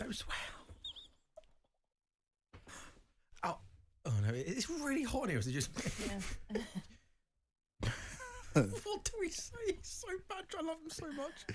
as well. Oh no, it's really hot here. Is it just? Yeah. What do we say? It's so bad. I love him so much.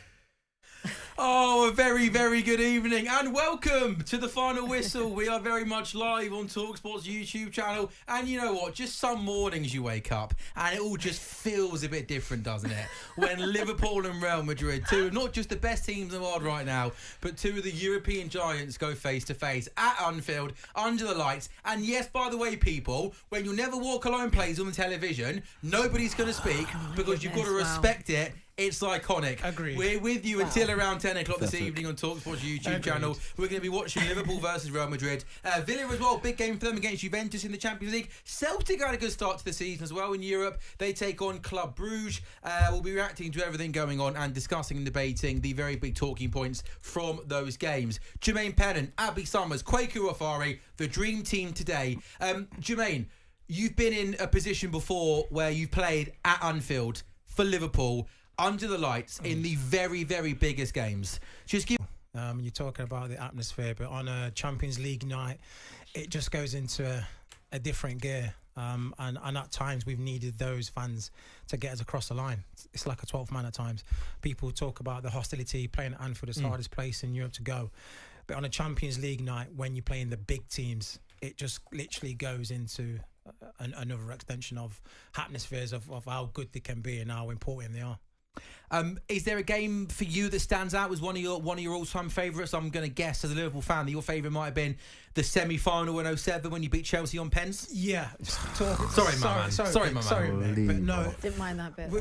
Oh, a very, very good evening and welcome to the Final Whistle. We are very much live on talkSPORT's YouTube channel. And you know what? Just some mornings you wake up and it all just feels a bit different, doesn't it? When Liverpool and Real Madrid, two of not just the best teams in the world right now, but two of the European giants go face to face at Anfield, under the lights. And yes, by the way, people, when You'll Never Walk Alone plays on the television, nobody's going to speak because you've got to respect it. It's iconic. Agreed. We're with you until around 10 o'clock this evening on talkSPORT's YouTube channel. We're going to be watching Liverpool versus Real Madrid. Villa as well, big game for them against Juventus in the Champions League. Celtic had a good start to the season as well in Europe. They take on Club Bruges. We'll be reacting to everything going on and discussing and debating the very big talking points from those games. Jermaine Pennant, Abby Summers, Kwaku Afari, the dream team today. Jermaine, you've been in a position before where you've played at Anfield for Liverpool, under the lights in the very, very biggest games. Just give. You're talking about the atmosphere, but on a Champions League night, it just goes into a different gear. And at times we've needed those fans to get us across the line. It's like a 12th man at times. People talk about the hostility, playing at Anfield is the hardest place in Europe to go. But on a Champions League night, when you're playing the big teams, it just literally goes into another extension of atmospheres of how good they can be and how important they are. Is there a game for you that stands out as one of your all-time favourites? I'm going to guess, as a Liverpool fan, that your favourite might have been the semi-final in 07 when you beat Chelsea on pens. Yeah. Sorry, my man. But no, didn't mind that bit.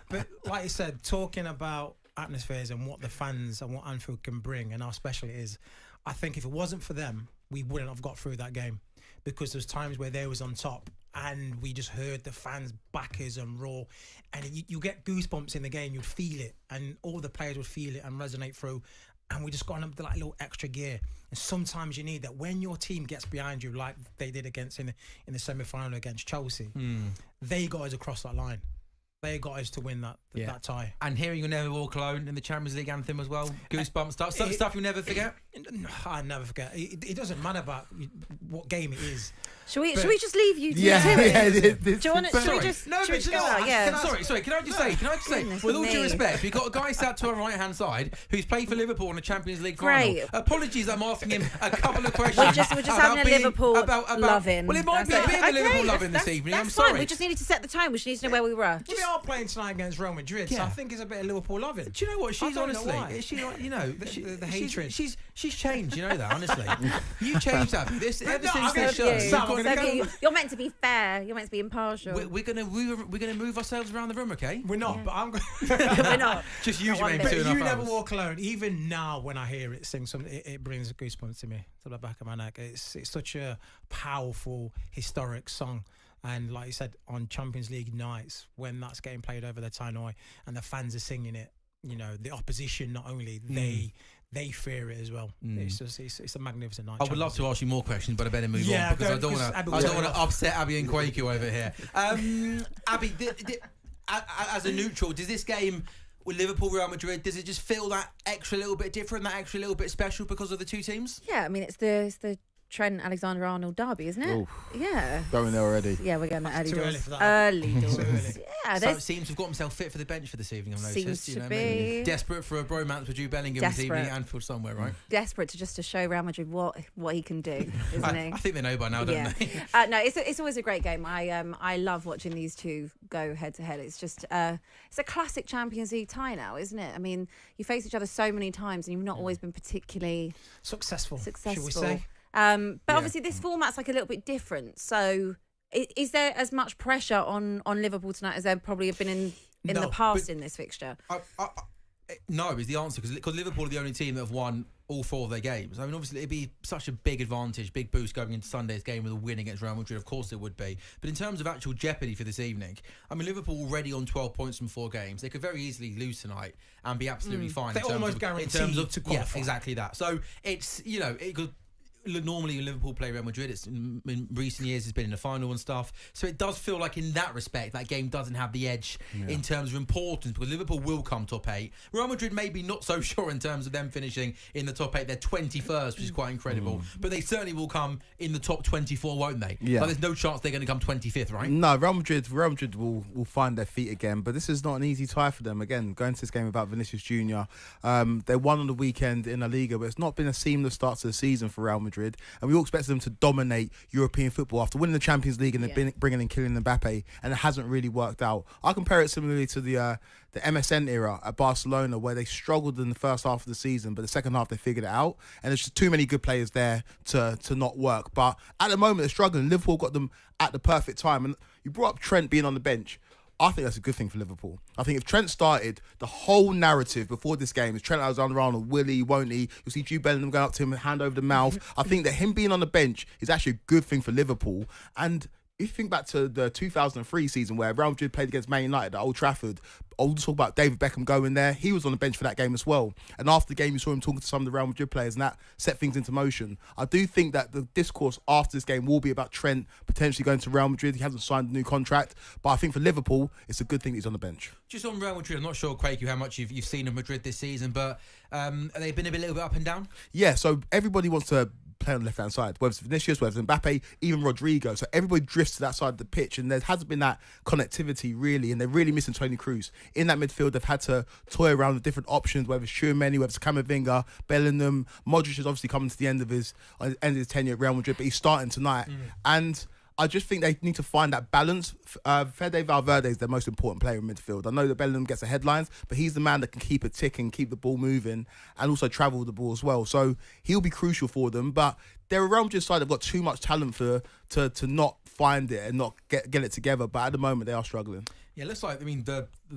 But like I said, talking about atmospheres and what the fans and what Anfield can bring and how special it is, I think if it wasn't for them, we wouldn't have got through that game, because there's times where they was on top and we just heard the fans backers and roar, and you get goosebumps in the game. You'd feel it, and all the players would feel it and resonate through, and we just got on like a little extra gear. And sometimes you need that when your team gets behind you, like they did in the semi-final against Chelsea. They got us across that line. They got us to win that tie. And hearing You'll Never Walk Alone in the Champions League anthem as well. Goosebumps stuff. Stuff you'll never forget? I never forget. It doesn't matter about what game it is. Should we just leave you to it? Do you want to? Should we just? No, but go out? Yeah. Sorry. Can I just say, with all due respect, we've got a guy sat to our right-hand side who's played for Liverpool in a Champions League final. Great. Apologies, I'm asking him a couple of questions. We're just having a Liverpool loving. Well, it might be a bit of a Liverpool loving this evening. I'm sorry. We just needed to set the time. We just need to know where we were. We are playing tonight against Real Madrid, so I think it's a bit of Liverpool loving. Do you know what? She's honestly, the hatred. She's changed. You know that, honestly. You changed that. Ever since this show, you're meant to be fair. You're meant to be impartial. We're gonna move ourselves around the room, okay? We're not, but I'm. We're not. Just use your name. You Never Walk Alone. Even now, when I hear it sing something, it brings goosebumps to me, to the back of my neck. It's such a powerful, historic song. And like you said, on Champions League nights, when that's getting played over the tannoy and the fans are singing it, you know, the opposition, not only they fear it as well. It's a magnificent night. I would love to ask you more questions, but I better move on because I don't want to upset Abby and Kwaku over here. Abby, as a neutral, does this game with Liverpool, Real Madrid, does it just feel that extra little bit different, that extra little bit special because of the two teams? Yeah, I mean, it's the Trent Alexander-Arnold derby, isn't it? Oof. Yeah. Going there already. Yeah, we're going early doors. Early for that. Early doors. Yeah, so it seems to have got himself fit for the bench for this evening, I've noticed. Seems to be. Desperate for a bromance with Jude Bellingham this evening at Anfield somewhere, right? Desperate to show Real Madrid what he can do, isn't he? I think they know by now, don't they? No, it's always a great game. I love watching these two go head to head. It's just it's a classic Champions League tie now, isn't it? I mean, you face each other so many times and you've not always been particularly successful. Should we say? But obviously this format's like a little bit different. So is there as much pressure on Liverpool tonight as there probably have been in the past in this fixture? No, is the answer, because Liverpool are the only team that have won all four of their games. I mean, obviously, it'd be such a big advantage, big boost going into Sunday's game with a win against Real Madrid. Of course it would be. But in terms of actual jeopardy for this evening, I mean, Liverpool already on 12 points from 4 games. They could very easily lose tonight and be absolutely fine. They're almost guaranteed to qualify. Yeah, exactly that. So it's, you know, normally Liverpool play Real Madrid. It's in recent years has been in the final and stuff. So it does feel like in that respect that game doesn't have the edge in terms of importance, because Liverpool will come top 8. Real Madrid maybe not so sure in terms of them finishing in the top 8. They're 21st, which is quite incredible. But they certainly will come in the top 24, won't they? Yeah. Like, there's no chance they're going to come 25th, right? No, Real Madrid will find their feet again, but this is not an easy tie for them. Again, going to this game without Vinicius Jr. They won on the weekend in La Liga, but it's not been a seamless start to the season for Real Madrid, and we all expected them to dominate European football after winning the Champions League and then bringing in Kylian Mbappe, and it hasn't really worked out. I compare it similarly to the MSN era at Barcelona, where they struggled in the first half of the season, but the second half they figured it out, and there's just too many good players there to not work. But at the moment they're struggling. Liverpool got them at the perfect time, and you brought up Trent being on the bench. I think that's a good thing for Liverpool. I think if Trent started, the whole narrative before this game is Trent Alexander-Arnold, will he, won't he? You'll see Jude Bellingham going up to him and hand over the mouth. I think that him being on the bench is actually a good thing for Liverpool. And if you think back to the 2003 season where Real Madrid played against Man United at Old Trafford, I'll talk about David Beckham going there. He was on the bench for that game as well. And after the game, you saw him talking to some of the Real Madrid players, and that set things into motion. I do think that the discourse after this game will be about Trent potentially going to Real Madrid. He hasn't signed a new contract. But I think for Liverpool, it's a good thing that he's on the bench. Just on Real Madrid, I'm not sure, Quakey, how much you've seen of Madrid this season, but they've been a little bit up and down? Yeah, so everybody wants to play on the left-hand side, whether it's Vinicius, whether it's Mbappe, even Rodrigo. So everybody drifts to that side of the pitch, and there hasn't been that connectivity, really, and they're really missing Toni Kroos. In that midfield, they've had to toy around with different options, whether it's Tchouaméni, whether it's Camavinga, Bellingham. Modric is obviously coming to the end of his tenure at Real Madrid, but he's starting tonight. And I just think they need to find that balance. Fede Valverde is their most important player in midfield. I know that Bellingham gets the headlines, but he's the man that can keep it ticking, keep the ball moving, and also travel with the ball as well. So he'll be crucial for them. But they're a Real Madrid side. They've got too much talent to not find it and not get it together. But at the moment, they are struggling. Yeah, it looks like, I mean,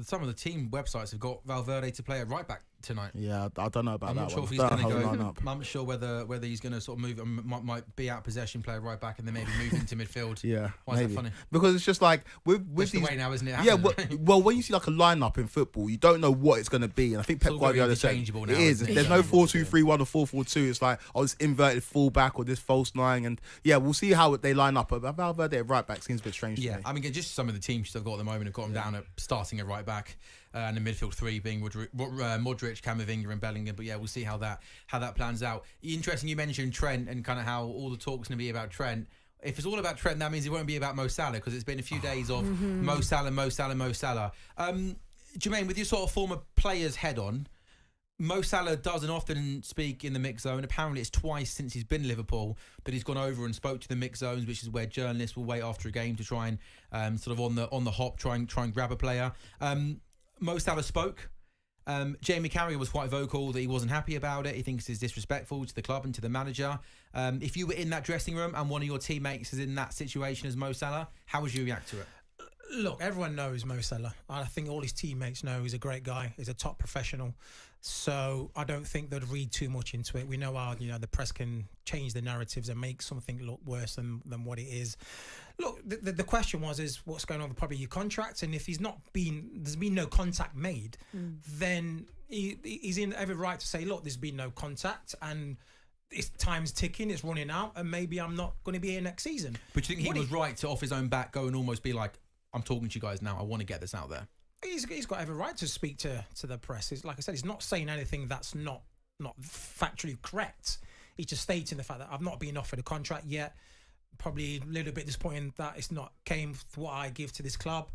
some of the team websites have got Valverde to play at right back tonight. Yeah, I don't know about I'm that not sure one. if he's going to go. I'm not sure whether he's going to sort of move, might be out possession, play right back, and then maybe move into midfield. Yeah, why is that funny? Because it's just like with That's these. The way now, isn't it? Yeah, well, when you see like a lineup in football, you don't know what it's going to be, and I think Pep Guardiola said it is. There's no 4-2-3-1 or 4-4-2. It's like this inverted fullback or this false nine, and yeah, we'll see how they line up. But Valverde at right back seems a bit strange. Yeah, to me. I mean, just some of the teams they've got at the moment have got them down at starting at right back. And the midfield three being Modric, Camavinga and Bellingham. But yeah, we'll see how that plans out. Interesting you mentioned Trent and kind of how all the talk's going to be about Trent. If it's all about Trent, that means it won't be about Mo Salah, because it's been a few days of Mo Salah. Jermaine, with your sort of former player's head on, Mo Salah doesn't often speak in the mix zone. Apparently it's twice since he's been in Liverpool that he's gone over and spoke to the mix zones, which is where journalists will wait after a game to try and sort of on the hop try and grab a player. Mo Salah spoke. Jamie Carragher was quite vocal that he wasn't happy about it. He thinks it's disrespectful to the club and to the manager. If you were in that dressing room and one of your teammates is in that situation as Mo Salah, how would you react to it? Look, everyone knows Mo Salah. I think all his teammates know he's a great guy. He's a top professional. So I don't think they'd read too much into it. We know how the press can change the narratives and make something look worse than what it is. Look, the question is what's going on with probably your contract, and if there's been no contact made, then he's in every right to say, look, there's been no contact and it's time's ticking, it's running out, and maybe I'm not going to be here next season. But do you think he was right to off his own back go and almost be like, I'm talking to you guys now, I want to get this out there? He's got every right to speak to the press. It's, like I said, he's not saying anything that's not factually correct. He's just stating the fact that I've not been offered a contract yet. Probably a little bit disappointing that it's not came to what I give to this club.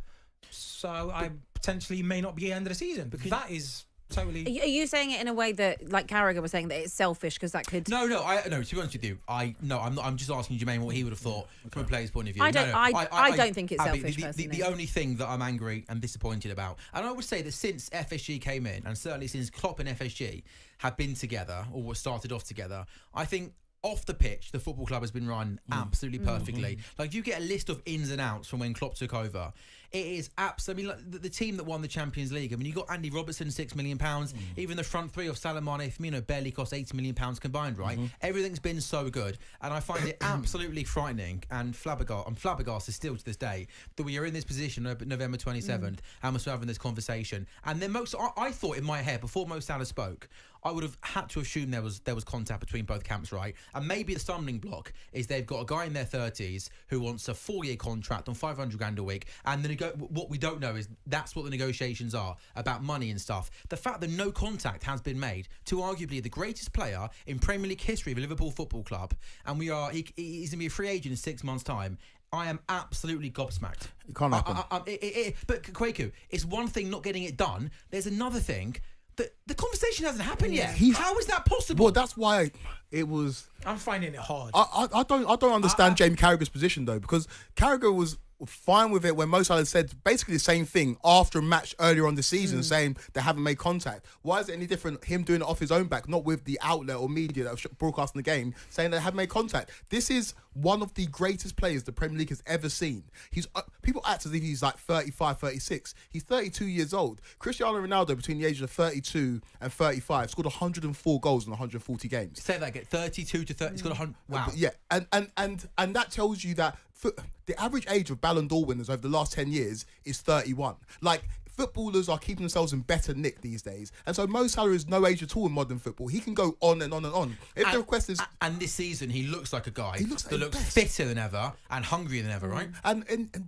So I potentially may not be at the end of the season, because that is totally. Are you saying it in a way that, like Carragher was saying, that it's selfish because that could? No. To be honest with you, I'm not. I'm just asking Jermaine what he would have thought from a player's point of view. I don't think it's selfish. The only thing that I'm angry and disappointed about, and I would say that since FSG came in, and certainly since Klopp and FSG have been together or started off together, I think off the pitch, the football club has been run absolutely perfectly. Like, if you get a list of ins and outs from when Klopp took over, It is absolutely like the team that won the Champions League. I mean, you got Andy Robertson, £6 million. Even the front three of Salah, Mane, Firmino barely cost £80 million combined, right? Everything's been so good, and I find it absolutely frightening and I'm flabbergasted still to this day that we are in this position November 27th and we're still having this conversation. And then I thought in my head before Mo Salah spoke, I would have had to assume there was contact between both camps, right? And maybe the stumbling block is they've got a guy in their 30s who wants a 4-year contract on 500 grand a week, and what we don't know is that's what the negotiations are about money and stuff. The fact that no contact has been made to arguably the greatest player in Premier League history of Liverpool Football Club, and he's going to be a free agent in 6 months' time. I am absolutely gobsmacked. It can't happen. But Kwaku, it's one thing not getting it done. There's another thing. The conversation hasn't happened yet. How is that possible? Well, that's why it was. I'm finding it hard. I don't understand Jamie Carragher's position though, because Carragher was fine with it when Mo Salah said basically the same thing after a match earlier on the season, saying they haven't made contact. Why is it any different him doing it off his own back, not with the outlet or media that was broadcasting the game, saying they haven't made contact? This is one of the greatest players the Premier League has ever seen. People act as if he's like 35, 36. He's 32 years old. Cristiano Ronaldo, between the ages of 32 and 35, scored 104 goals in 140 games. Say that again. 32 to 30. He's got 100. Wow. Yeah, and that tells you that the average age of Ballon d'Or winners over the last 10 years is 31. Like, footballers are keeping themselves in better nick these days. And so Mo Salah is no age at all in modern football. He can go on and on and on. If the request is... And this season, he looks like a guy that looks best. fitter than ever and hungrier than ever, right? And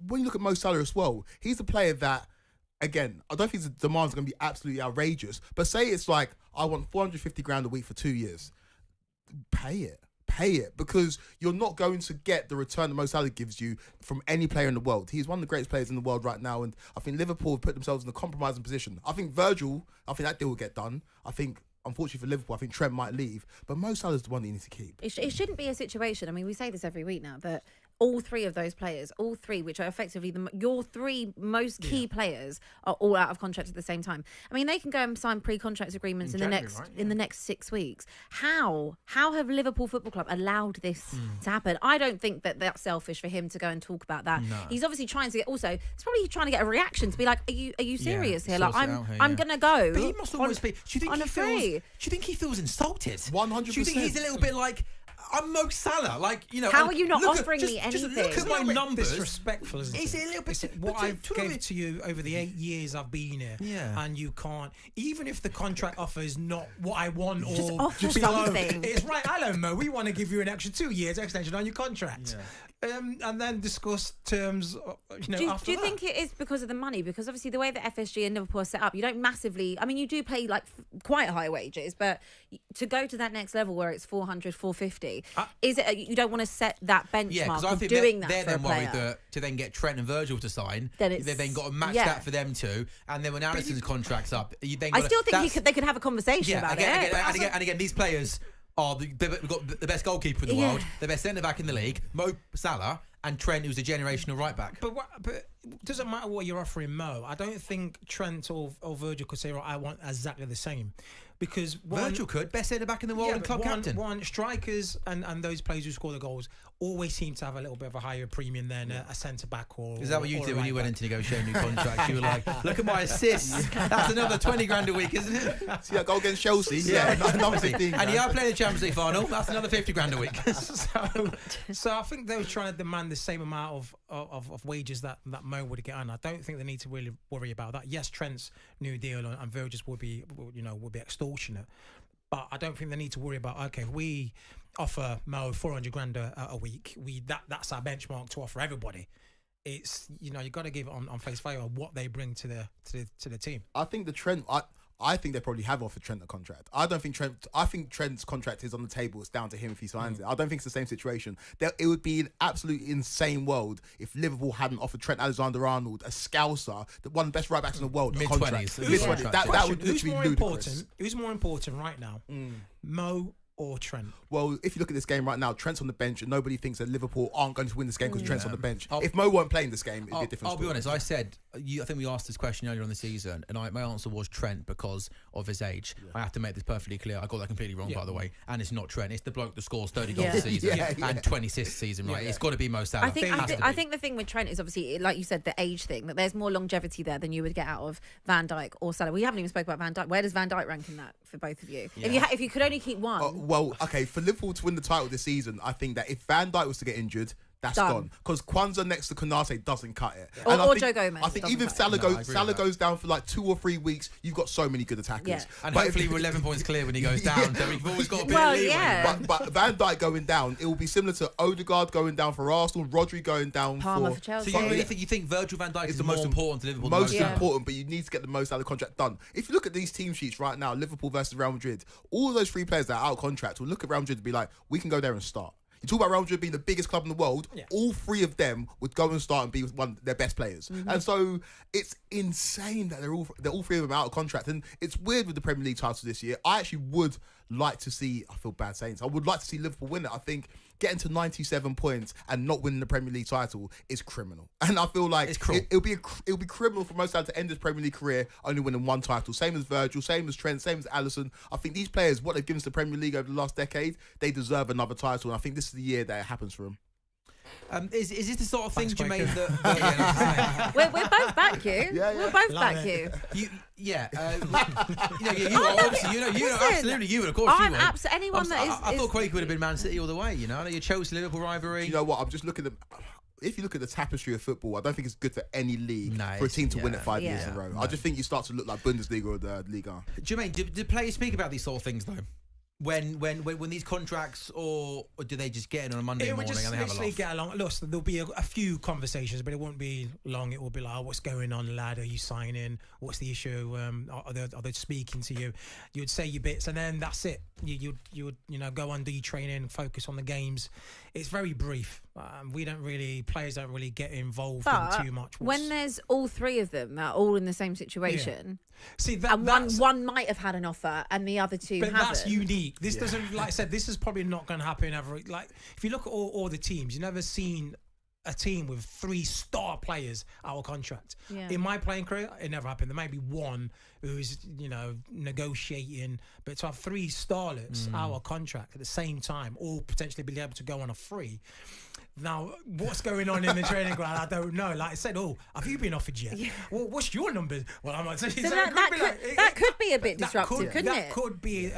when you look at Mo Salah as well, he's a player that, again, I don't think the demands are going to be absolutely outrageous, but say it's like, I want 450 grand a week for 2 years. Pay it, because you're not going to get the return that Mo Salah gives you from any player in the world. He's one of the greatest players in the world right now, and I think Liverpool have put themselves in a compromising position. I think that deal will get done. I think, unfortunately for Liverpool, I think Trent might leave, but Mo Salah's the one that you need to keep. It shouldn't be a situation, I mean, we say this every week now, that all three of those players, which are effectively your three most key players, are all out of contract at the same time. I mean, they can go and sign pre-contract agreements in the next 6 weeks. How have Liverpool Football Club allowed this to happen? I don't think that that's selfish for him to go and talk about that. No. He's obviously trying to get. Also, it's probably trying to get a reaction to be like, "Are you serious here? Like, I'm gonna go." But he must always be. Do you think he feels insulted? 100%. Do you think he's a little bit like, I'm Mo Salah? Like, you know, how are you not offering me anything? Just look at my numbers. Disrespectful, isn't it? Is it a little bit? What I've given to you over the 8 years I've been here, and you can't, even if the contract offer is not what I want, or just offer something. It's right. Hello, Mo. We want to give you an extra 2 years extension on your contract. And then discuss terms. Do you think it is because of the money? Because obviously the way that FSG and Liverpool are set up, you don't massively. I mean, you do pay like quite high wages, but to go to that next level where it's 400, 450, is it you don't want to set that benchmark of doing that they're for a then player? worried that to then get Trent and Virgil to sign, they've then got to match that for them too, and then when Alisson's contract's up, you then. I still think they could have a conversation about it. And again, these players are we've got the best goalkeeper in the world, the best centre back in the league, Mo Salah, and Trent, who's a generational right back. But it doesn't matter what you're offering Mo. I don't think Trent or Virgil could say, I want exactly the same. Because Virgil could, best centre back in the world and club captain. One, strikers and those players who score the goals always seem to have a little bit of a higher premium than a centre back or. Is that what you did when you went into negotiating new contracts? You were like, look at my assists. That's another 20 grand a week, isn't it? See that goal against Chelsea? Another 15. And you are playing the Champions League final. That's another 50 grand a week. So I think they were trying to demand the same amount of wages that Mo would get on. I don't think they need to really worry about that. Yes, Trent's new deal and Virgil's would be extortionate, but I don't think they need to worry about, okay, if we offer Mo 400 grand a week, that's our benchmark to offer everybody. It's, you got to give it on face value of what they bring to the team. I think I think they probably have offered Trent a contract. I think Trent's contract is on the table. It's down to him if he signs it. I don't think it's the same situation. It would be an absolutely insane world if Liverpool hadn't offered Trent Alexander-Arnold, a Scouser, one of the best right backs in the world, a contract. Mid-20s. That would literally be ludicrous. Who's more important right now? Mo or Trent? Well, if you look at this game right now, Trent's on the bench, and nobody thinks that Liverpool aren't going to win this game because Trent's on the bench. If Mo weren't playing this game, it'd be a different story. I'll be honest. I said, I think we asked this question earlier on the season, and my answer was Trent because of his age. Yeah. I have to make this perfectly clear. I got that completely wrong, by the way. And it's not Trent. It's the bloke that scores 30 goals a season and 20 assists a season, right? It's got to be Mo Salah. I think the thing with Trent is obviously, like you said, the age thing, that there's more longevity there than you would get out of Van Dijk or Salah. We haven't even spoke about Van Dijk. Where does Van Dijk rank in that for both of you? Yeah. If you could only keep one. Well, okay, for Liverpool to win the title this season, I think that if Van Dijk was to get injured, that's gone. Because Kwanzaa next to Konate doesn't cut it. Or Joe Gomez. I think even if Salah goes down for like 2 or 3 weeks, you've got so many good attackers. Yeah. And hopefully we're 11 points clear when he goes down. So we've always got a bit of leeway. But Van Dijk going down, it will be similar to Odegaard going down for Arsenal, Rodri going down for Chelsea. So you really think Virgil van Dijk is the most important to Liverpool? Most important, but you need to get the most out of the contract done. If you look at these team sheets right now, Liverpool versus Real Madrid, all of those 3 players that are out of contract will look at Real Madrid and be like, we can go there and start. You talk about Real Madrid being the biggest club in the world, all 3 of them would go and start and be one of their best players. Mm-hmm. And so it's insane that they're all 3 of them out of contract. And it's weird with the Premier League title this year. I actually would like to see, I feel bad saying this, I would like to see Liverpool win it. I think getting to 97 points and not winning the Premier League title is criminal. And I feel like it'll be criminal for Mo Salah to end his Premier League career only winning 1 title. Same as Virgil, same as Trent, same as Alisson. I think these players, what they've given to the Premier League over the last decade, they deserve another title. And I think this is the year that it happens for them. Is this the sort of thing, Jermaine, that... we're both back you. We're both back you. You absolutely, you would, of course. I'm absolutely anyone that is. I thought Quake would have been Man City all the way. You know, your Chelsea-Liverpool rivalry. You know what? I'm just looking at. If you look at the tapestry of football, I don't think it's good for any league for a team to win it 5 years in a row. No. I just think you start to look like Bundesliga or the Liga. Jermaine, do players speak about these sort of things though? When these contracts, or do they just get in on a Monday morning and they have a laugh? Get along. Look, there'll be a few conversations, but it won't be long. It will be like, oh, what's going on, lad? Are you signing? What's the issue? Are they speaking to you? You would say your bits, and then that's it. You would go on, do your training, focus on the games. It's very brief. Players don't really get involved in too much. When there's all 3 of them that are all in the same situation, see that, and one might have had an offer and the other 2 haven't. That's unique. This doesn't, like I said, this is probably not going to happen ever. Like if you look at all the teams, you've never seen a team with 3 star players out of contract. Yeah. In my playing career, it never happened. There may be one who's negotiating, but to have 3 starlets out of contract at the same time, all potentially be able to go on a free. Now, what's going on in the training ground? I don't know. Like I said, have you been offered yet? Yeah. Well, what's your numbers? Well, I'm not saying that could be a bit disruptive, couldn't it? That could be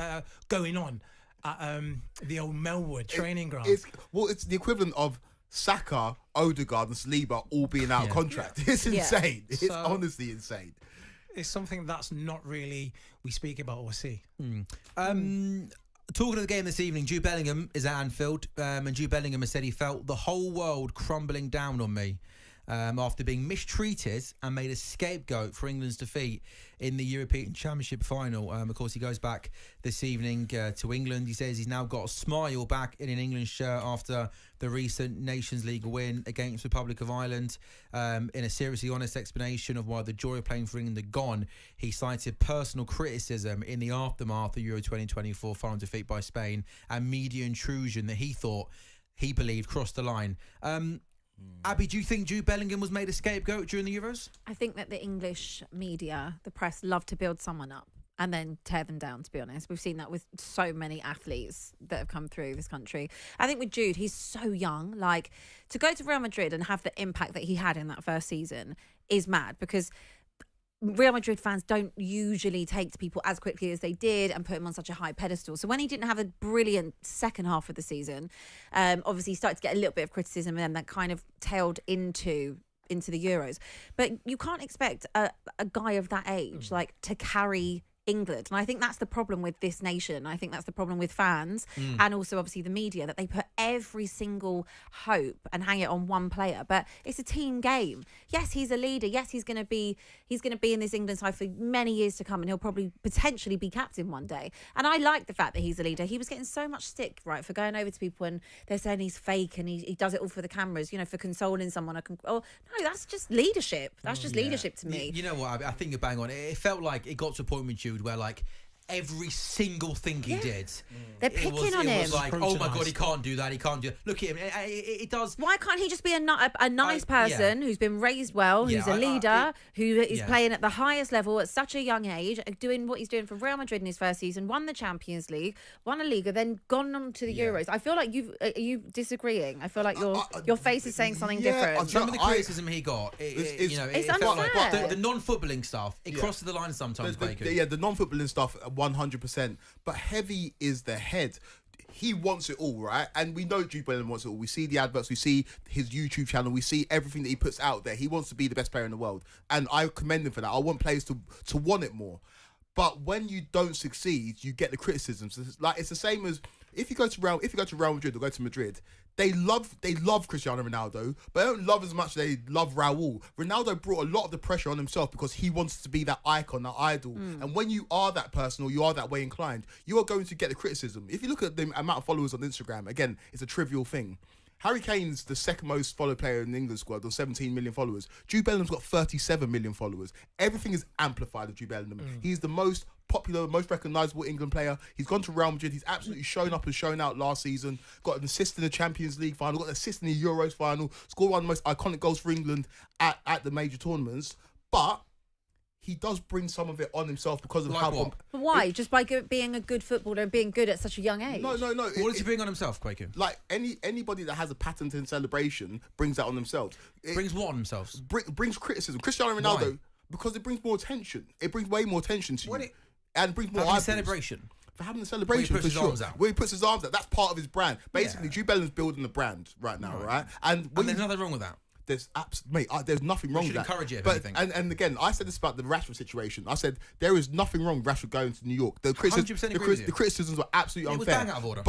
going on at the old Melwood training ground. It's the equivalent of Saka, Odegaard and Saliba all being out of contract. It's insane. It's honestly insane. It's something that's not really we speak about or see. Talking of the game this evening, Jude Bellingham is at Anfield, and Jude Bellingham has said he felt the whole world crumbling down on me after being mistreated and made a scapegoat for England's defeat in the European Championship final. Of course, he goes back this evening to England. He says he's now got a smile back in an England shirt after the recent Nations League win against Republic of Ireland. In a seriously honest explanation of why the joy of playing for England had gone, he cited personal criticism in the aftermath of Euro 2024 final defeat by Spain and media intrusion that he believed crossed the line. Abby, do you think Jude Bellingham was made a scapegoat during the Euros? I think that the English media, the press, love to build someone up and then tear them down, to be honest. We've seen that with so many athletes that have come through this country. I think with Jude, he's so young. Like, to go to Real Madrid and have the impact that he had in that first season is mad, because Real Madrid fans don't usually take to people as quickly as they did and put him on such a high pedestal. So when he didn't have a brilliant second half of the season, obviously he started to get a little bit of criticism, and then that kind of tailed into the Euros. But you can't expect a guy of that age to carry England. And I think that's the problem with this nation. I think that's the problem with fans and also obviously the media, that they put every single hope and hang it on one player. But it's a team game. Yes, he's a leader. Yes, he's going to be in this England side for many years to come, and he'll probably potentially be captain one day. And I like the fact that he's a leader. He was getting so much stick, right, for going over to people and they're saying he's fake and he does it all for the cameras, for consoling someone. No, that's just leadership. That's just leadership to me. You know what? I think you're bang on. It felt like it got to a point with Jude where every single thing he did. They're picking on him. It was like, oh my God, he can't do that. He can't do that. Look at him. It does. Why can't he just be a nice person who's been raised well, who's a leader, who is playing at the highest level at such a young age, doing what he's doing for Real Madrid in his first season, won the Champions League, won a Liga, then gone on to the Euros. I feel like are you disagreeing? I feel like your face is saying something different. Some of the criticism he got, it's felt unfair. like the non-footballing stuff. It crosses the line sometimes. The non-footballing stuff, 100%. But heavy is the head. He wants it all, right? And we know Jude Bellingham wants it all. We see the adverts, we see his YouTube channel, we see everything that he puts out there. He wants to be the best player in the world, and I commend him for that. I want players to want it more. But when you don't succeed, you get the criticisms. It's the same as if you go to Real Madrid or go to Madrid. They love Cristiano Ronaldo, but they don't love as much as they love Raul. Ronaldo brought a lot of the pressure on himself because he wants to be that icon, that idol. And when you are that person or you are that way inclined, you are going to get the criticism. If you look at the amount of followers on Instagram, again, it's a trivial thing. Harry Kane's the second most followed player in the England squad, with 17 million followers. Jude Bellingham's got 37 million followers. Everything is amplified with Jude Bellingham. He's the most popular, most recognisable England player. He's gone to Real Madrid. He's absolutely shown up and shown out last season. Got an assist in the Champions League final, got an assist in the Euros final, scored one of the most iconic goals for England at the major tournaments. But he does bring some of it on himself because of how... Why? Just by being a good footballer and being good at such a young age? No. What does he bring on himself, Quaker? Like anybody that has a patent in celebration brings that on themselves. Brings what on themselves? Brings criticism. Cristiano Ronaldo, Why? because it brings more attention. It brings way more attention to you. And brings more eyeballs. Celebration. For having a celebration, for sure. Where he puts his arms out. That's part of his brand. Basically, Jude Bellingham's building the brand right now, right? And there's nothing wrong with that. There's there's nothing wrong with that. Encourage it, but and again, I said this about the Rashford situation. I said there is nothing wrong with Rashford going to New York. The criticisms were absolutely unfair. It was bang out of order.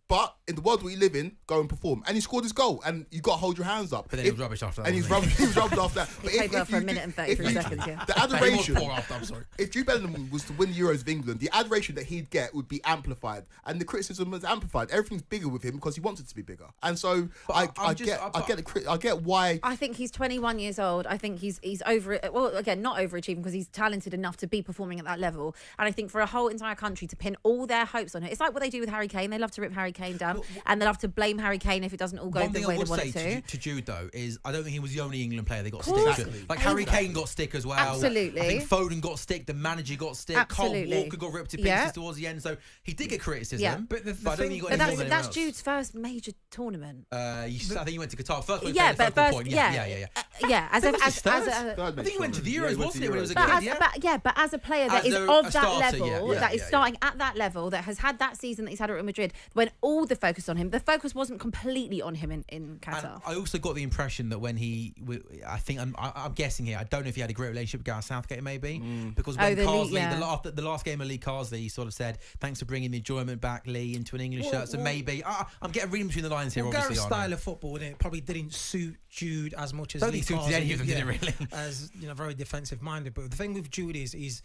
But in the world we live in, go and perform. And he scored his goal, and you got to hold your hands up. But then he was rubbish after that. And he was rubbish after that. He played well for a minute and 33 seconds. The adoration. I'm sorry. If Jude Bellingham was to win the Euros of England, the adoration that he'd get would be amplified, and the criticism was amplified. Everything's bigger with him because he wants it to be bigger. And so I get why. I think he's 21 years old. I think he's over it. Well, again, not overachieving because he's talented enough to be performing at that level. And I think for a whole entire country to pin all their hopes on it, it's like what they do with Harry Kane. They love to rip Harry Kane down. And they'll have to blame Harry Kane if it doesn't all go the way they want it to. One thing I would say to Jude, though, is I don't think he was the only England player that got stick. Like Harry Kane got stick as well. Absolutely. I think Foden got stick. The manager got stick. Absolutely. Kyle Walker got ripped to pieces towards the end. So he did get criticism. Yeah. But I don't think he got any more than anyone that's else. Jude's first major tournament. I think he went to Qatar. First one, yeah, but first, point. Yeah. I think he went to the Euros, wasn't it, when he was a kid? But as a player that is of that level, that is starting at that level, that has had that season that he's had at Real Madrid, when all the focus on him, the focus wasn't completely on him in Qatar. And I also got the impression that when I'm guessing here, I don't know if he had a great relationship with Gareth Southgate, maybe, because when the last game of Lee Carsley, he sort of said, "Thanks for bringing the enjoyment back, Lee, into an English shirt." So maybe I'm getting reading between the lines here. Obviously, Gareth's style of football probably didn't suit Jude as much as Lee Carsley. Any of them did it really, as very defensive minded. But the thing with Jude is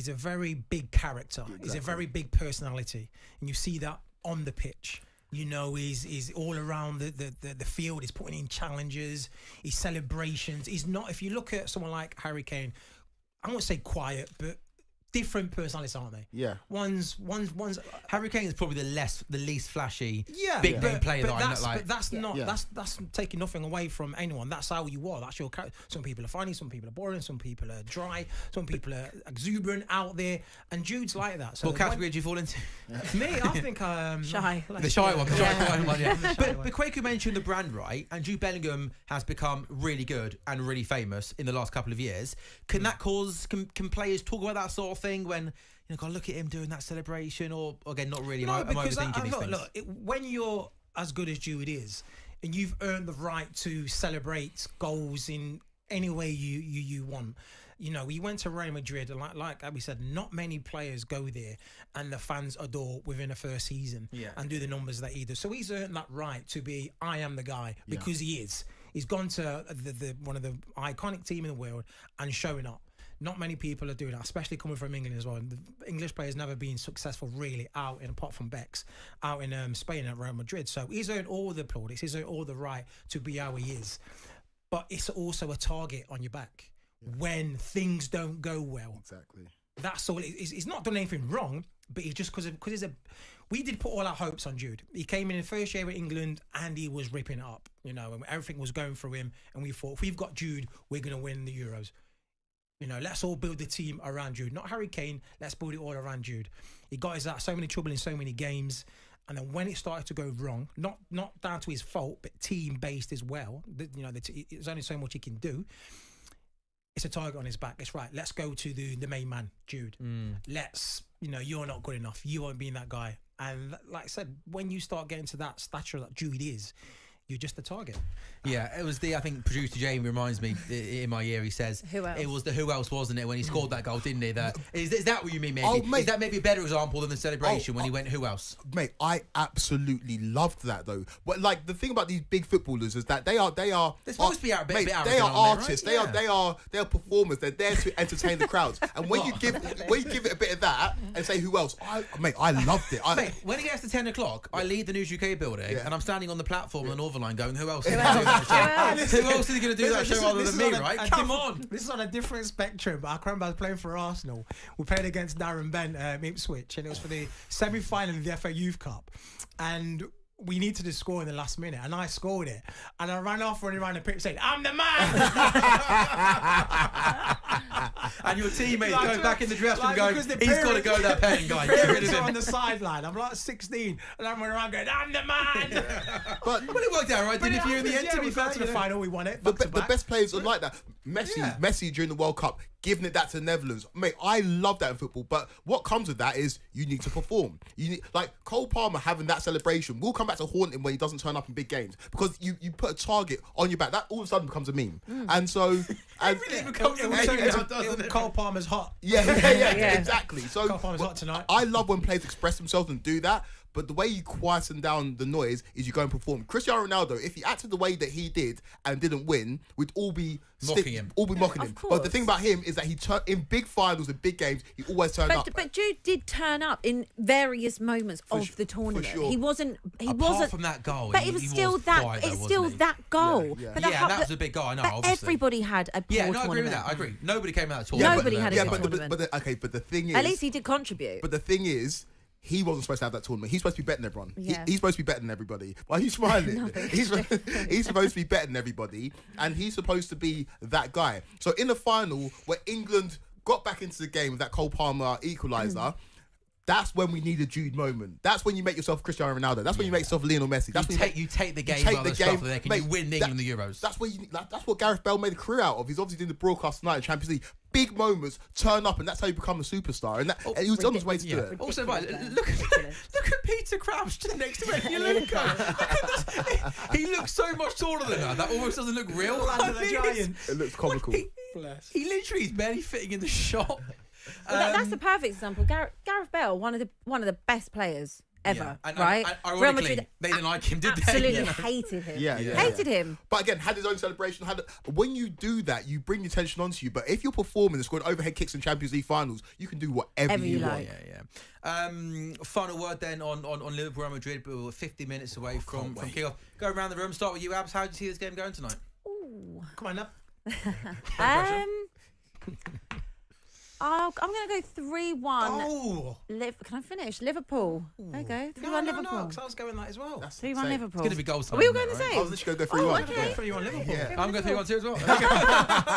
a very big character. Exactly. He's a very big personality, and you see that on the pitch. He's all around the field. He's putting in challenges, his celebrations. He's not. If you look at someone like Harry Kane, I won't say quiet, but different personalities, aren't they? Yeah. One's Harry Kane is probably the least flashy big name player that I know. Like. But that's not that's taking nothing away from anyone. That's how you are. That's your character. Some people are funny, some people are boring, some people are dry, some people are exuberant out there, and Jude's like that. So what category do you fall into? Me, I think shy. The shy one. But Quaker mentioned the brand, right? And Jude Bellingham has become really good and really famous in the last couple of years. Can that cause can players talk about that sort of thing when God, look at him doing that celebration, or again, not really? No, am I overthinking these things? Look, when you're as good as Jude is, and you've earned the right to celebrate goals in any way you want. We went to Real Madrid, and like we said, not many players go there, and the fans adore within a first season and do the numbers that he does. So he's earned that right to be, I am the guy, because he is. He's gone to the one of the iconic team in the world and showing up. Not many people are doing that, especially coming from England as well. The English players never been successful really apart from Beck's, out in Spain at Real Madrid. So he's earned all the plaudits. He's earned all the right to be how he is. But it's also a target on your back when things don't go well. Exactly. That's all. He's not done anything wrong, but he's just because we did put all our hopes on Jude. He came in the first year with England and he was ripping it up, you know, and everything was going through him. And we thought, if we've got Jude, we're going to win the Euros. You know, let's all build the team around Jude. Not Harry Kane, let's build it all around Jude. He got us out of so many trouble in so many games. And then when it started to go wrong, not down to his fault, but team-based as well, you know, there's only so much he can do. It's a target on his back. It's right. Let's go to the main man, Jude. Let's, you know, you're not good enough. You won't be that guy. And like I said, when you start getting to that stature that Jude is, you're just the target. Yeah, it was I think producer Jamie reminds me in my ear, he says, Who else? It was the who else, wasn't it, when he scored that goal, didn't he? Is that what you mean, maybe? Oh, mate. Is that maybe a better example than the celebration when he went, who else? Mate, I absolutely loved that though. But like the thing about these big footballers is that they are They're supposed to be a bit they arrogant, are aren't artists. they, right? They are performers. They're there to entertain the crowds. And when you give it a bit of that and say who else, I loved it. Mate, when it gets to 10 o'clock, I leave the News UK building and I'm standing on the platform on the Northern Line going, who else? Who else is going to do that show other than me, right? Come on. This is on a different spectrum, but I remember I was playing for Arsenal. We played against Darren Bent, Ipswich, and it was for the semi-final of the FA Youth Cup. And we needed to score in the last minute, and I scored it. And I ran off running around the pitch saying, I'm the man! And your teammate Like, going back in the dressing room going, because the he's got to go that pen, guy. Get rid parents of are on him. the sideline. I'm like 16, and I'm running around going, I'm the man! But Well, it worked out right, didn't it, for you in the end, to be we fair? got to the final, we won it. the, back to the back. best players are like that. Messi during the World Cup, giving it that to the Netherlands. Mate, I love that in football. But what comes with that is you need to perform. You need, like Cole Palmer having that celebration will come back to haunt him when he doesn't turn up in big games because you put a target on your back. That all of a sudden becomes a meme. And so Everything becomes a It meme was now, doesn't it? Cole Palmer's hot. yeah, Yeah. exactly. So Cole Palmer's hot tonight. I love when players express themselves and do that. But the way you quieten down the noise is you go and perform. Cristiano Ronaldo, if he acted the way that he did and didn't win, we'd all be Mocking him. All be mocking Of him. course. But the thing about him is that he in big finals and big games, he always turned up. But Jude did turn up in various moments of the tournament. sure. He wasn't. Apart from that goal, But he it was he still was that. quiet, though, It's wasn't still he? that goal. Yeah. But Yeah, that was a big goal, I know, But obviously. everybody had a poor Yeah, no, I tournament. agree with that. I agree. Nobody came out at all. Nobody had a yeah, good but tournament. but the thing is, At least he did contribute. But the thing is, he wasn't supposed to have that tournament. He's supposed to be better than everyone. Yeah. He's supposed to be better than everybody. Why are you smiling? he's supposed to be better than everybody, and he's supposed to be that guy. So in the final, where England got back into the game with that Cole Palmer equaliser, that's when we need a Jude moment. That's when you make yourself Cristiano Ronaldo. That's when you make yourself Lionel Messi. That's when You take the game by the stuff there. Can you win England the Euros? That's where that's what Gareth Bale made a career out of. He's obviously doing the broadcast tonight in Champions League. Big moments, turn up, and that's how you become a superstar. And he was on his way to do it. Also, right, look at Peter Crouch next to him. Look at this. He looks so much taller than that. That almost doesn't look real. Land of the giant. It looks comical. He literally is barely fitting in the shot. Well, that's the perfect example. Gareth Bale, one of the best players ever, and, right? And Real ironically, they didn't like him, did they? absolutely hated him. Hated him. But again, had his own celebration. When you do that, you bring the attention onto you. But if you're performing and scoring overhead kicks in Champions League finals, you can do whatever you want. like. Yeah. Final word then on Liverpool and Madrid, but we're 50 minutes away from kickoff. Go around the room. Start with you, Abs. How do you see this game going tonight? Ooh. Come on up. I'm going to go 3-1. Oh. Can I finish? Liverpool. There you go. 3-1 Liverpool. No, because I was going that as well. 3-1 Liverpool. It's going to be goals. Are we all going the right? same? I was literally going to go 3-1. okay. 3-1 Liverpool. Yeah. I'm going 3-1 too as well.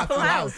Full house.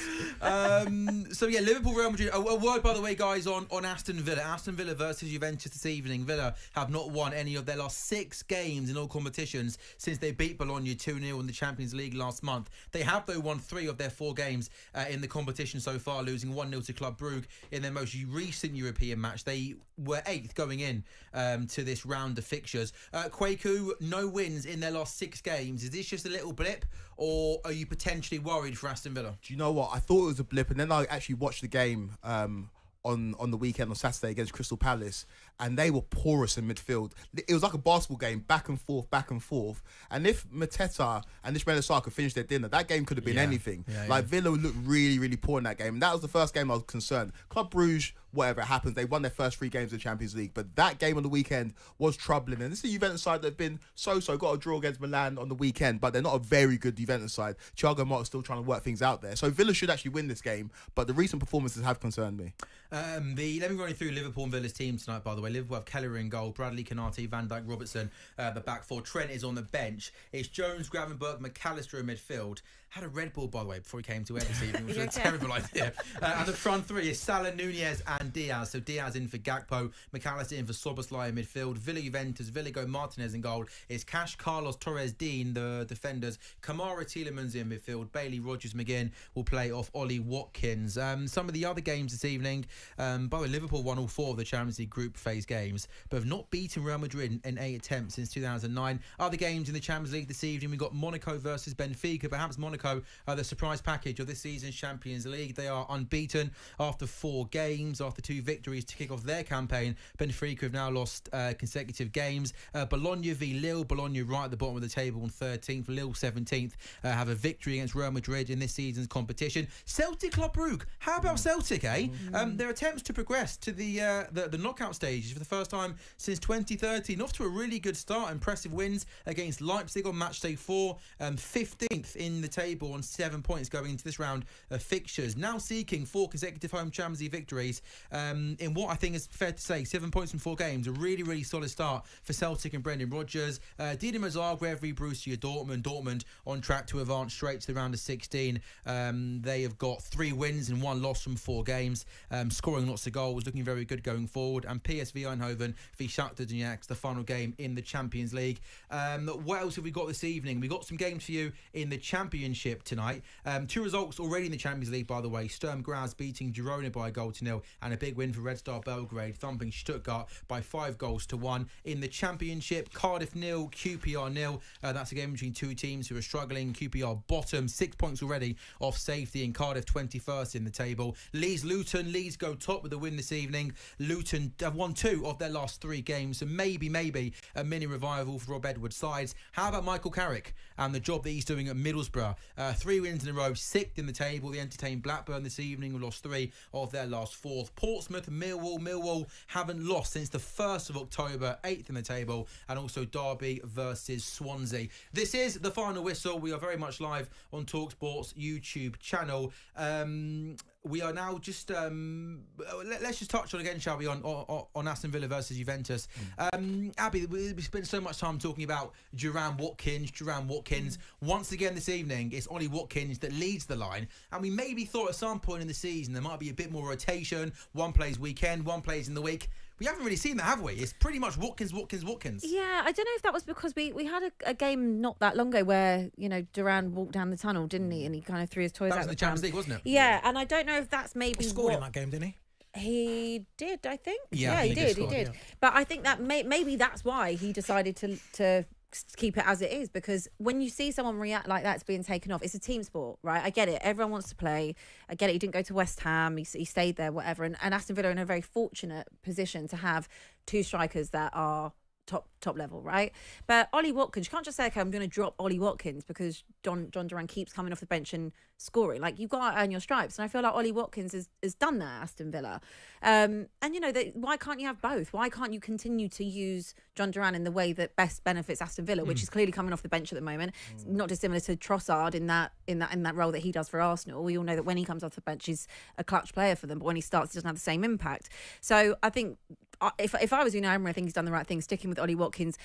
So yeah, Liverpool, Real Madrid. A word, by the way, guys, on Aston Villa. Aston Villa versus Juventus this evening. Villa have not won any of their last 6 games in all competitions since they beat Bologna 2-0 in the Champions League last month. They have, though, won 3 of their 4 games in the competition so far, losing 1-0 to Club Brugge in their most recent European match. They were 8th going in to this round of fixtures. Kwaku, no wins in their last 6 games. Is this just a little blip, or are you potentially worried for Aston Villa? Do you know what? I thought it was a blip, and then I actually watched the game on the weekend on Saturday against Crystal Palace, and they were porous in midfield. It was like a basketball game, back and forth, back and forth. And if Mateta and Edwin Van Der Sar could finish their dinner, that game could have been anything. Villa looked really, really poor in that game. And that was the first game I was concerned. Club Brugge, whatever it happens, they won their first 3 games of the Champions League. But that game on the weekend was troubling. And this is a Juventus side that have been so-so, got a draw against Milan on the weekend, but they're not a very good Juventus side. Thiago Motta's still trying to work things out there. So Villa should actually win this game, but the recent performances have concerned me. Let me run you through Liverpool and Villa's team tonight, by the way. Liverpool have Keller in goal, Bradley, Konate, Van Dijk, Robertson, the back four. Trent is on the bench. It's Jones, Gravenberch, McAllister in midfield. Had a Red Bull, by the way, before he came to Ed this evening, which was a terrible idea. And the front three is Salah, Nunez and Diaz. So Diaz in for Gakpo, McAllister in for Szoboszlai in midfield, Villa Juventus, Villa go Martinez in goal. It's Cash, Carlos, Torres, Dean, the defenders. Kamara, Tielemans in midfield. Bailey, Rogers, McGinn will play off Ollie Watkins. Some of the other games this evening, by the way, Liverpool won all 4 of the Champions League group phase games, but have not beaten Real Madrid in 8 attempts since 2009. Other games in the Champions League this evening, we've got Monaco versus Benfica. Perhaps Monaco are the surprise package of this season's Champions League. They are unbeaten after 4 games, after 2 victories to kick off their campaign. Benfica have now lost consecutive games. Bologna v Lille. Bologna right at the bottom of the table on 13th. Lille 17th. Have a victory against Real Madrid in this season's competition. Celtic Club Brugge. How about Celtic, eh? Their attempts to progress to the knockout stages for the first time since 2013. Off to a really good start. Impressive wins against Leipzig on match day 4. 15th in the table on 7 points going into this round of fixtures. Now seeking 4 consecutive home Champions League victories in what I think is fair to say 7 points in 4 games. A really, really solid start for Celtic and Brendan Rodgers. Dinamo Zagreb v Borussia Dortmund. Dortmund on track to advance straight to the round of 16. They have got 3 wins and 1 loss from 4 games. Scoring lots of goals, looking very good going forward. And PSV Eindhoven v Shakhtar Donetsk, the final game in the Champions League. What else have we got this evening? We got some games for you in the Championship tonight. 2 results already in the Champions League, by the way. Sturm Graz beating Girona by 1-0, and a big win for Red Star Belgrade, thumping Stuttgart by 5-1. In the Championship, Cardiff 0, QPR 0. That's a game between 2 teams who are struggling. QPR bottom, 6 points already off safety, and Cardiff 21st in the table. Leeds Luton. Leeds go top with a win this evening. Luton have won 2 of their last 3 games, so maybe a mini revival for Rob Edwards' sides. How about Michael Carrick and the job that he's doing at Middlesbrough? 3 wins in a row, 6th in the table. They entertained Blackburn this evening, who lost 3 of their last 4. Portsmouth, Millwall haven't lost since the 1st of October, 8th in the table, and also Derby versus Swansea. This is the final whistle. We are very much live on talkSPORT's YouTube channel. We are now just let's just touch on again, shall we, on Aston Villa versus Juventus. Abby, we spent so much time talking about Duran Watkins. Once again this evening, it's Ollie Watkins that leads the line, and we maybe thought at some point in the season there might be a bit more rotation. One plays weekend, one plays in the week. We haven't really seen that, have we? It's pretty much Watkins. Yeah, I don't know if that was because we had a game not that long ago where, Duran walked down the tunnel, didn't he? And he kind of threw his toys out. That was in the Champions League, wasn't it? Yeah, and I don't know if that's maybe He scored in that game, didn't he? He did, I think. Yeah, he did. Yeah. But I think that maybe that's why he decided to keep it as it is, because when you see someone react like that to being taken off, it's a team sport, right? I get it. Everyone wants to play. I get it. He didn't go to West Ham. He stayed there, whatever. And Aston Villa are in a very fortunate position to have 2 strikers that are top level, right? But Ollie Watkins, you can't just say, okay, I'm going to drop Ollie Watkins because John Duran keeps coming off the bench and scoring. Like, you've got to earn your stripes. And I feel like Ollie Watkins has done that at Aston Villa. And, why can't you have both? Why can't you continue to use John Duran in the way that best benefits Aston Villa, which is clearly coming off the bench at the moment? It's not dissimilar to Trossard in that role that he does for Arsenal. We all know that when he comes off the bench, he's a clutch player for them, but when he starts, he doesn't have the same impact. So I think if I was Unai Emery, I think he's done the right thing, sticking with Ollie Watkins.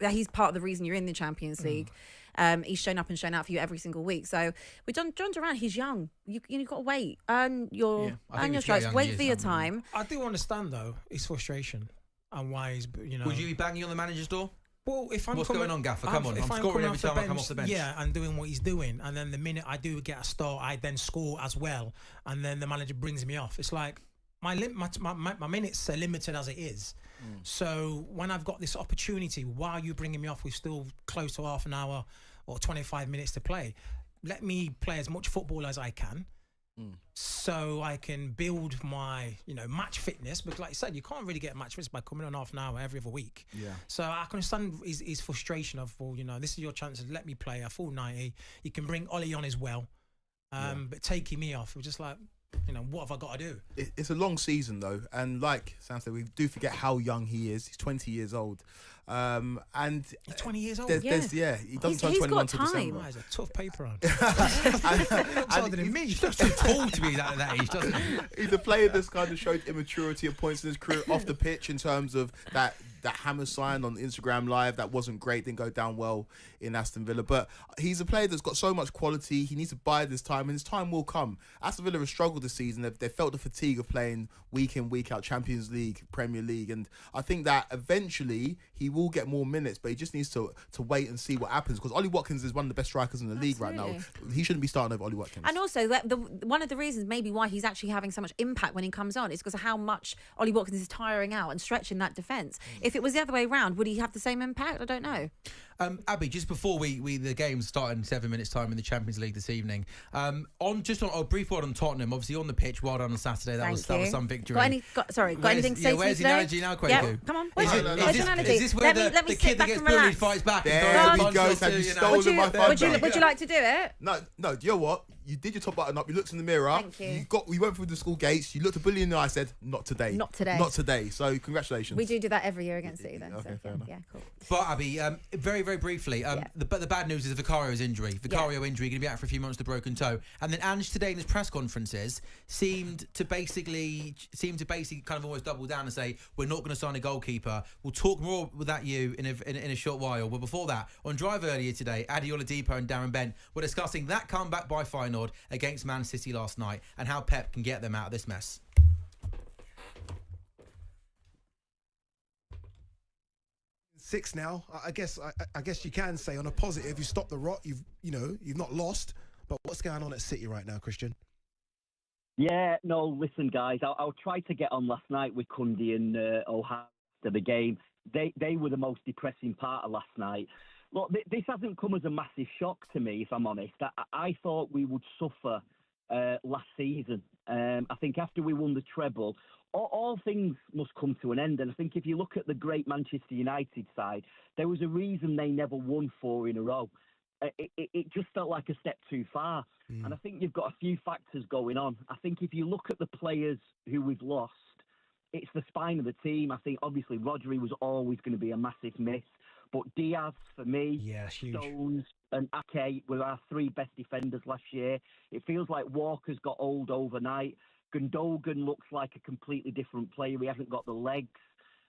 He's part of the reason you're in the Champions League. He's shown up and shown out for you every single week. So with John Duran, he's young. You've got to wait. Earn your stripes. Wait for your time. I do understand though his frustration and why he's Would you be banging on the manager's door? Well, if I'm What's going on, Gaffer? Come on, I'm scoring every time I come off the bench. Yeah, and doing what he's doing, and then the minute I do get a start, I then score as well, and then the manager brings me off. It's like my minutes are limited as it is. So when I've got this opportunity, why are you bringing me off with still close to half an hour or 25 minutes to play? Let me play as much football as I can. so I can build my, match fitness. Because like I said, you can't really get match fitness by coming on half an hour every other week. Yeah. So I can understand his frustration of, this is your chance to let me play a full 90. You can bring Ollie on as well, but taking me off, we're just like, what have I got to do? It's a long season though, and like Sam said, we do forget how young he is. He's 20 years old, and he's 20 years old. He doesn't turn 21 until December. He's a tough paper on. and than me. He looks too tall to be that age, doesn't he? He's a player that's kind of showed immaturity at points in his career off the pitch in terms of that hammer sign on Instagram Live that wasn't great, didn't go down well in Aston Villa. But he's a player that's got so much quality. He needs to bide his time, and his time will come. Aston Villa has struggled this season. They felt the fatigue of playing week in, week out, Champions League, Premier League, and I think that eventually he will get more minutes, but he just needs to wait and see what happens, because Ollie Watkins is one of the best strikers in the league right now. He shouldn't be starting over Ollie Watkins. And also, one of the reasons maybe why he's actually having so much impact when he comes on is because of how much Ollie Watkins is tiring out and stretching that defence. If it was the other way around, would he have the same impact? I don't know. Abby, just before the game start in 7 minutes' time in the Champions League this evening, on a brief word on Tottenham, obviously on the pitch, well done on Saturday. That was some victory. Got anything to say to me where's the today? analogy now, Quaku? Yeah, come on. Where's the analogy? Is this where the kid that gets bullied fights back? There we go. Would you like to do it? No. Do you know what? You did your top button up. You looked in the mirror. Thank you. We went through the school gates. You looked a bully in the eye. Said, "Not today. Not today. Not today." So congratulations. We do that every year against City then. Okay, so, fair enough. Yeah, cool. But Abby, very, very briefly, the bad news is Vicario's injury. Vicario injury, going to be out for a few months with a broken toe. And then Ange today in his press conferences seemed to basically kind of almost double down and say, we're not going to sign a goalkeeper. We'll talk more with that in a short while. But before that, on Drive earlier today, Adeola Depot and Darren Bent were discussing that comeback by Feyenoord against Man City last night and how Pep can get them out of this mess. Six now. I guess you can say on a positive, you stopped the rot. You've not lost. But what's going on at City right now, Christian? Yeah, no. Listen, guys. I tried to get on last night with Cundy and O'Hara after the game. They were the most depressing part of last night. Look, this hasn't come as a massive shock to me, if I'm honest. I thought we would suffer last season. I think after we won the treble, all things must come to an end. And I think if you look at the great Manchester United side, there was a reason they never won 4 in a row. It just felt like a step too far. And I think you've got a few factors going on. I think if you look at the players who we've lost, it's the spine of the team. I think obviously Rodri was always going to be a massive miss. But Diaz, for me, Stones and Ake were our 3 best defenders last year. It feels like Walker's got old overnight. Gundogan looks like a completely different player. He hasn't got the legs.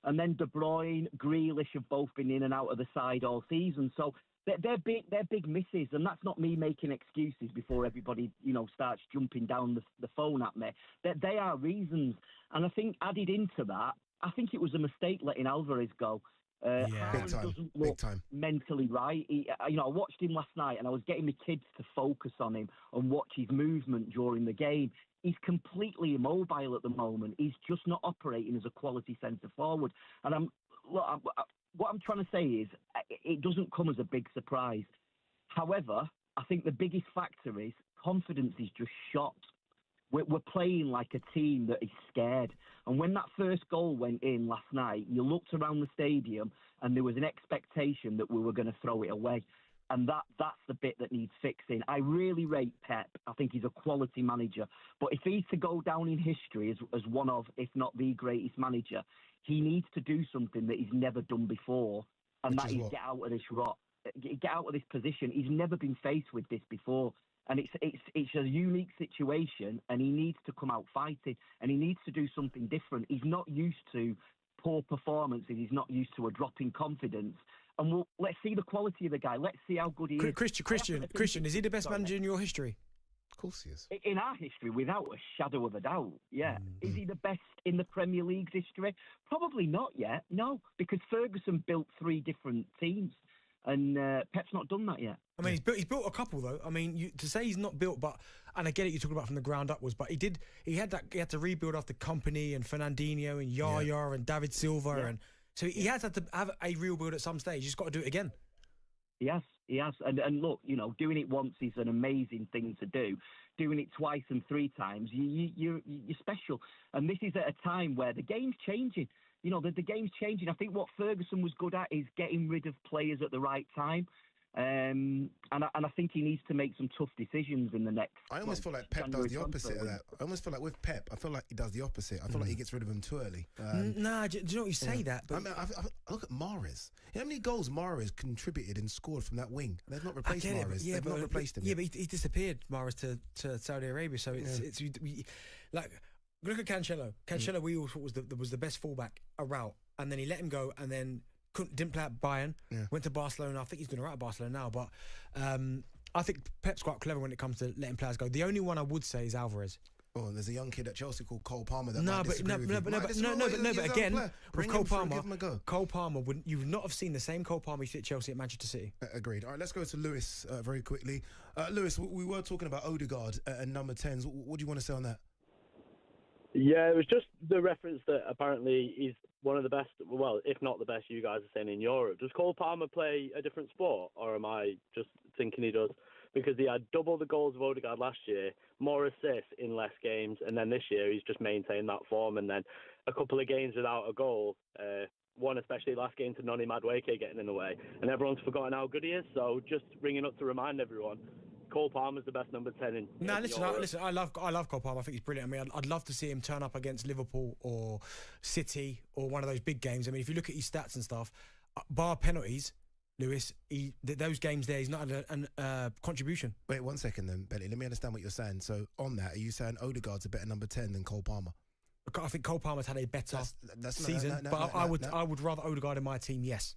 And then De Bruyne, Grealish have both been in and out of the side all season. So they're big misses. And that's not me making excuses before everybody, starts jumping down the phone at me. They are reasons. And I think added into that, I think it was a mistake letting Alvarez go. Doesn't look mentally right. I watched him last night and I was getting my kids to focus on him and watch his movement during the game. He's completely immobile at the moment. He's just not operating as a quality centre forward. And what I'm trying to say is it doesn't come as a big surprise. However, I think the biggest factor is confidence is just shot. We're playing like a team that is scared. And when that first goal went in last night, you looked around the stadium and there was an expectation that we were going to throw it away. And that's the bit that needs fixing. I really rate Pep. I think he's a quality manager. But if he's to go down in history as one of, if not the greatest manager, he needs to do something that he's never done before. And that is get out of this rot. Get out of this position. He's never been faced with this before. And it's a unique situation, and he needs to come out fighting, and he needs to do something different. He's not used to poor performances. He's not used to a drop in confidence. And let's see the quality of the guy. Let's see how good he is. Christian, is he the best manager in your history? Of course he is. In our history, without a shadow of a doubt, yeah. Is he the best in the Premier League's history? Probably not yet, no, because Ferguson built 3 different teams. And Pep's not done that yet. I mean, he's built a couple though. I mean, to say he's not built, and I get it, you're talking about from the ground upwards, but he had to rebuild after Company and Fernandinho and Yaya and David Silva, and so he has had to have a real build at some stage. He's got to do it again. He has. And look, doing it once is an amazing thing to do. Doing it twice and 3 times, you're special. And this is at a time where the game's changing. The game's changing. I think what Ferguson was good at is getting rid of players at the right time. And I think he needs to make some tough decisions in the next. I almost feel like Pep does the opposite of that. I almost feel like with Pep, I feel like he does the opposite. I feel like he gets rid of him too early. Nah, do you know what you say that? But I look at Mahrez. You know how many goals Mahrez contributed and scored from that wing? They've not replaced Mahrez. They've not replaced him. Yeah, but he disappeared, Mahrez, to Saudi Arabia. So it's like, look at Cancelo. Cancelo, we all thought was the best fullback around, and then he let him go, and then didn't play at Bayern, went to Barcelona. I think he's doing all right at Barcelona now, but I think Pep's quite clever when it comes to letting players go. The only one I would say is Alvarez. Oh, and there's a young kid at Chelsea called Cole Palmer that but again, with Cole Palmer, you would not have seen the same Cole Palmer you see at Chelsea at Manchester City. Agreed. All right, let's go to Lewis very quickly. Lewis, we were talking about Odegaard and number 10s. What do you want to say on that? Yeah, it was just the reference that apparently he's one of the best, well, if not the best, you guys are saying in Europe. Does Cole Palmer play a different sport, or am I just thinking he does? Because he had double the goals of Odegaard last year, more assists in less games, and then this year he's just maintained that form, and then a couple of games without a goal, one especially last game to Noni Madueke getting in the way, and everyone's forgotten how good he is, so just ringing up to remind everyone, Cole Palmer's the best number 10 in. No, listen. I love Cole Palmer. I think he's brilliant. I mean, I'd love to see him turn up against Liverpool or City or one of those big games. I mean, if you look at his stats and stuff, bar penalties, Lewis, those games there, he's not had a contribution. Wait 1 second then, Belly. Let me understand what you're saying. So on that, are you saying Odegaard's a better number 10 than Cole Palmer? I think Cole Palmer's had a better season, but I would rather Odegaard in my team. Yes.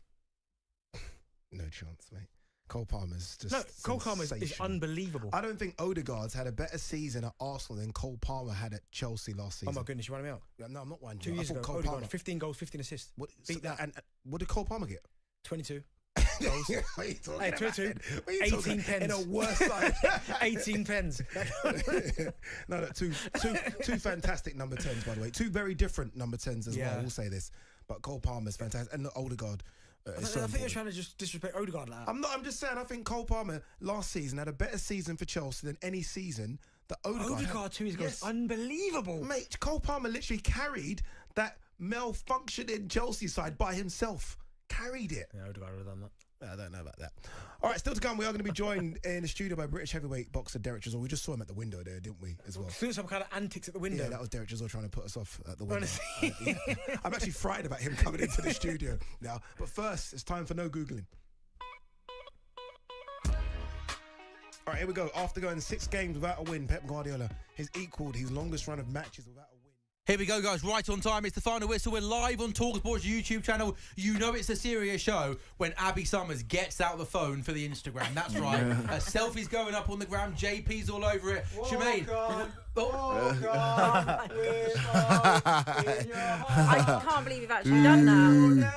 No chance, mate. Cole Palmer's just Cole Palmer is unbelievable. I don't think Odegaard's had a better season at Arsenal than Cole Palmer had at Chelsea last season. Oh my goodness, you want me out? No, I'm not winding 2 you. years ago, Cole Odegaard, Palmer, 15 goals, 15 assists. Beat that. And what did Cole Palmer get? 22 goals. What are you talking about? 22. 18 pens. In a worse side. 18 pens. No, two fantastic number 10s, by the way. 2 very different number 10s as well, we'll say this. But Cole Palmer's fantastic. And Odegaard. I think you're trying to just disrespect Odegaard like that. I'm just saying, I think Cole Palmer last season had a better season for Chelsea than any season that Odegaard 2 years ago was unbelievable. Mate, Cole Palmer literally carried that malfunctioning Chelsea side by himself. Carried it. Yeah, Odegaard would have done that. I don't know about that. All right, still to come, we are going to be joined in the studio by British heavyweight boxer Derek Chisel. We just saw him at the window there, didn't we, as well? Doing some kind of antics at the window. Yeah, that was Derek Chisel trying to put us off at the window. I'm actually frightened about him coming into the studio now. But first, it's time for no Googling. All right, here we go. After going 6 games without a win, Pep Guardiola has equalled his longest run of matches without a win. Here we go, guys, right on time. It's the final whistle. We're live on talkSPORT's YouTube channel. You know it's a serious show when Abby Summers gets out the phone for the Instagram. That's right. Selfies going up on the gram. JP's all over it. Jermaine. I can't believe you've actually done that.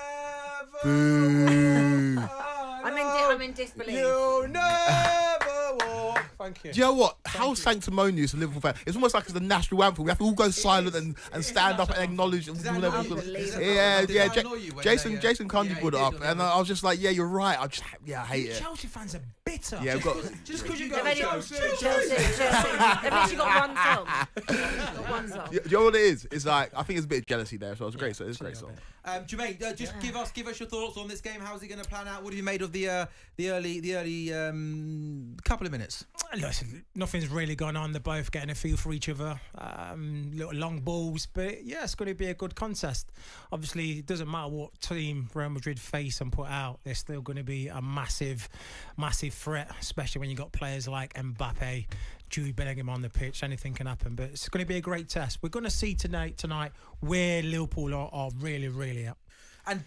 I'm in disbelief. You never walk. Thank you. Do you know what? How sanctimonious a Liverpool fan. It's almost like it's the national anthem. We have to all go silent and stand up and acknowledge. Jason Cundy put it up, and I was just like, yeah, you're right. I hate it. Chelsea fans are bitter. Yeah, just because you go Chelsea. They've actually got one song. Do you know what it is? It's like, I think it's a bit of jealousy there, so it's great. So it's a great song. Jermaine, just give us your thoughts on this game. How's it going to plan out? What have you made of the early couple of minutes? Listen, nothing's really gone on. They're both getting a feel for each other. Little long balls, but yeah, it's going to be a good contest. Obviously, it doesn't matter what team Real Madrid face and put out. They're still going to be a massive threat, especially when you got players like Mbappe, Jude Bellingham on the pitch. Anything can happen, but it's going to be a great test. We're going to see tonight where Liverpool are really at. And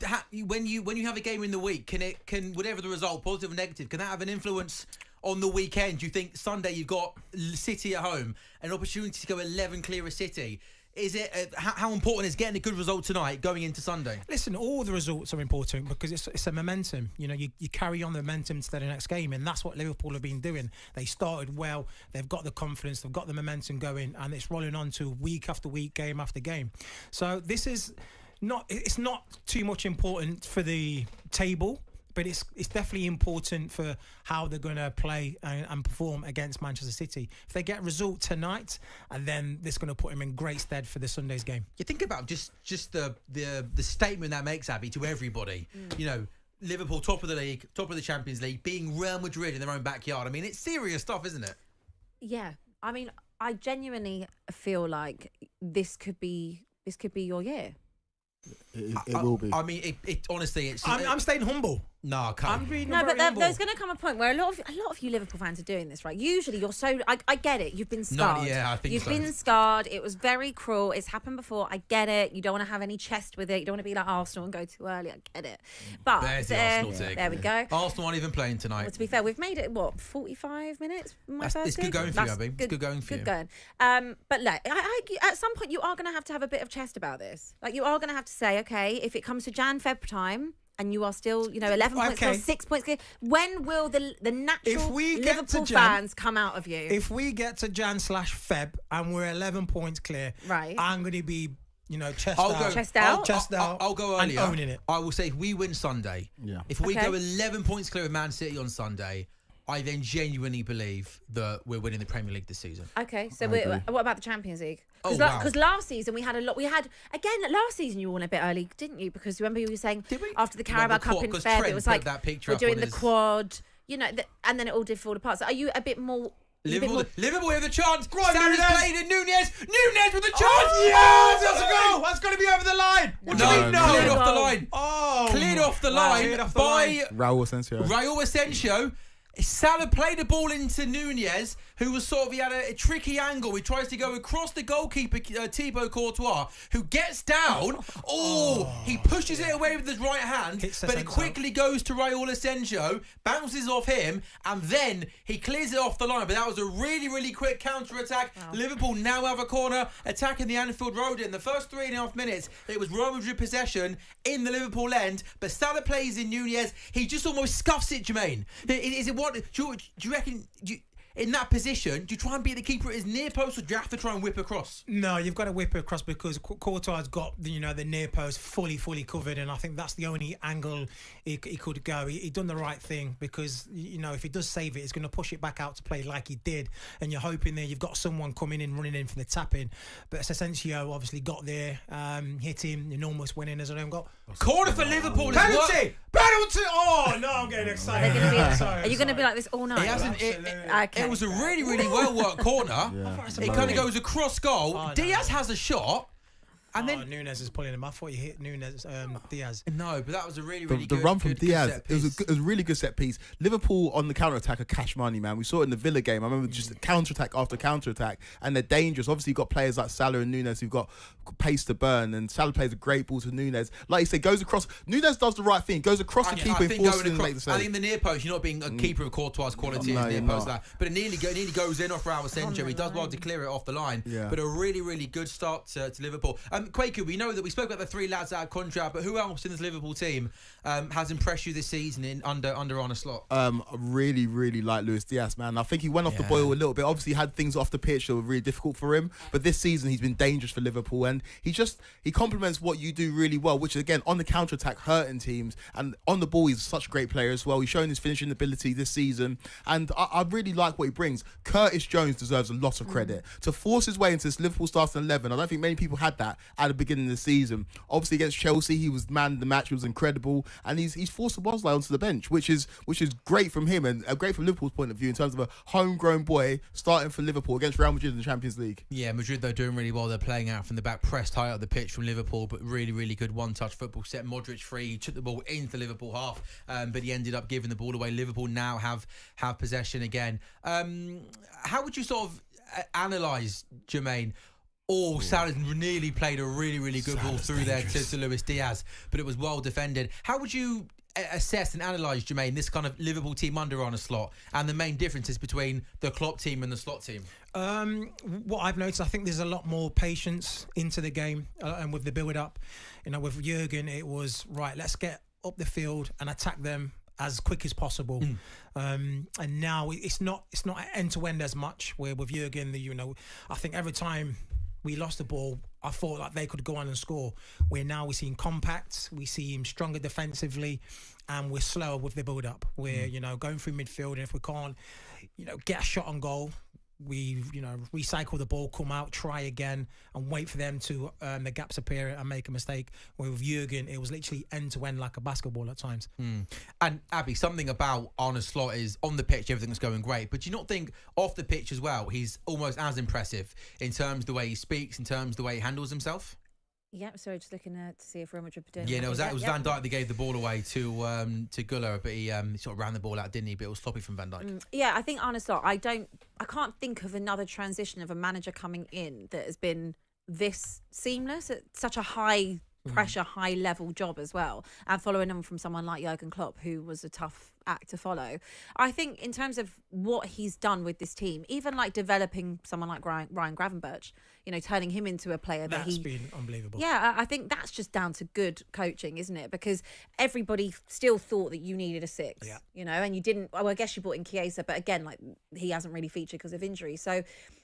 when you have a game in the week, can whatever the result, positive or negative, can that have an influence on the weekend? Do you think Sunday you've got City at home, an opportunity to go 11 clear of City? Is it how important is getting a good result tonight going into Sunday? Listen, all the results are important because it's a momentum. You know, you carry on the momentum to the next game, and that's what Liverpool have been doing. They started well, they've got the confidence, they've got the momentum going, and it's rolling on to week after week, game after game. So it's not too much important for the table, but it's definitely important for how they're going to play and perform against Manchester City. If they get a result tonight, and then this going to put him in great stead for the Sunday's game. You think about just the statement that makes, Abby, to everybody. You know, Liverpool top of the league, top of the Champions League, being Real Madrid in their own backyard. I mean, it's serious stuff, isn't it? Yeah, I mean, I genuinely feel like this could be your year. It will be. I mean, it honestly, it's. I'm staying humble. No, I can't. No, but there's going to come a point where a lot of you Liverpool fans are doing this, right? Usually, you're so. I get it. You've been scarred. I think you've been scarred. It was very cruel. It's happened before. I get it. You don't want to have any chest with it. You don't want to be like Arsenal and go too early. I get it. But there's the Arsenal tick. There we go. Arsenal aren't even playing tonight. Well, to be fair, we've made it 45 minutes. It's good going for you, Abby. It's good going for you. Good going. But like, at some point, you are going to have a bit of chest about this. Like, you are going to have to say, okay, if it comes to Jan-Feb time, and you are still, 11 points clear, 6 points clear. When will the natural Liverpool fans come out of you? If we get to Jan/Feb and we're 11 points clear, right, I'm going to be, chest out. I'll go earlier. And owning it. I will say if we win Sunday, if we go 11 points clear of Man City on Sunday, I then genuinely believe that we're winning the Premier League this season. Okay, so what about the Champions League? Because last season we had a lot. Last season you won a bit early, didn't you? Because remember you were saying after the Carabao Cup in Feb, it was like we're doing the quad, and then it all did fall apart. So are you a bit more? Liverpool have the chance. Salah's played in Nunez with the chance. Yes, that's a goal. That's going to be over the line. What do you mean? No, cleared off the line. Cleared off the line by Raul Asensio. Salah played the ball into Nunez, who was he had a tricky angle. He tries to go across the goalkeeper, Thibaut Courtois, who gets down. He pushes it away with his right hand, but it quickly goes to Raul Asensio, bounces off him, and then he clears it off the line. But that was a really, really quick counter-attack. Wow. Liverpool now have a corner, attacking the Anfield Road. In the first 3.5 minutes, it was Real Madrid possession in the Liverpool end, but Salah plays in Nunez. He just almost scuffs it, Jermaine. Is it what? Do you reckon in that position, do you try and beat the keeper at his near post, or do you have to try and whip across? No, you've got to whip across because Courtois got the near post fully covered, and I think that's the only angle he could go. He done the right thing because if he does save it, he's going to push it back out to play like he did, and you're hoping there you've got someone coming in, running in for the tap-in. But Asensio obviously got there, hit him, and almost went in as an own goal. Corner for Liverpool. Penalty! Oh no, I'm getting excited. Are you going to be like this all night? It was a really, really well worked corner. It kind of goes across goal. Diaz has a shot. And then Nunez is pulling him. I thought you hit Nunez, Diaz. No, but that was a really, really good. The run from Diaz, it was a really good set piece. Liverpool on the counter-attack are cash money, man. We saw it in the Villa game. I remember just counter-attack after counter-attack, and they're dangerous. Obviously, you've got players like Salah and Nunez who've got pace to burn, and Salah plays a great ball to Nunez. Like you said, goes across. Nunez does the right thing. Goes across the keeper and forces him to make the save. I think the near post, you're not being a keeper of Courtois' quality in the near post. But it nearly goes in off Raul Asensio. He does well to clear it off the line. Yeah. But a really, really good start to Liverpool. Quaker, we know that we spoke about the three lads out of contract, but who else in this Liverpool team has impressed you this season under Arne Slot? I really, really like Luis Diaz, man. I think he went off the boil a little bit. Obviously, he had things off the pitch that were really difficult for him, but this season he's been dangerous for Liverpool, and he complements what you do really well, which is again on the counter attack, hurting teams, and on the ball he's such a great player as well. He's shown his finishing ability this season, and I really like what he brings. Curtis Jones deserves a lot of credit to force his way into this Liverpool starting 11. I don't think many people had that at the beginning of the season. Obviously against Chelsea, he was man of the match. He was incredible, and he's forced Bosley onto the bench, which is great from him and great from Liverpool's point of view in terms of a homegrown boy starting for Liverpool against Real Madrid in the Champions League. Yeah, Madrid though doing really well. They're playing out from the back, pressed high up the pitch from Liverpool, but really, really good one-touch football. Set Modric free, he took the ball into Liverpool half, but he ended up giving the ball away. Liverpool now have possession again. How would you sort of analyse, Jermaine? Salah nearly played a really, really good ball through dangerous there to Luis Diaz, but it was well defended. How would you assess and analyse, Jermaine, this kind of Liverpool team under Arne Slot and the main differences between the Klopp team and the Slot team? What I've noticed, I think there's a lot more patience into the game, and with the build-up. With Jurgen, it was, right, let's get up the field and attack them as quick as possible. And now it's not end-to-end as much, where with Jurgen, I think every time we lost the ball, I thought like they could go on and score. Where now we're seeing compact, we see him stronger defensively, and we're slower with the build-up. We're going through midfield, and if we can't get a shot on goal, we recycle the ball, come out, try again, and wait for them to the gaps appear and make a mistake. Where with Jurgen, it was literally end to end like a basketball at times. And Abby, something about Arne Slot is on the pitch, everything's going great, but do you not think off the pitch as well, he's almost as impressive in terms of the way he speaks, in terms of the way he handles himself? Yeah, sorry, just looking to see if Real Madrid were doing. Yeah, no, it was Van Dijk that gave the ball away to Güler, but he sort of ran the ball out, didn't he? But it was sloppy from Van Dijk. Yeah, I think Arne Slot, I can't think of another transition of a manager coming in that has been this seamless at such a high pressure, high level job as well, and following on from someone like Jurgen Klopp, who was a tough act to follow. I think in terms of what he's done with this team, even like developing someone like Ryan Gravenberch, turning him into a player that's been unbelievable. Yeah, I think that's just down to good coaching, isn't it? Because everybody still thought that you needed a six, and you didn't. Well, I guess you brought in Chiesa, but again, like he hasn't really featured because of injury. So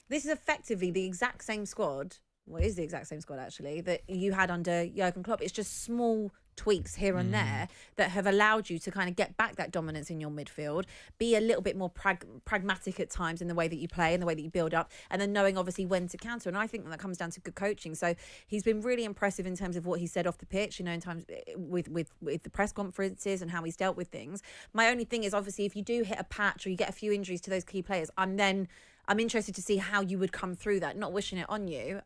this is effectively the exact same squad. Well, it is the exact same squad actually that you had under Jurgen Klopp. It's just small tweaks here and there that have allowed you to kind of get back that dominance in your midfield, be a little bit more pragmatic at times in the way that you play and the way that you build up, and then knowing obviously when to counter. And I think that comes down to good coaching. So he's been really impressive in terms of what he said off the pitch, in times with the press conferences and how he's dealt with things. My only thing is obviously if you do hit a patch or you get a few injuries to those key players, I'm interested to see how you would come through that. Not wishing it on you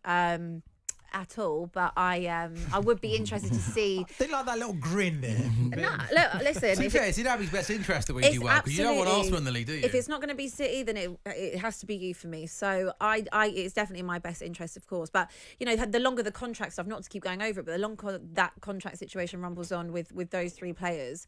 at all, but I would be interested to see. They like that little grin there. No, look, listen. To be fair, it's in Abby's best interest that we do well, because you don't want Arsenal in the league, do you? If it's not going to be City, then it has to be you for me. So it's definitely in my best interest, of course. But the longer the contract stuff, not to keep going over it, but the longer that contract situation rumbles on with those three players.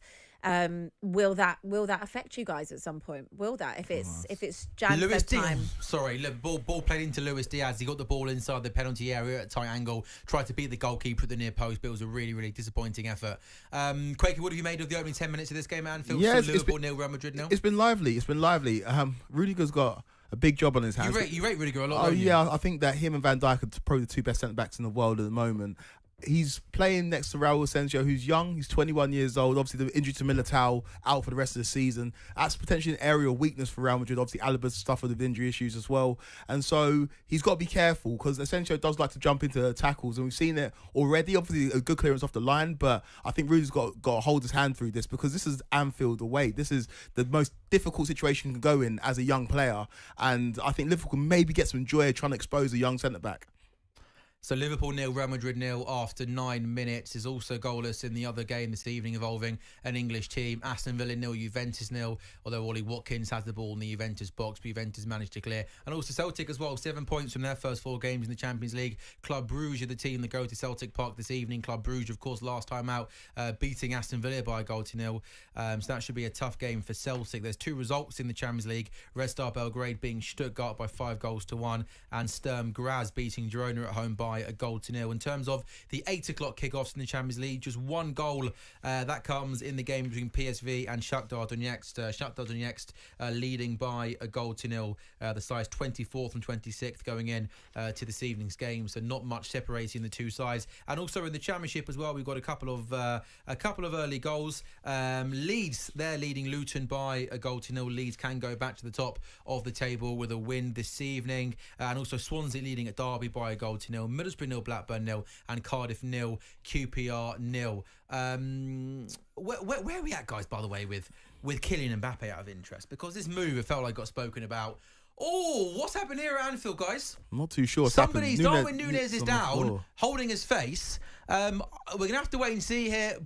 Will that affect you guys at some point? Will that if it's Jan Luis Feb time? Sorry, ball played into Luis Diaz. He got the ball inside the penalty area at a tight angle. Tried to beat the goalkeeper at the near post, but it was a really, really disappointing effort. Quakey, what have you made of the opening 10 minutes of this game at Anfield? Yeah, Liverpool 0, Real Madrid 0. It's been lively. Rudiger's got a big job on his hands. You rate Rudiger a lot. Oh yeah, I think that him and Van Dijk are probably the two best centre backs in the world at the moment. He's playing next to Raul Asensio, who's young. He's 21 years old. Obviously, the injury to Militao out for the rest of the season. That's potentially an area of weakness for Real Madrid. Obviously, Alaba's suffered with injury issues as well. And so he's got to be careful because Asensio does like to jump into tackles. And we've seen it already. Obviously, a good clearance off the line. But I think Rudiger's got to hold his hand through this because this is Anfield away. This is the most difficult situation you can go in as a young player. And I think Liverpool can maybe get some joy trying to expose a young centre-back. So Liverpool 0, Real Madrid 0 after 9 minutes. Is also goalless in the other game this evening involving an English team. Aston Villa 0, Juventus 0. Although Ollie Watkins has the ball in the Juventus box, but Juventus managed to clear. And also Celtic as well, 7 points from their first 4 games in the Champions League. Club Brugge are the team that go to Celtic Park this evening. Club Brugge, of course, last time out, beating Aston Villa by a goal to 0. So that should be a tough game for Celtic. There's 2 results in the Champions League. Red Star Belgrade beating Stuttgart by 5 goals to 1. And Sturm Graz beating Girona at home by a goal to 0. In terms of the 8 o'clock kickoffs in the Champions League, just 1 goal that comes in the game between PSV and Shakhtar Donetsk. Shakhtar Donetsk leading by a goal to 0. The sides 24th and 26th going in to this evening's game, so not much separating the two sides. And also in the Championship as well, we've got a couple of early goals. Leeds, they're leading Luton by a goal to 0. Leeds can go back to the top of the table with a win this evening. And also Swansea leading at Derby by a goal to 0. Middlesbrough 0, Blackburn 0, and Cardiff 0, QPR 0. Where are we at, guys, by the way, with Kylian Mbappe out of interest? Because this move, it felt like got spoken about. Oh, what's happened here at Anfield, guys? I'm not too sure. Darwin Nunez is down, holding his face. We're going to have to wait and see here.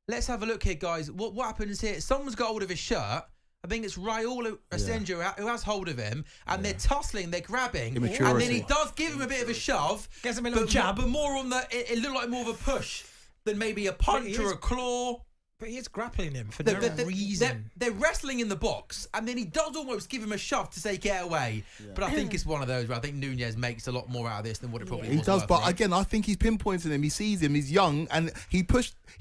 Let's have a look here, guys. What happens here? Someone's got hold of his shirt. I think it's Raul Asensio who has hold of him, and they're tussling, they're grabbing, Immaturity. And then he does give him a bit of a shove. Gets him a little jab. But more on it looked like more of a push than maybe a punch or a claw. But he is grappling him for no reason. They're wrestling in the box, and then he does almost give him a shove to say get away. Yeah. But I think it's one of those where I think Nunez makes a lot more out of this than what it probably was. He does, but again, I think he's pinpointing him. He sees him. He's young, and he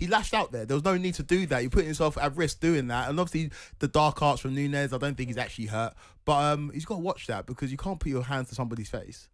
lashed out there. There was no need to do that. You're putting yourself at risk doing that. And obviously, the dark arts from Nunez, I don't think he's actually hurt. But he's got to watch that because you can't put your hands to somebody's face.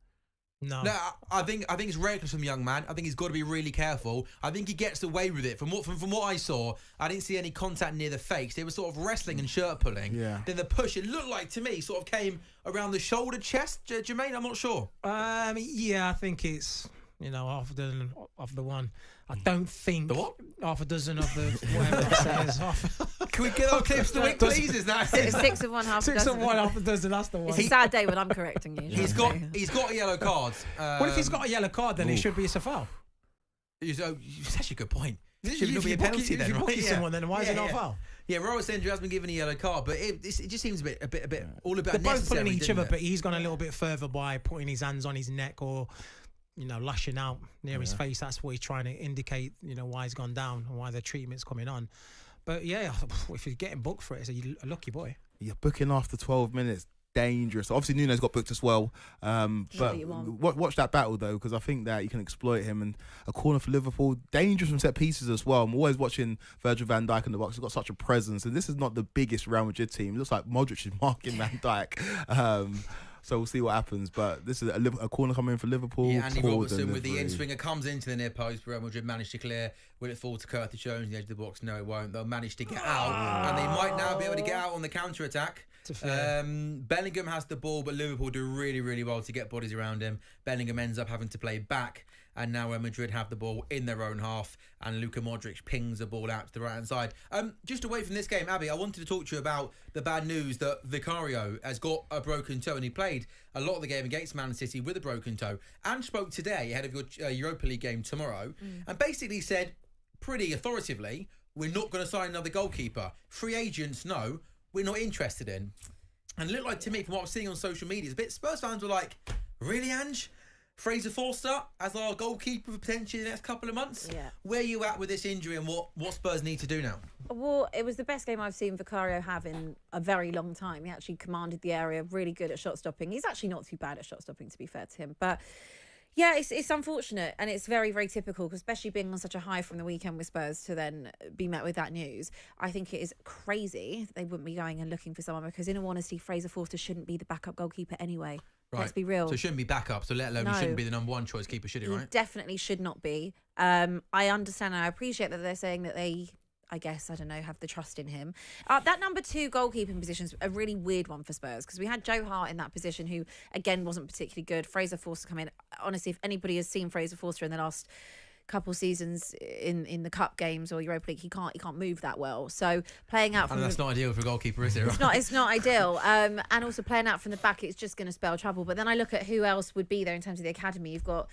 No. No, I think it's reckless from young man. I think he's got to be really careful. I think he gets away with it. From what I saw, I didn't see any contact near the face. They were sort of wrestling and shirt pulling. Yeah. Then the push, it looked like to me, sort of came around the shoulder, chest. Jermaine, I'm not sure. Yeah, I think it's half a dozen of the one. I don't think the what? Half a dozen of the whatever that says. Can we get our clips to week, please? Is that 6 of one, half a dozen. 6 of one, half a dozen. That's the one. It's a sad day when I'm correcting you. He's got a yellow card. Well, if he's got a yellow card, then it should be a foul. It's actually a good point. Should If be you a penalty then, if you right? bookie someone, then why is it not a foul? Yeah, Royal Sendry has been given a yellow card, but it just seems a bit all about They're both necessary, pulling each didn't other, it? but he's gone a little bit further by putting his hands on his neck or lashing out near his face. That's what he's trying to indicate, why he's gone down and why the treatment's coming on. But yeah, if he's getting booked for it, it's a lucky boy. You're booking after 12 minutes. Dangerous. Obviously, Nunez got booked as well. But watch that battle, though, because I think that you can exploit him. And a corner for Liverpool, dangerous from set pieces as well. I'm always watching Virgil van Dijk in the box. He's got such a presence. And this is not the biggest Real Madrid team. It looks like Modric is marking Van Dijk. So we'll see what happens. But this is a corner coming in for Liverpool. Yeah, Andy Robertson with the in-swinger comes into the near post. Real Madrid managed to clear. Will it fall to Curtis Jones in the edge of the box? No, it won't. They'll manage to get out. And they might now be able to get out on the counter-attack. Bellingham has the ball, but Liverpool do really, really well to get bodies around him. Bellingham ends up having to play back. And now Real Madrid have the ball in their own half, and Luka Modric pings the ball out to the right-hand side. Just away from this game, Abby, I wanted to talk to you about the bad news that Vicario has got a broken toe, and he played a lot of the game against Man City with a broken toe, and spoke today ahead of your Europa League game tomorrow, and basically said, pretty authoritatively, we're not going to sign another goalkeeper. Free agents, no, we're not interested in. And it looked like to me, from what I'm seeing on social media, Spurs fans were like, really, Ange? Fraser Forster as our goalkeeper for potentially the next couple of months. Yeah. Where are you at with this injury and what Spurs need to do now? Well, it was the best game I've seen Vicario have in a very long time. He actually commanded the area, really good at shot stopping. He's actually not too bad at shot stopping, to be fair to him. But yeah, it's unfortunate, and it's very, very typical, especially being on such a high from the weekend with Spurs to then be met with that news. I think it is crazy they wouldn't be going and looking for someone, because in all honesty, Fraser Forster shouldn't be the backup goalkeeper anyway. Right. Let's be real. So it shouldn't be backup, so let alone he shouldn't be the number one choice keeper, should he, right? He definitely should not be. I understand and I appreciate that they're saying that they, I guess, I don't know, have the trust in him. That number 2 goalkeeping position is a really weird one for Spurs, because we had Joe Hart in that position, who, again, wasn't particularly good. Fraser Forster come in. Honestly, if anybody has seen Fraser Forster in the last couple seasons in the cup games or Europa League, he can't move that well. So playing out from that's not ideal for a goalkeeper, is it? It's not ideal. And also playing out from the back, it's just going to spell trouble. But then I look at who else would be there in terms of the academy. You've got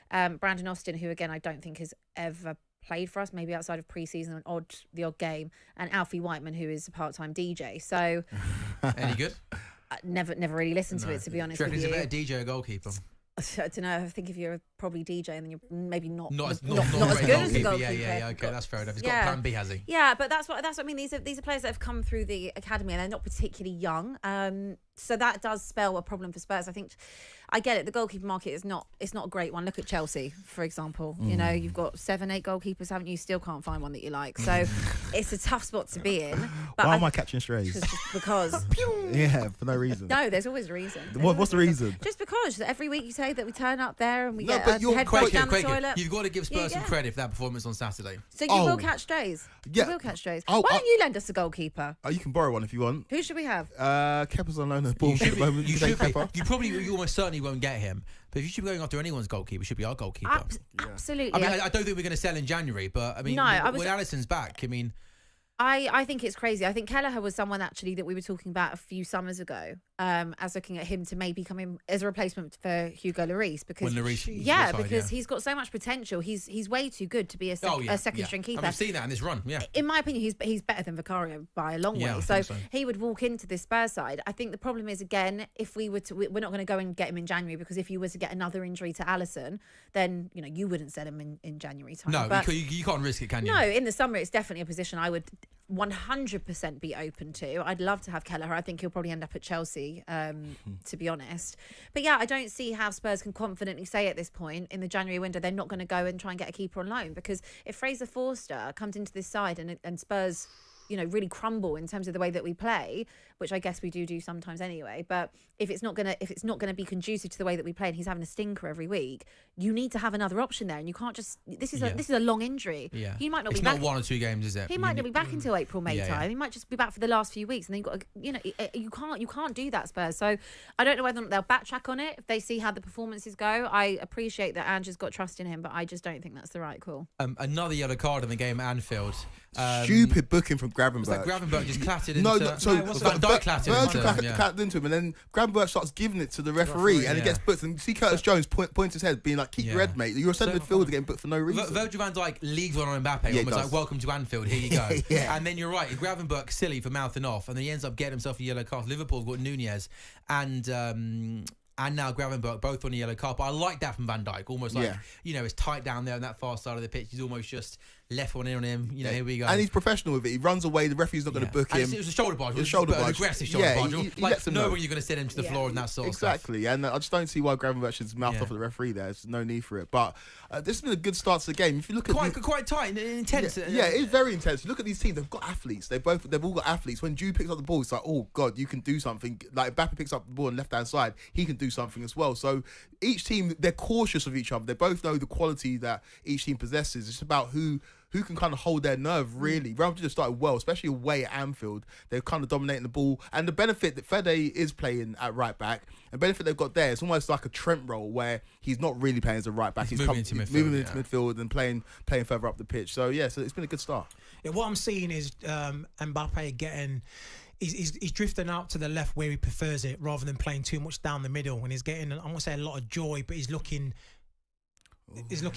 Brandon Austin, who again I don't think has ever played for us, maybe outside of pre-season, the odd game, and Alfie Whiteman, who is a part-time DJ. So any good? Never really listened to it, to be honest with you. He's a better DJ or goalkeeper? I don't know. I think if you're probably DJ, and then you're maybe not as good as a goalkeeper. Yeah. Okay, that's fair enough. He's got plan B, has he? Yeah, but that's what I mean. These are players that have come through the academy, and they're not particularly young. So that does spell a problem for Spurs. I think I get it. The goalkeeper market is not a great one. Look at Chelsea, for example. You know, you've got 7-8 goalkeepers, haven't you? Still can't find one that you like. So it's a tough spot to be in. But why am I catching strays? Just because. Yeah, for no reason. No, there's always a reason. What's the reason? Just because every week you say that we turn up there and we get but a head fake down the Quaker, toilet. you've got to give Spurs some credit for that performance on Saturday. So you will catch strays. Yeah. You will catch strays. Why don't you lend us a goalkeeper? You can borrow one if you want. Who should we have? Kepa's on loan at Bournemouth at the moment. You almost certainly won't get him. But if you should be going after anyone's goalkeeper, it should be our goalkeeper. Absolutely. I mean, I don't think we're going to sell in January, but I mean, when Alisson's back, I mean, I think it's crazy. I think Kelleher was someone actually that we were talking about a few summers ago, as looking at him to maybe come in as a replacement for Hugo Lloris, because he's got so much potential. He's way too good to be a second string keeper. I've seen that in this run. Yeah, in my opinion, he's better than Vicario by a long way. So he would walk into this Spurs side. I think the problem is, again, if we're not going to go and get him in January, because if you were to get another injury to Alisson, then you wouldn't sell him in January time. No, but you can't risk it, can you? No, in the summer it's definitely a position I would 100% be open to. I'd love to have Kelleher. I think he'll probably end up at Chelsea, to be honest. But yeah, I don't see how Spurs can confidently say at this point in the January window they're not going to go and try and get a keeper on loan, because if Fraser Forster comes into this side and Spurs really crumble in terms of the way that we play, which I guess we do sometimes anyway. But if it's not gonna be conducive to the way that we play, and he's having a stinker every week, you need to have another option there, and you can't just. This is a long injury. Yeah. He might not it's be not back. 1 or 2 games, is it? He might not be back until April, May time. Yeah. He might just be back for the last few weeks, and then you've got you can't do that, Spurs. So I don't know whether they'll backtrack on it if they see how the performances go. I appreciate that Ange's got trust in him, but I just don't think that's the right call. Another yellow card in the game at Anfield. Stupid booking from Gravenberch. Like Gravenberch just clattered into... Van Dijk clattered into him, and then Gravenberch starts giving it to the referee, and he gets booked. And you see Curtis Jones points his head, being like, keep your head, mate. You're a centre midfielder getting booked for no reason. Virgil van Dijk leaves one on Mbappe, almost like, welcome to Anfield, here you go. And then you're right, Gravenberch silly for mouthing off, and then he ends up getting himself a yellow card. Liverpool's got Nunez and now Gravenberch both on a yellow card. But I like that from Van Dijk, almost like, it's tight down there on that far side of the pitch. He's almost just left one in on him. Here we go. And he's professional with it. He runs away. The referee's not going to book him. It was a shoulder barge. It was a shoulder barge. Aggressive shoulder barge. He lets him know. Knowing you're going to send him to the floor and that sort of stuff. Exactly. And I just don't see why Gravenberch has mouthed off at the referee there. There's no need for it. But this has been a good start to the game. If you look at quite tight and intense. Yeah, it's very intense. You look at these teams. They've got athletes. They've all got athletes. When Jude picks up the ball, it's like, oh God, you can do something. Like Mbappe picks up the ball on left hand side, he can do something as well. So each team, they're cautious of each other. They both know the quality that each team possesses. It's about who can kind of hold their nerve, really. Real Madrid have started well, especially away at Anfield. They're kind of dominating the ball. And the benefit that Fede is playing at right back, and the benefit they've got there, it's almost like a Trent role where he's not really playing as a right back. He's moving into midfield and playing further up the pitch. So, so it's been a good start. Yeah, what I'm seeing is Mbappe getting... He's drifting out to the left where he prefers it rather than playing too much down the middle. And he's getting, I won't say a lot of joy, but he's looking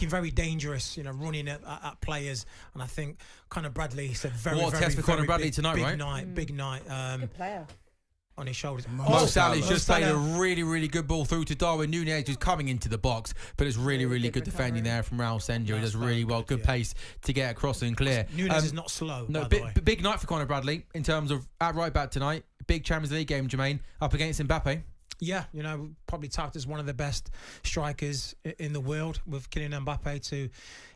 very dangerous, running at players. And I think Conor Bradley said what a test for Conor Bradley tonight, right? Big night. Good player. On his shoulders. Mo Salah's just played a really, really good ball through to Darwin Nunez, who's coming into the box, but it's really, really good defending there from Raul Senjo. He does really well, good pace to get across and clear. Nunez is not slow. No, big night for Conor Bradley in terms of at right back tonight. Big Champions League game, Jermaine, up against Mbappe. Yeah, probably touted as one of the best strikers in the world with Kylian Mbappe to,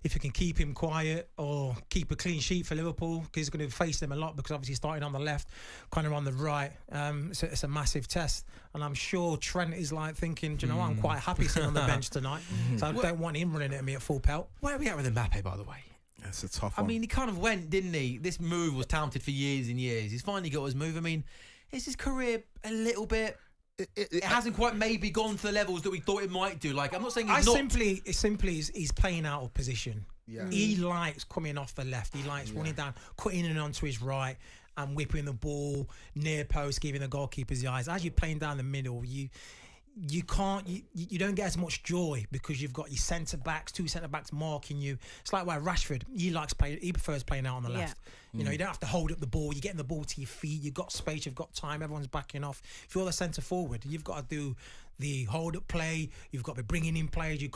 if you can keep him quiet or keep a clean sheet for Liverpool, because he's going to face them a lot because obviously starting on the left, kind of on the right. It's a massive test. And I'm sure Trent is like thinking, do you know what, I'm quite happy sitting on the bench tonight. So I don't want him running at me at full pelt. Where are we at with Mbappe, by the way? That's a tough one. I mean, he kind of went, didn't he? This move was touted for years and years. He's finally got his move. I mean, is his career a little bit... It hasn't quite maybe gone to the levels that we thought it might do. Like, I'm not saying he's playing out of position. Yeah. He likes coming off the left. He likes running down, cutting in onto his right and whipping the ball near post, giving the goalkeepers the eyes. As you're playing down the middle, you don't get as much joy because you've got your two centre backs marking you. It's like why Rashford, he prefers playing out on the left. You don't have to hold up the ball. You're getting the ball to your feet. You've got space. You've got time. Everyone's backing off. If you're the centre forward, you've got to do the hold up play. You've got to be bringing in players. You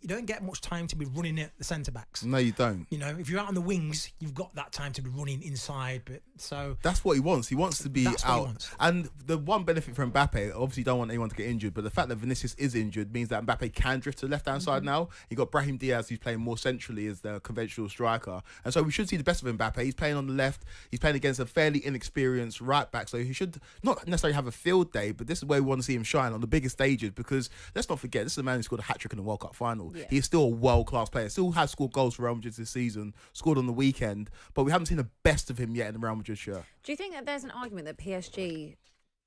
don't get much time to be running at the centre backs. No, you don't. If you're out on the wings, you've got that time to be running inside. But so that's what he wants. He wants to be out. And the one benefit for Mbappe, obviously, you don't want anyone to get injured, but the fact that Vinicius is injured means that Mbappe can drift to the left hand side now. You got Brahim Diaz, who's playing more centrally as the conventional striker, and so we should see the best of Mbappe. He's playing on the left. He's playing against a fairly inexperienced right back, so he should not necessarily have a field day, but this is where we want to see him shine on the biggest stages, because let's not forget, this is a man who scored a hat-trick in the World Cup final. He is still a world-class player, still has scored goals for Real Madrid this season, scored on the weekend, but we haven't seen the best of him yet in the Real Madrid shirt. Do you think that there's an argument that PSG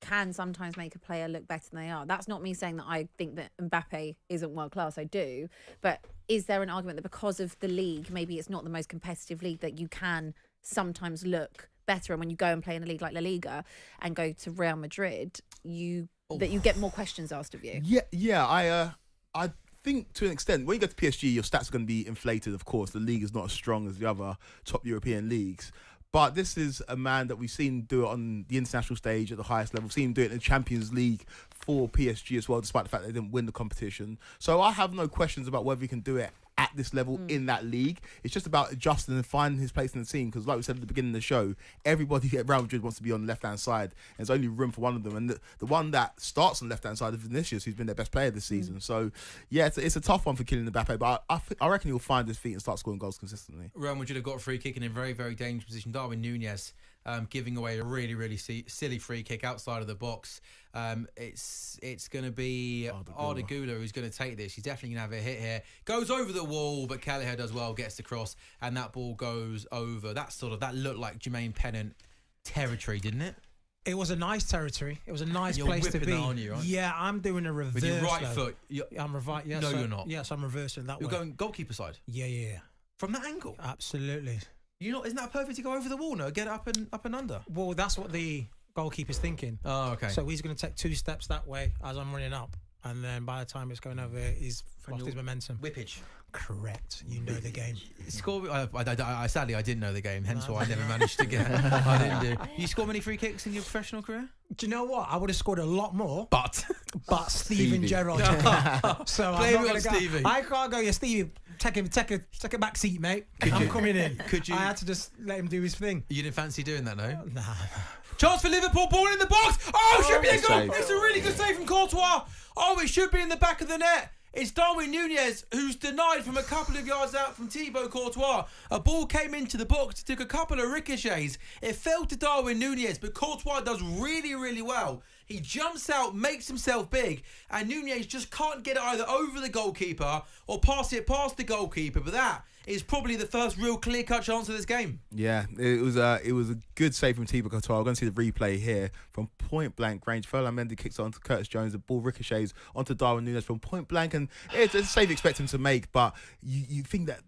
can sometimes make a player look better than they are? That's not me saying that I think that Mbappe isn't world-class, I do, but is there an argument that because of the league, maybe it's not the most competitive league, that you can sometimes look better, and when you go and play in a league like La Liga and go to Real Madrid, you get more questions asked of you? I think to an extent, when you go to PSG, your stats are going to be inflated, of course. The league is not as strong as the other top European leagues. But this is a man that we've seen do it on the international stage at the highest level. We've seen him do it in the Champions League for PSG as well, despite the fact they didn't win the competition. So I have no questions about whether he can do it at this level in that league. It's just about adjusting and finding his place in the team, because like we said at the beginning of the show, everybody at Real Madrid wants to be on the left-hand side, and there's only room for one of them, and the one that starts on the left-hand side is Vinicius, who's been their best player this season. So yeah, it's a tough one for Kylian Mbappe, but I reckon he'll find his feet and start scoring goals consistently. Real Madrid have got a free kick in a very, very dangerous position. Darwin Nunez giving away a really, really silly free kick outside of the box. It's going to be Odegaard who's going to take this. He's definitely going to have a hit here. Goes over the wall, but Kelleher does well, gets the cross, and that ball goes over. That looked like Jermaine Pennant territory, didn't it? It was a nice territory. It was a nice You're place to whipping be. that on you, right? Yeah, I'm doing a reverse. With your right though. foot. I'm reversing. Yes, No, you're not. Yes, I'm reversing that You're way. going goalkeeper side Yeah. from that angle. Absolutely. Isn't that perfect to go over the wall? No, get up and under. Well, that's what the goalkeeper's thinking. Oh, okay. So he's going to take 2 steps that way as I'm running up, and then by the time it's going over, he's lost his momentum. Whippage. Correct. You know the game. Sadly, I didn't know the game, hence why I never managed to get. I didn't do. You score many free kicks in your professional career? Do you know what? I would have scored a lot more. But Steven Gerrard. So Blame I'm it not on gonna Stevie. go. I can't go. Yeah, Stevie, take a back seat, mate. I'm coming in. Could you? I had to just let him do his thing. You didn't fancy doing that, no? Nah. Chance for Liverpool, ball in the box. Oh, it should be a goal. save. It's a really good save from Courtois. Oh, it should be in the back of the net. It's Darwin Nunez who's denied from a couple of yards out from Thibaut Courtois. A ball came into the box, took a couple of ricochets. It fell to Darwin Nunez, but Courtois does really, really well. He jumps out, makes himself big, and Nunez just can't get it either over the goalkeeper or pass it past the goalkeeper. But that is probably the first real clear-cut chance of this game. Yeah, it was a good save from Thibaut Courtois. We're going to see the replay here from point blank range. Ferland Mendy kicks on to Curtis Jones. The ball ricochets onto Darwin Nunez from point blank, and it's a save you expect him to make. But you think that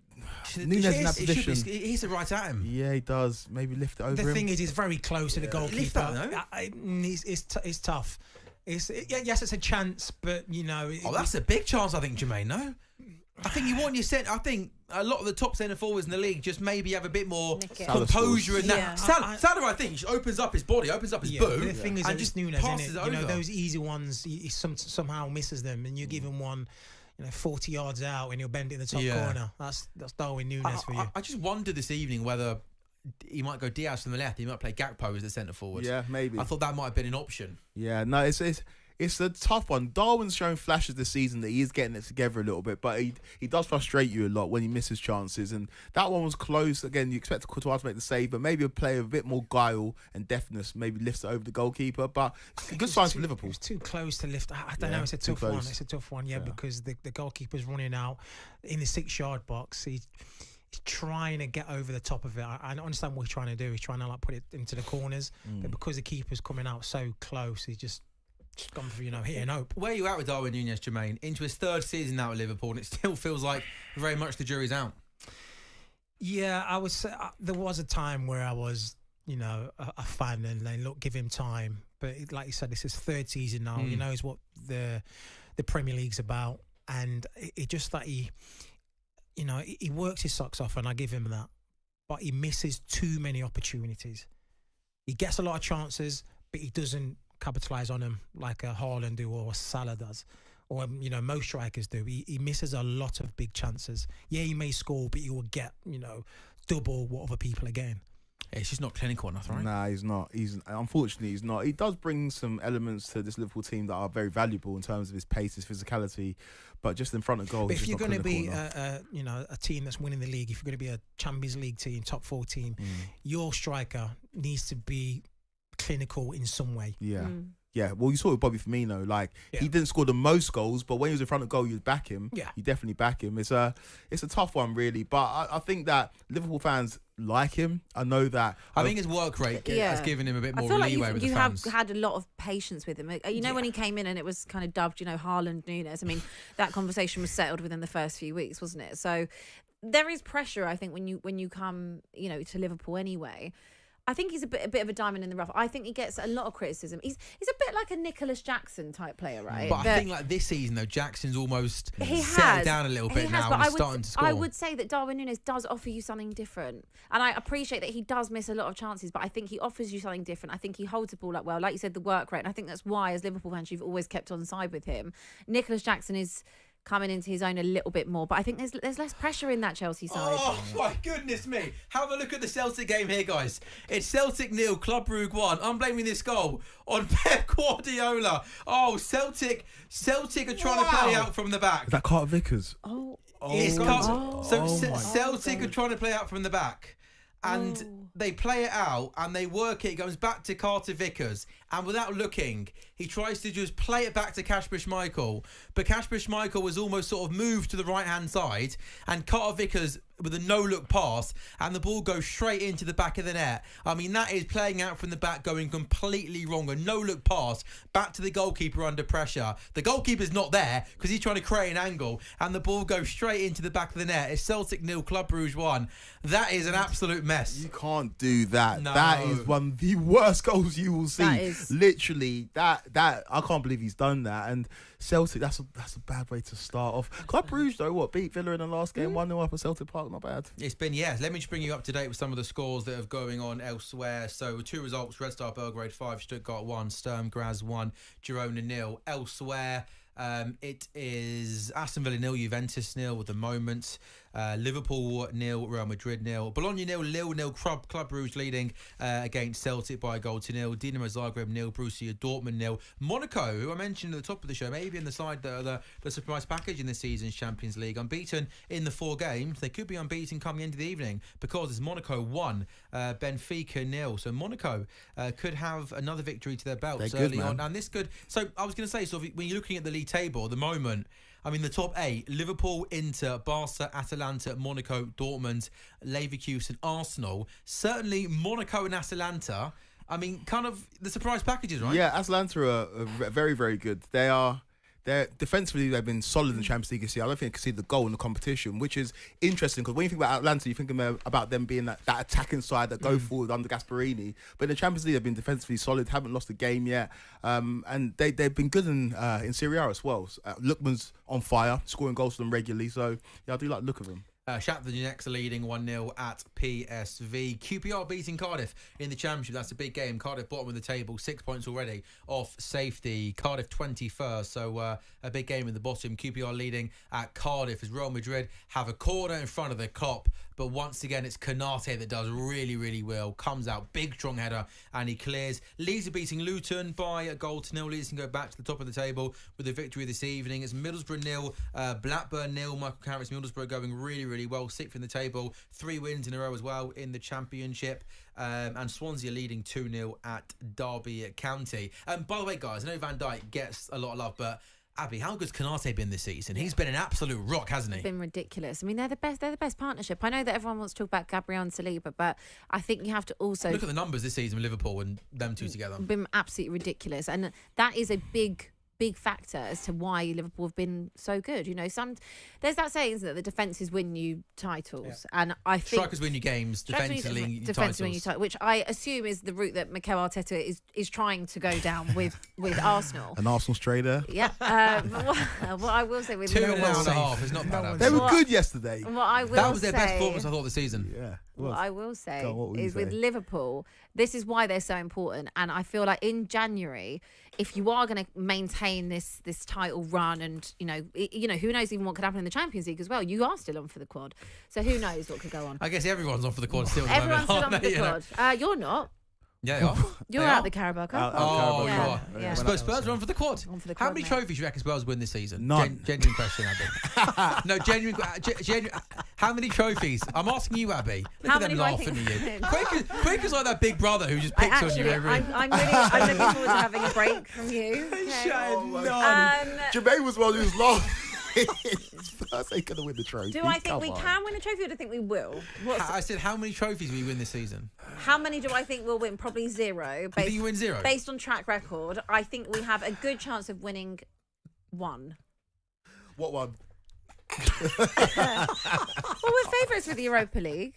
Nunez in that position, He hits it right at him. yeah, he does. Maybe lift it over The him. thing is, he's very close to the goalkeeper. lift that, no? It's tough. Yes, it's a chance, but you know. That's a big chance, I think, Jermaine. No, I think you want your centre. I think a lot of the top centre forwards in the league just maybe have a bit more Nick it. composure in that. Yeah. Salah, I think, opens up his body, opens up his boot, The thing is, and it's just Nunez, passes innit? it You know, over. those easy ones, he somehow misses them, and you give him one, 40 yards out, and he'll bend it in the top corner. That's Darwin Nunez for you. I just wonder this evening whether he might go Diaz from the left. He might play Gakpo as the centre forward. Yeah, maybe. I thought that might have been an option. Yeah, no, it's a tough one. Darwin's shown flashes this season that he is getting it together a little bit, but he does frustrate you a lot when he misses chances. And that one was close. Again, you expect Courtois to make the save, but maybe a player with a bit more guile and deftness maybe lifts it over the goalkeeper. But good signs for Liverpool. It was too close to lift. I don't Yeah, know. It's a too tough one. close. It's a tough one, because the goalkeeper's running out in the 6-yard box. He's trying to get over the top of it. I understand what he's trying to do. He's trying to put it into the corners, but because the keeper's coming out so close, he's just gone for hit and hope. Where are you at with Darwin Nunez, Jermaine? Into his 3rd season now at Liverpool, and it still feels like very much the jury's out. Yeah, I would say there was a time where I was, a fan and then look, give him time. But like you said, it's his 3rd season now. He knows what the Premier League's about, and it just that he works his socks off, and I give him that. But he misses too many opportunities. He gets a lot of chances, but he doesn't capitalise on them like a Haaland do or a Salah does, or most strikers do. He misses a lot of big chances. Yeah, he may score, but he will get double what other people are getting. It's just not clinical enough, right? Nah, he's not. Unfortunately, he's not. He does bring some elements to this Liverpool team that are very valuable in terms of his pace, his physicality, but just in front of goal. But if you're going to be a team that's winning the league, if you're going to be a Champions League team, top 4 team, your striker needs to be clinical in some way. Yeah. Yeah, well, you saw it with Bobby Firmino. He didn't score the most goals, but when he was in front of goal, you'd back him. Yeah. You definitely back him. It's a tough one, really. But I think that Liverpool fans like him. I know that. I think his work rate has given him a bit more I feel like leeway with the you fans. have had a lot of patience with him. When he came in and it was kind of dubbed, Haaland Nunez. I mean, that conversation was settled within the first few weeks, wasn't it? So there is pressure, I think, when you come, to Liverpool anyway. I think he's a bit of a diamond in the rough. I think he gets a lot of criticism. He's a bit like a Nicholas Jackson type player, right? But I think this season though, Jackson's almost he settled down a little bit now and he's starting to score. I would say that Darwin Nunez does offer you something different, and I appreciate that he does miss a lot of chances. But I think he offers you something different. I think he holds the ball up well, like you said, the work rate, and I think that's why, as Liverpool fans, you've always kept on side with him. Nicholas Jackson is coming into his own a little bit more, but I think there's less pressure in that Chelsea side. Oh my goodness me. Have a look at the Celtic game here, guys. It's Celtic 0, Club Brugge 1. I'm blaming this goal on Pep Guardiola. Oh, Celtic are trying to play out from the back. Is that Carter Vickers? Oh, Celtic God. are trying to play out from the back. and they play it out and they work it. It goes back to Carter Vickers, and without looking, he tries to just play it back to Kasper Schmeichel, but Kasper Schmeichel was almost sort of moved to the right-hand side, and Carter Vickers with a no-look pass, and the ball goes straight into the back of the net. I mean, that is playing out from the back, going completely wrong. A no-look pass back to the goalkeeper under pressure. The goalkeeper's not there because he's trying to create an angle, and the ball goes straight into the back of the net. It's Celtic 0, Club Brugge 1. That is an absolute mess. You can't do that. No. That is one of the worst goals you will see. That is. Literally, that I can't believe he's done that. And Celtic, that's a bad way to start off. Club Brugge, though, beat Villa in the last game, 1-0 up at Celtic Park. Not bad. It's been, let me just bring you up to date with some of the scores that are going on elsewhere. So 2 results: Red Star Belgrade 5, Stuttgart 1, Sturm Graz 1, Girona 0. Elsewhere, it is Aston Villa 0, Juventus 0 at the moment. Liverpool 0, Real Madrid 0, Bologna 0, Lille 0, Club Brugge leading against Celtic by a goal to 0, Dinamo Zagreb 0, Borussia Dortmund 0, Monaco, who I mentioned at the top of the show, maybe in the side the surprise package in this season's Champions League, unbeaten in the 4 games. They could be unbeaten coming into the evening because it's Monaco 1, Benfica 0. So Monaco could have another victory to their belts early on, and this could. So I was going to say, so when you're looking at the league table at the moment, I mean, the top 8, Liverpool, Inter, Barca, Atalanta, Monaco, Dortmund, Leverkusen, Arsenal. Certainly Monaco and Atalanta, I mean, kind of the surprise packages, right? Yeah, Atalanta are very, very good. They're defensively, they've been solid in the Champions League this year. I don't think I can see the goal in the competition, which is interesting because when you think about Atlanta, you think about them being that attacking side that go forward under Gasperini. But in the Champions League, they've been defensively solid, haven't lost a game yet. And they've been good in Serie A as well. Lookman's on fire, scoring goals for them regularly. So, yeah, I do like the look of them. Shakhtar Donetsk are leading 1-0 at PSV. QPR beating Cardiff in the Championship. That's a big game. Cardiff bottom of the table, 6 points already off safety. Cardiff 21st, so a big game in the bottom. QPR leading at Cardiff as Real Madrid have a corner in front of the Kop. But once again, it's Konate that does really, really well. Comes out, big strong header, and he clears. Leeds are beating Luton by a goal to 0. Leeds can go back to the top of the table with a victory this evening. It's Middlesbrough 0, Blackburn 0. Michael Carrick's Middlesbrough going really, really well. 6th in the table, 3 wins in a row as well in the Championship. And Swansea are leading 2-0 at Derby County. By the way, guys, I know Van Dijk gets a lot of love, but Abby, how good's Konate been this season? He's been an absolute rock, hasn't he? It's been ridiculous. I mean, they're the best partnership. I know that everyone wants to talk about Gabriel and Saliba, but I think you have to also look at the numbers this season with Liverpool and them two together. Been absolutely ridiculous, and that is a big factor as to why Liverpool have been so good. You know, there's that saying that the defences win you titles, and I think strikers win you games, defences win you titles, which I assume is the route that Mikel Arteta is trying to go down with Arsenal. An Arsenal stray there. Yeah. What I will say with 2.5 is not bad. They were good yesterday. That was their best performance, I thought, this season. Yeah. What I will say is with Liverpool, this is why they're so important, and I feel like in January, if you are going to maintain this title run, and you know who knows even what could happen in the Champions League as well. You are still on for the quad, so who knows what could go on. I guess everyone's on for the quad still. Everyone's still on for the quad. You're not. Yeah, you are. You're out the Carabao Cup. You are. Yeah. Spurs are on for the quad. How many trophies do you reckon Spurs win this season? None. Genuine question, Abby. No, genuine. How many trophies? I'm asking you, Abby. Look at them laughing at you. Quick is like that big brother who just picks on you every. I'm looking forward to having a break from you. Jermaine was one who was laughing. Spurs ain't going to win the trophy. Do I think we can win a trophy, or do I think we will? I said, how many trophies will you win this season? How many do I think we'll win? Probably 0. You think you win 0? Based on track record, I think we have a good chance of winning 1. What one? Well, we're favourites for the Europa League.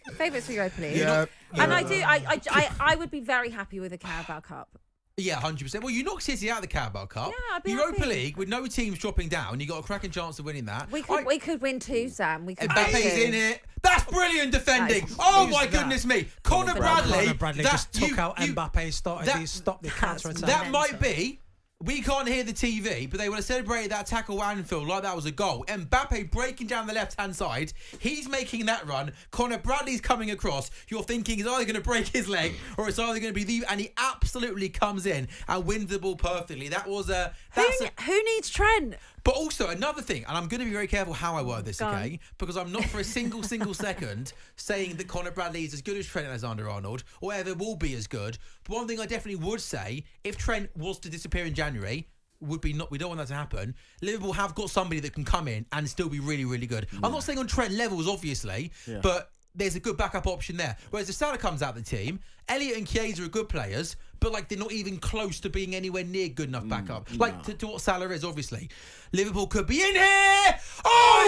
Yeah. And I would be very happy with a Carabao Cup. Yeah, 100%. Well, you knocked City out of the Carabao Cup. Yeah, I'd be Europa happy. League with no teams dropping down. You got a cracking chance of winning that. We could win 2, Sam. We could. Mbappe's in it. That's brilliant defending. Oh my goodness me, Conor Bradley. Conor Bradley just took out Mbappe, stopped the counter attack. That might be We can't hear the TV, but they would have celebrated that tackle at Anfield like that was a goal. Mbappe breaking down the left-hand side. He's making that run. Conor Bradley's coming across. You're thinking he's either going to break his leg or it's either going to be and he absolutely comes in and wins the ball perfectly. That was Who needs Trent? But also another thing, and I'm going to be very careful how I word this, okay? Because I'm not for a single second saying that Conor Bradley is as good as Trent Alexander-Arnold or ever will be as good. But one thing I definitely would say, if Trent was to disappear in January, we don't want that to happen. Liverpool have got somebody that can come in and still be really, really good. I'm not saying on Trent levels, obviously, but there's a good backup option there. Whereas if Salah comes out of the team, Elliott and Chiesa are good players, but like they're not even close to being anywhere near good enough backup. Like to what Salah is, obviously. Liverpool could be in here. Oh,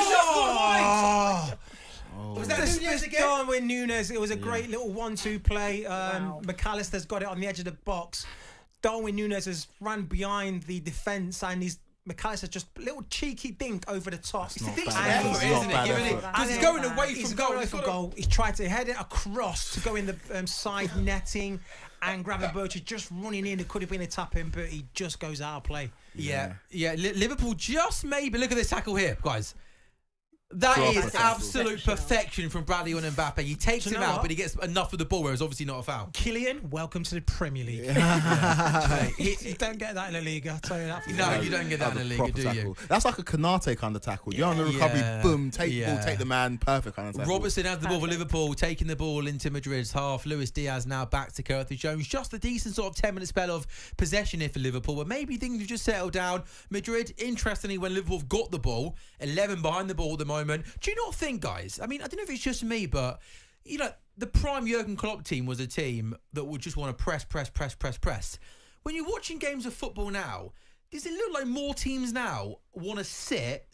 Was that Nunez again? Darwin Nunez. It was a great little 1-2 play. McAllister's got it on the edge of the box. Darwin Nunez has run behind the defence and McAllister just a little cheeky dink over the top. It's a decent effort, isn't it? Because he's going away from goal. He's tried to head it across to go in the side netting, and Gravenberch is just running in. It could have been a tap in, but he just goes out of play. Yeah. Liverpool just maybe. Look at this tackle here, guys. That is absolute perfection from Bradley on Mbappe. He takes him out, but he gets enough of the ball where it's obviously not a foul. Kylian, welcome to the Premier League. You don't get that in the league, I'll tell you that. No, you don't get that in the league, do you? That's like a Kanate kind of tackle. You're on the recovery, boom, take the ball, take the man, perfect kind of tackle. Robertson has the ball for Liverpool, taking the ball into Madrid's half. Luis Diaz now back to Curtis Jones. Just a decent sort of 10-minute spell of possession here for Liverpool, but maybe things have just settled down. Madrid, interestingly, when Liverpool have got the ball, 11 behind the ball at the moment. Do you not think, guys? I mean, I don't know if it's just me, but you know, the prime Jurgen Klopp team was a team that would just want to press. When you're watching games of football now, does it look like more teams now want to sit,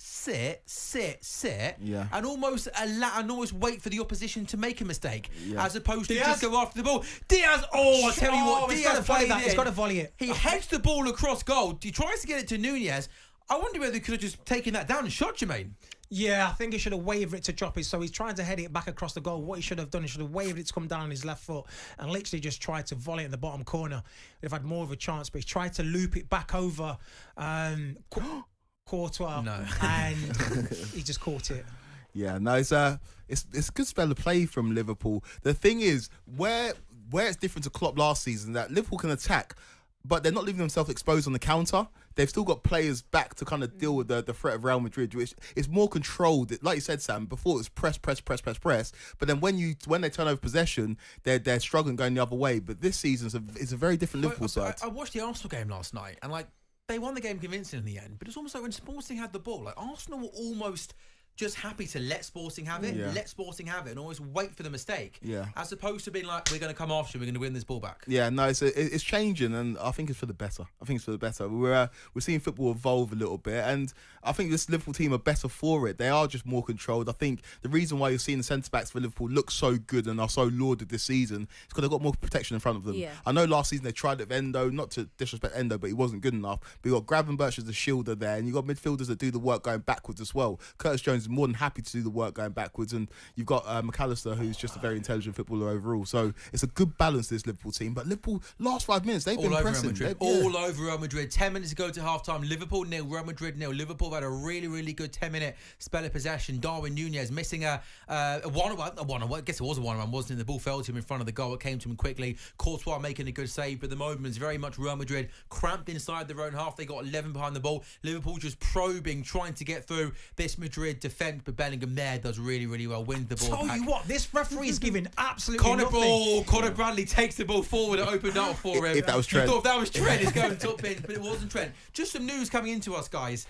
and almost wait for the opposition to make a mistake, as opposed to just go after the ball? Diaz, I tell you what, Diaz he's got to volley it. He heads the ball across goal. He tries to get it to Nunez. I wonder whether he could have just taken that down and shot Jermaine. Yeah, I think he should have waved it to drop it. So he's trying to head it back across the goal. What he should have done, he should have waved it to come down on his left foot and literally just tried to volley it in the bottom corner. He'd have had more of a chance, but he's tried to loop it back over Courtois. No. And he just caught it. Yeah, no, it's a good spell of play from Liverpool. The thing is, where it's different to Klopp last season, that Liverpool can attack, but they're not leaving themselves exposed on the counter. They've still got players back to kind of deal with the threat of Real Madrid, which is more controlled. Like you said, Sam, before it was press. But then when they turn over possession, they're struggling going the other way. But this season is a very different Liverpool side. I watched the Arsenal game last night, and like they won the game convincing in the end. But it's almost like when Sporting had the ball, like Arsenal were almost just happy to let Sporting have it, and always wait for the mistake. Yeah. As opposed to being like, we're going to come after you, we're going to win this ball back. Yeah, no, it's changing, and I think it's for the better. We're seeing football evolve a little bit, and I think this Liverpool team are better for it. They are just more controlled. I think the reason why you're seeing the centre-backs for Liverpool look so good and are so lauded this season is because they've got more protection in front of them. Yeah. I know last season they tried it with Endo, not to disrespect Endo, but he wasn't good enough. But you've got Gravenberch as the shielder there, and you've got midfielders that do the work going backwards as well. Curtis Jones is more than happy to do the work going backwards, and you've got McAllister, who's just a very intelligent footballer overall. So it's a good balance, this Liverpool team. But Liverpool, last 5 minutes, they've been pressing. All over Real Madrid. 10 minutes ago to half-time, Liverpool 0, Real Madrid 0. Liverpool had a really, really good 10-minute spell of possession. Darwin Nunez missing a one-on-one. I guess it was a one-on-one, wasn't it? The ball fell to him in front of the goal. It came to him quickly. Courtois making a good save, but the moment is very much Real Madrid cramped inside their own half. They got 11 behind the ball. Liverpool just probing, trying to get through this Madrid defence, but Bellingham there does really, really well, wins the ball back. Tell you what, this referee is giving absolutely nothing. Conor Bradley takes the ball forward and opened up for him. If that was Trent. You thought that was Trent, it's going top in, but it wasn't Trent. Just some news coming into us, guys.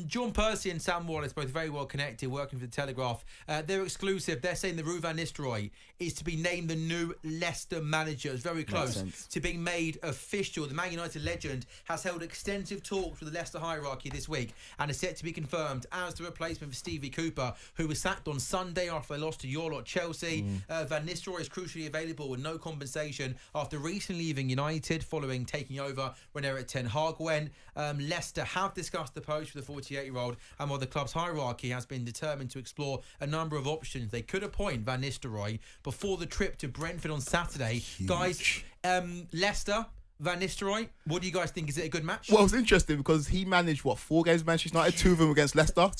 John Percy and Sam Wallace, both very well connected, working for the Telegraph. They're exclusive. They're saying that Ruud van Nistelrooy is to be named the new Leicester manager. It's very close to being made official. The Man United legend has held extensive talks with the Leicester hierarchy this week and is set to be confirmed as the replacement for Stevie Cooper, who was sacked on Sunday after they lost to your lot Chelsea. Van Nistelrooy is crucially available with no compensation after recently leaving United following taking over when Erik Ten Hag went. Leicester have discussed the post for the 48-year-old, and while the club's hierarchy has been determined to explore a number of options, they could appoint Van Nistelrooy before the trip to Brentford on Saturday. Guys, Leicester, Van Nistelrooy, what do you guys think? Is it a good match? Well, it's interesting because he managed 4 games with Manchester United, 2 of them against Leicester.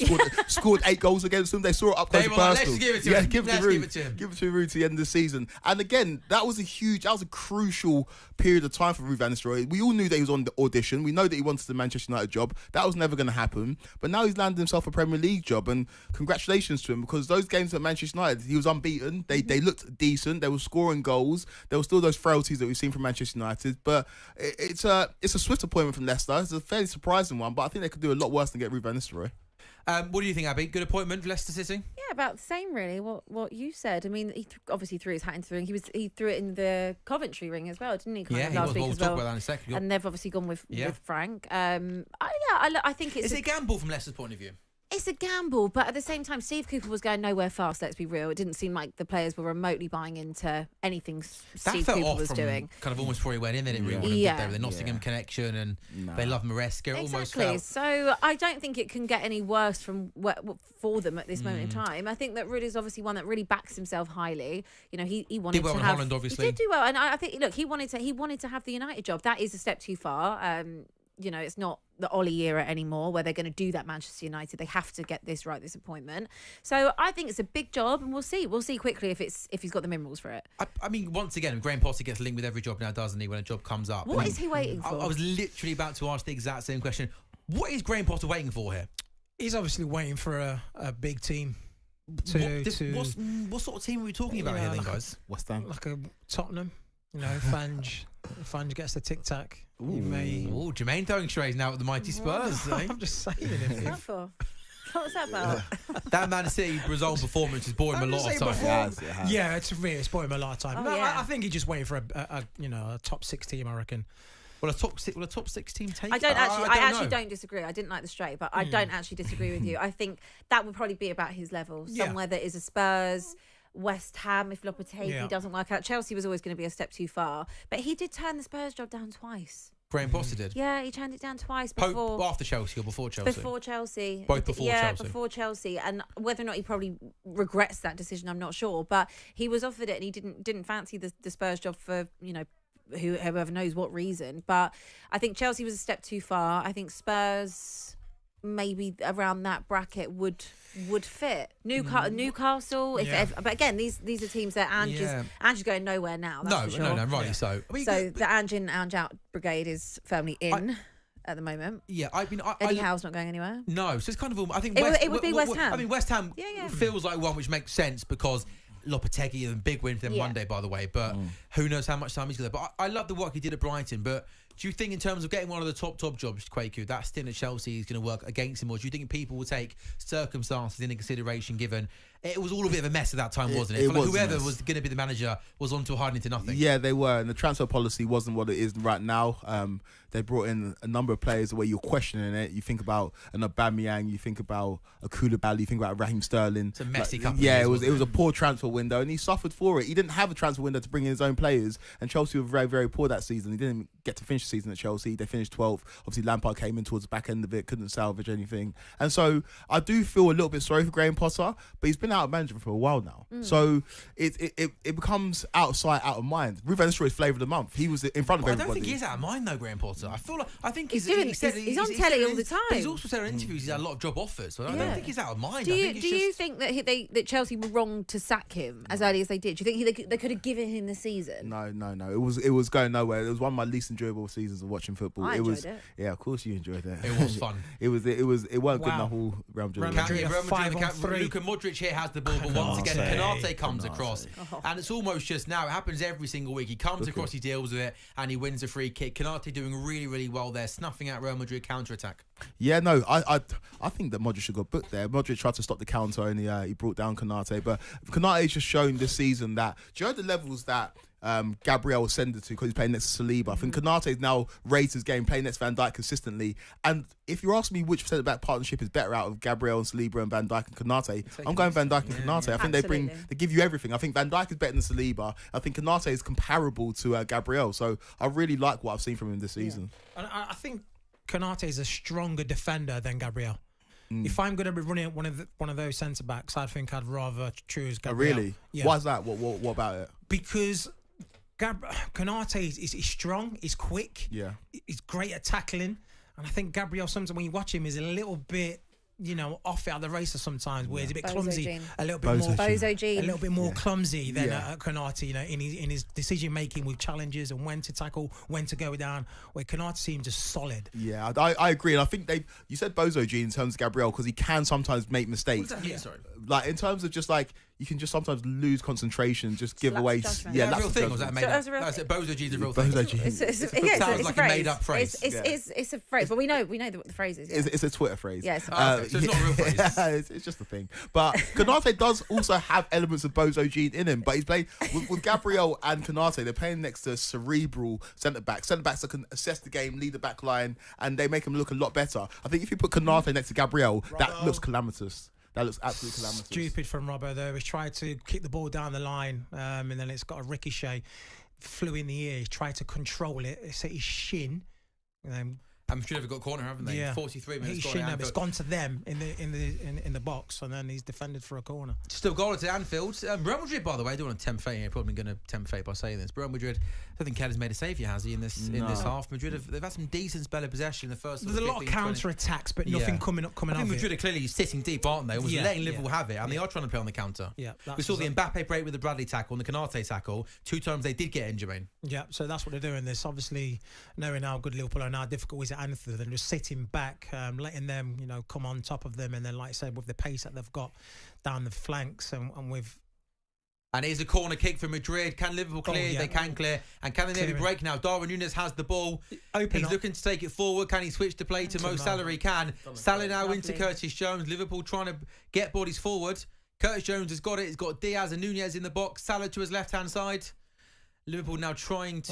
Scored 8 goals against them. They saw it up close They and were like, personal. let's give it to him. Give Let's give it to him. Give it to Ruud to the end of the season. And again, that was a crucial period of time for Ruud Van Nistelrooy. We all knew that he was on the audition. We know that he wanted the Manchester United job. That was never going to happen. But now he's landed himself a Premier League job, and congratulations to him, because those games at Manchester United, he was unbeaten. They looked decent. They were scoring goals. There were still those frailties that we've seen from Manchester United, but it's a swift appointment from Leicester. It's a fairly surprising one, but I think they could do a lot worse than get Ruud Van Nistelrooy. What do you think, Abby? Good appointment for Leicester City? Yeah, about the same, really. What you said. I mean, he obviously threw his hat into the ring. He threw it in the Coventry ring as well, didn't he? Yeah, he last was. week We'll as talk well. about that in a second. And they've obviously gone with Frank. I think it's Is it a gamble from Leicester's point of view? It's a gamble, but at the same time, Steve Cooper was going nowhere fast. Let's be real. It didn't seem like the players were remotely buying into anything Steve felt Cooper off was from doing. Kind of almost before he went in, didn't it? Really, Yeah. they were the Nottingham connection, and they love Maresca. It almost Exactly. felt. So I don't think it can get any worse for them at this moment in time. I think that Rudiger's obviously one that really backs himself highly. You know, he wanted Did well to in have. Holland, obviously. He did do well, and I think look, he wanted to have the United job. That is a step too far. You know, it's not the Ollie era anymore where they're going to do that Manchester United. They have to get this right, this appointment. So I think it's a big job, and we'll see. We'll see quickly if he's got the minerals for it. I mean, once again, Graham Potter gets linked with every job now, doesn't he, when a job comes up? What is he waiting for? I was literally about to ask the exact same question. What is Graham Potter waiting for here? He's obviously waiting for a big team. What sort of team are we talking about here, then, guys? West Ham. Like a Tottenham. You know, Fange gets the tic tac. Ooh, Jermaine throwing strays now at the mighty Spurs. Eh? I'm just saying. What's that for? What's that about? That Man City result performance has bought him a lot of time. Yeah, it's bought him a lot of time. Oh, No, yeah. I think he's just waiting for a top 6 team, I reckon. Will a top 6 team take? I actually know. don't disagree. I didn't like the straight, but I don't actually disagree with you. I think that would probably be about his level. Somewhere that is a Spurs, West Ham, if Lopetegui doesn't work out. Chelsea was always going to be a step too far. But he did turn the Spurs job down twice. Graham Potter did. Yeah, he turned it down twice before. After Chelsea or before Chelsea? Before Chelsea. Both before Chelsea. Before Chelsea. And whether or not he probably regrets that decision, I'm not sure. But he was offered it and he didn't fancy the Spurs job for, you know, whoever knows what reason. But I think Chelsea was a step too far. I think Spurs maybe around that bracket would fit. Newcastle, but again, these are teams that Ange's going nowhere now. That's for sure. No, rightly so. I mean, so the Ange in, Ange out brigade is firmly in at the moment. Yeah, I mean, Eddie Howe's not going anywhere. No, so it's kind of. I think it would be West Ham. I mean, West Ham feels like one which makes sense because Lopetegui and big win for them Monday, by the way. But who knows how much time he's got there. But I love the work he did at Brighton. But do you think, in terms of getting one of the top jobs, Kwaku, that stint at Chelsea is going to work against him, or do you think people will take circumstances into consideration? Given it was all a bit of a mess at that time, wasn't it? It was whoever was going to be the manager was on to hiding into nothing. Yeah, they were, and the transfer policy wasn't what it is right now. They brought in a number of players where you're questioning it. You think about an Aubameyang, you think about a Koulibaly, you think about Raheem Sterling. It's a messy couple. Yeah, it was a poor transfer window, and he suffered for it. He didn't have a transfer window to bring in his own players, and Chelsea were very, very poor that season. He didn't get to finish the season at Chelsea. They finished 12th. Obviously, Lampard came in towards the back end of it, couldn't salvage anything. And so I do feel a little bit sorry for Graham Potter, but he's been out of management for a while now. So it becomes out of sight, out of mind. Ruud Van Nistelrooy's flavour of the month. He was in front of everybody. I don't think he's out of mind though, Graham Potter. I think he's on telly all the time. But he's also said in interviews he's had a lot of job offers. So I don't think he's out of mind. Do you think that Chelsea were wrong to sack him as early as they did? Do you think they could have given him the season? No. It was going nowhere. It was one of my least enjoyable seasons of watching football. I enjoyed it. Yeah, of course you enjoyed it. It was fun. It weren't good enough all Real Madrid. Luka Modric here has the ball, but once again, Canate comes across, and it's almost just now. It happens every single week. He comes across, he deals with it, and he wins a free kick. Canate doing really, really well there, snuffing out Real Madrid counter-attack. Yeah, no, I think that Modric should got booked there. Modric tried to stop the counter and he brought down Canate, but Canate's just shown this season that, do you know the levels that Gabriel ascended to because he's playing next to Saliba? I think Konate's now raised his game, playing next to Van Dijk consistently. And if you're asking me which centre-back partnership is better out of Gabriel and Saliba and Van Dijk and Konate, I'm going Van Dijk and Konate. I think they give you everything. I think Van Dijk is better than Saliba. I think Konate is comparable to Gabriel. So I really like what I've seen from him this season. And I think Konate is a stronger defender than Gabriel. If I'm going to be running one of those centre backs, I think I'd rather choose Gabriel. Really? Yeah. Why is that? What about it? Because Konate is strong, he's quick, he's great at tackling, and I think Gabriel sometimes when you watch him is a little bit, off out the races sometimes, where he's a bit clumsy, a little bit more clumsy than Konate, in his decision making with challenges and when to tackle, when to go down. Where Konate seems just solid. Yeah, I agree, and I think you said Bozo G in terms of Gabriel because he can sometimes make mistakes. What does that mean? Sorry. Like in terms of just like you can just sometimes lose concentration, just give away. Yeah, that's a real thing. Was that made up? That's it. Bozo G is a real thing. Sounds like a made up phrase. It's a phrase, but we know what the phrase is. It's a Twitter phrase. Yes. So it's not a real phrase. It's just a thing. But Konate does also have elements of Bozo G in him. But he's playing with Gabriel and Konate. They're playing next to cerebral centre backs that can assess the game, lead the back line, and they make him look a lot better. I think if you put Konate next to Gabriel, that looks calamitous. That looks absolutely calamitous. Stupid from Robbo though. He's tried to kick the ball down the line, and then it's got a ricochet, flew in the air. He tried to control it. It's hit his shin. I'm sure they've got corner, haven't they? Yeah. 43 minutes. It's gone to them in the box, and then he's defended for a corner. Still goal to Anfield. Real Madrid, by the way, I don't want to tempt fate here. Probably going to tempt fate by saying this. But Real Madrid, I don't think Kelly's made a save yet, has he? In this half, Madrid they've had some decent spell of possession in the first. There's a lot of counter attacks, but nothing coming I off think Madrid are clearly sitting deep, aren't they? Almost letting Liverpool have it, and they are trying to play on the counter. Yeah, we saw the Mbappe break with the Bradley tackle and the Konate tackle. 2 times they did get in, Jermaine. Yeah, so that's what they're doing. This obviously knowing how good Liverpool are and how difficult it is at Anfield, and just sitting back, letting them, come on top of them, and then, like I said, with the pace that they've got down the flanks and with. And here's a corner kick for Madrid. Can Liverpool clear? They can clear. And can they maybe break now? Darwin Nunez has the ball. He's looking to take it forward. Can he switch the play to Mo Salah? He can. Salah now into Curtis Jones. Liverpool trying to get bodies forward. Curtis Jones has got it. He's got Diaz and Nunez in the box. Salah to his left-hand side. Liverpool now trying to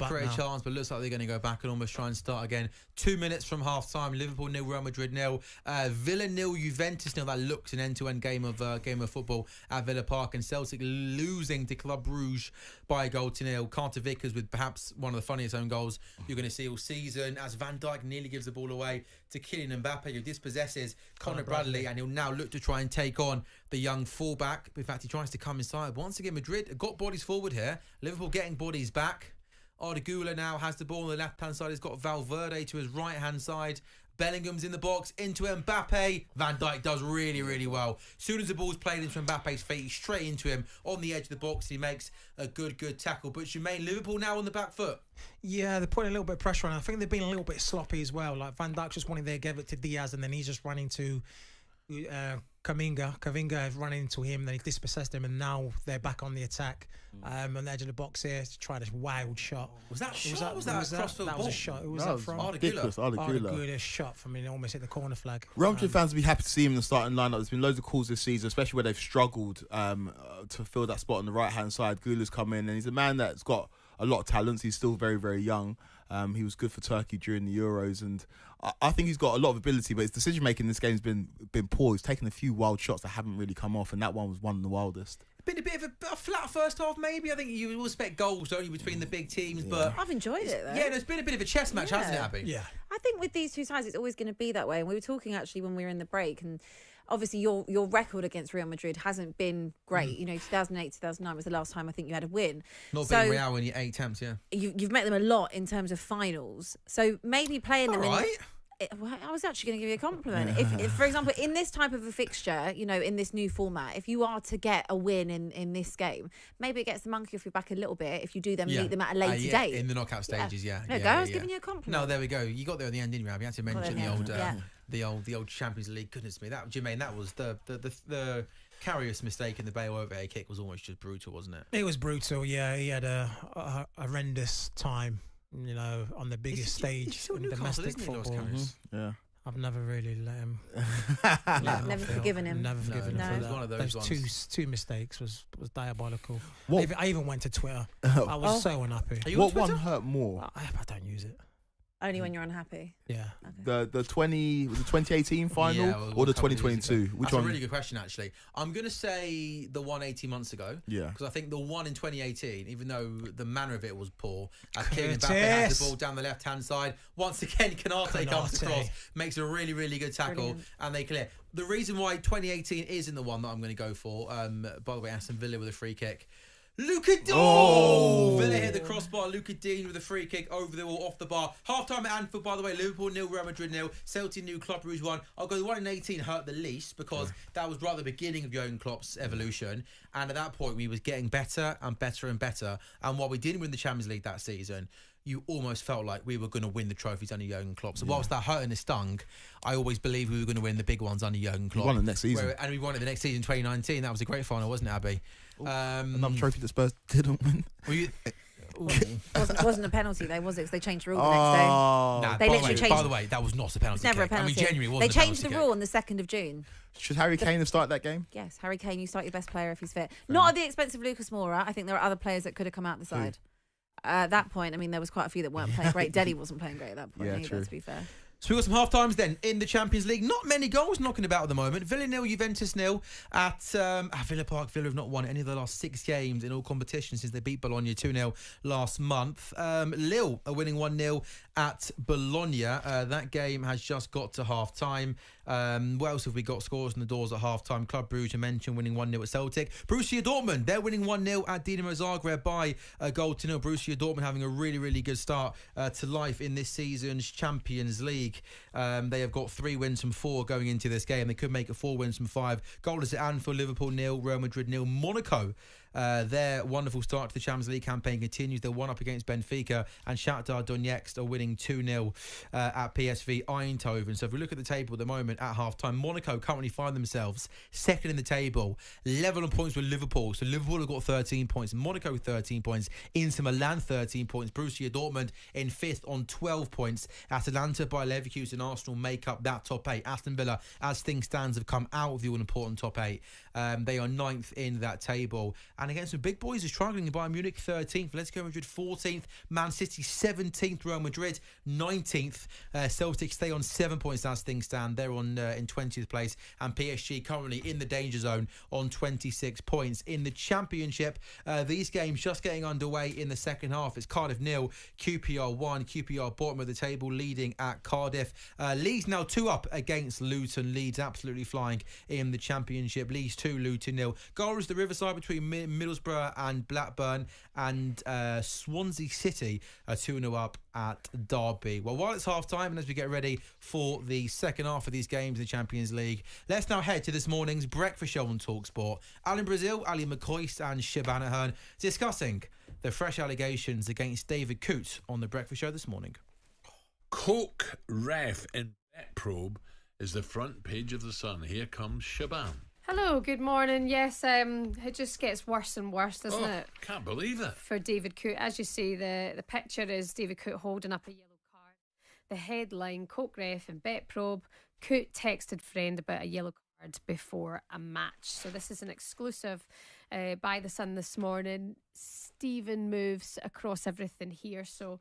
create a chance, but looks like they're going to go back and almost try and start again. 2 minutes from half time. Liverpool 0, Real Madrid 0. Villa 0, Juventus 0. That looks an end-to-end game of football at Villa Park, and Celtic losing to Club Brugge by a goal to 0. Carter Vickers with perhaps one of the funniest own goals you're going to see all season, as Van Dijk nearly gives the ball away to Kylian Mbappe, who dispossesses Conor Bradley, and he'll now look to try and take on the young fullback. In fact, he tries to come inside. Once again, Madrid have got bodies forward here. Liverpool getting bodies back. Odegaard now has the ball on the left-hand side. He's got Valverde to his right-hand side. Bellingham's in the box, into Mbappe. Van Dijk does really, really well. As soon as the ball's played into Mbappe's feet, he's straight into him on the edge of the box. He makes a good tackle. But Jermaine, Liverpool now on the back foot. Yeah, they're putting a little bit of pressure on. I think they've been a little bit sloppy as well. Like Van Dijk just wanted to give it to Diaz, and then he's just running to Kavinga has run into him, then he dispossessed him, and now they're back on the attack on the edge of the box here to try this wild shot. Was that a crossfield ball? That was a shot. Who was that from? Odegaard shot from it almost hit the corner flag. Real Madrid fans will be happy to see him in the starting lineup. There's been loads of calls this season, especially where they've struggled to fill that spot on the right-hand side. Gula's come in, and he's a man that's got a lot of talents. He's still very, very young. He was good for Turkey during the Euros, and I think he's got a lot of ability, but his decision making in this game has been poor. He's taken a few wild shots that haven't really come off, and that one was one of the wildest. Been a bit of a flat first half, maybe. I think you will expect goals only between the big teams, but I've enjoyed it though. Yeah, there's been a bit of a chess match, hasn't it, Abby? Yeah. I think with these two sides, it's always going to be that way. And we were talking actually when we were in the break, and obviously your record against Real Madrid hasn't been great. 2008, 2009 was the last time I think you had a win. Not being Real in your 8 attempts, yeah. You've met them a lot in terms of finals. So maybe playing them well, I was actually going to give you a compliment. If, for example, in this type of a fixture, in this new format, if you are to get a win in this game, maybe it gets the monkey off your back a little bit if you do then meet them at a later date. In the knockout stages, I was giving you a compliment. No, there we go. You got there in the end, didn't you, Abby? You had to mention the old Champions League. Goodness me, Jermaine, that was the Karius mistake in the Bale overhead kick was almost just brutal, wasn't it? It was brutal, yeah. He had a horrendous time. On the biggest stage in domestic football. Yeah, I've never really let him. Never forgiven him. Never forgiven him for that. One of those two mistakes was diabolical. What? I even went to Twitter. I was so unhappy. What one hurt more? I don't use it. Only when you're unhappy. Yeah. Okay. The 2018 final or the 2022? Which That's one? a really good question, actually. I'm going to say the one 18 months ago. Yeah. Because I think the one in 2018, even though the manner of it was poor, Kylian Mbappe has the ball down the left-hand side. Once again, Konate comes across, makes a really, really good tackle, and they clear. The reason why 2018 isn't the one that I'm going to go for, by the way, Aston Villa with a free kick. Luca Dean! Oh. Villa hit the crossbar. Luca Dean with a free kick over the wall, off the bar. Half-time at Anfield, by the way. Liverpool 0, Real Madrid 0. Celtic 0, Club Brugge 1. I'll go the one in 18 hurt the least because that was right at the beginning of Jurgen Klopp's evolution. And at that point, we was getting better and better and better. And while we didn't win the Champions League that season, you almost felt like we were going to win the trophies under Jurgen Klopp. So whilst that hurt and it stung, I always believed we were going to win the big ones under Jurgen Klopp. We won it next season. And we won it the next season, 2019. That was a great final, wasn't it, Abby? Another trophy that Spurs didn't win. wasn't a penalty though, was it? 'Cause they changed the rule the next day. Nah, They literally changed. by the way, that was not a penalty. It's never a kick. penalty. I mean, genuinely, it wasn't They a changed the penalty rule kick. on the 2nd of June. Should Harry Kane have started that game? Yes, Harry Kane, you start your best player if he's fit. Not at the expense of Lucas Moura. I think there are other players that could have come out the side. At that point, I mean, there was quite a few that weren't playing great. Deli wasn't playing great at that point either, true. to be fair. So we've got some half-times then in the Champions League. Not many goals knocking about at the moment. Villa 0, Juventus 0 at Villa Park. Villa have not won any of the last 6 games in all competitions since they beat Bologna 2-0 last month. Lille are winning 1-0 at Bologna. That game has just got to half-time. What else have we got? Scores on the doors at half-time. Club Brugge, I mentioned, winning 1-0 at Celtic. Borussia Dortmund, they're winning 1-0 at Dinamo Zagreb by a goal to 0. Borussia Dortmund having a really, really good start to life in this season's Champions League. They have got 3 wins from 4 going into this game. They could make it 4 wins from 5. Goalless at Anfield, Liverpool 0, Real Madrid 0. Monaco, their wonderful start to the Champions League campaign continues. They're 1-up against Benfica, and Shakhtar Donetsk are winning 2-0 at PSV Eindhoven. So if we look at the table at the moment at half-time, Monaco currently find themselves second in the table, level on points with Liverpool. So Liverpool have got 13 points, Monaco 13 points, Inter Milan 13 points, Borussia Dortmund in 5th on 12 points. Atalanta, Bayer Leverkusen and Arsenal make up that top 8. Aston Villa, as things stands, have come out of the all-important top 8. They are 9th in that table. And against some big boys are struggling. Bayern Munich 13th, Atletico Madrid 14th, Man City 17th, Real Madrid 19th. Celtic stay on 7 points as things stand. They're on in 20th place. And PSG currently in the danger zone on 26 points. In the Championship, these games just getting underway in the second half. It's Cardiff 0, QPR 1. QPR bottom of the table, leading at Cardiff. Leeds now 2-up against Luton. Leeds absolutely flying in the Championship. Leeds 2, Luton 0. Goals the Riverside between Middlesbrough and Blackburn, and Swansea City are 2-0 up at Derby. Well, while it's half-time and as we get ready for the second half of these games in the Champions League, let's now head to this morning's breakfast show on talkSPORT. Alan Brazil, Ali McCoist and Shabana Ahern discussing the fresh allegations against David Coote on the breakfast show this morning. Coke ref in Bet Probe is the front page of the Sun. Here comes Shaban. Hello, good morning. Yes, it just gets worse and worse, doesn't it? Can't believe it. For David Coote. As you see, the picture is David Coote holding up a yellow card. The headline, Coke ref in Bet Probe, Coote texted friend about a yellow card before a match. So this is an exclusive by the Sun this morning. Stephen moves across everything here. So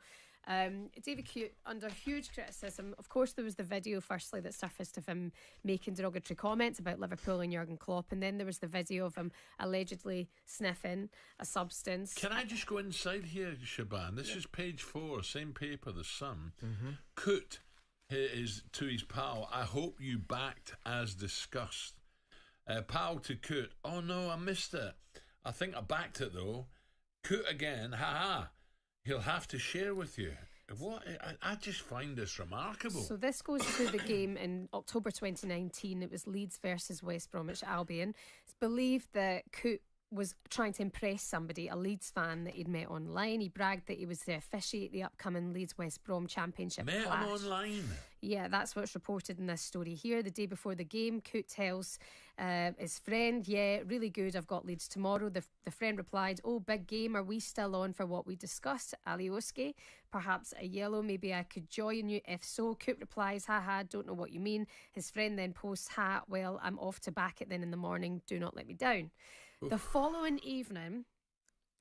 David Coote under huge criticism. Of course, there was the video firstly that surfaced of him making derogatory comments about Liverpool and Jurgen Klopp, and then there was the video of him allegedly sniffing a substance. Can I just go inside here, Shaban? This is page 4, same paper, The Sun. Coote is to his pal, I hope you backed as discussed. Pal to Coote, oh no, I missed it. I think I backed it though. Coote again, haha. He'll have to share with you. What? I just find this remarkable. So this goes to the game in October 2019. It was Leeds versus West Bromwich Albion. It's believed that Coote was trying to impress somebody, a Leeds fan that he'd met online. He bragged that he was to officiate the upcoming Leeds West Brom Championship Met clash. him online. Yeah, that's what's reported in this story here. The day before the game, Coote tells his friend, yeah, really good, I've got Leeds tomorrow. The friend replied, oh, big game, are we still on for what we discussed? Alioski, perhaps a yellow, maybe I could join you. If so, Coote replies, haha, don't know what you mean. His friend then posts, ha, well, I'm off to back it then in the morning, do not let me down. Oof. The following evening,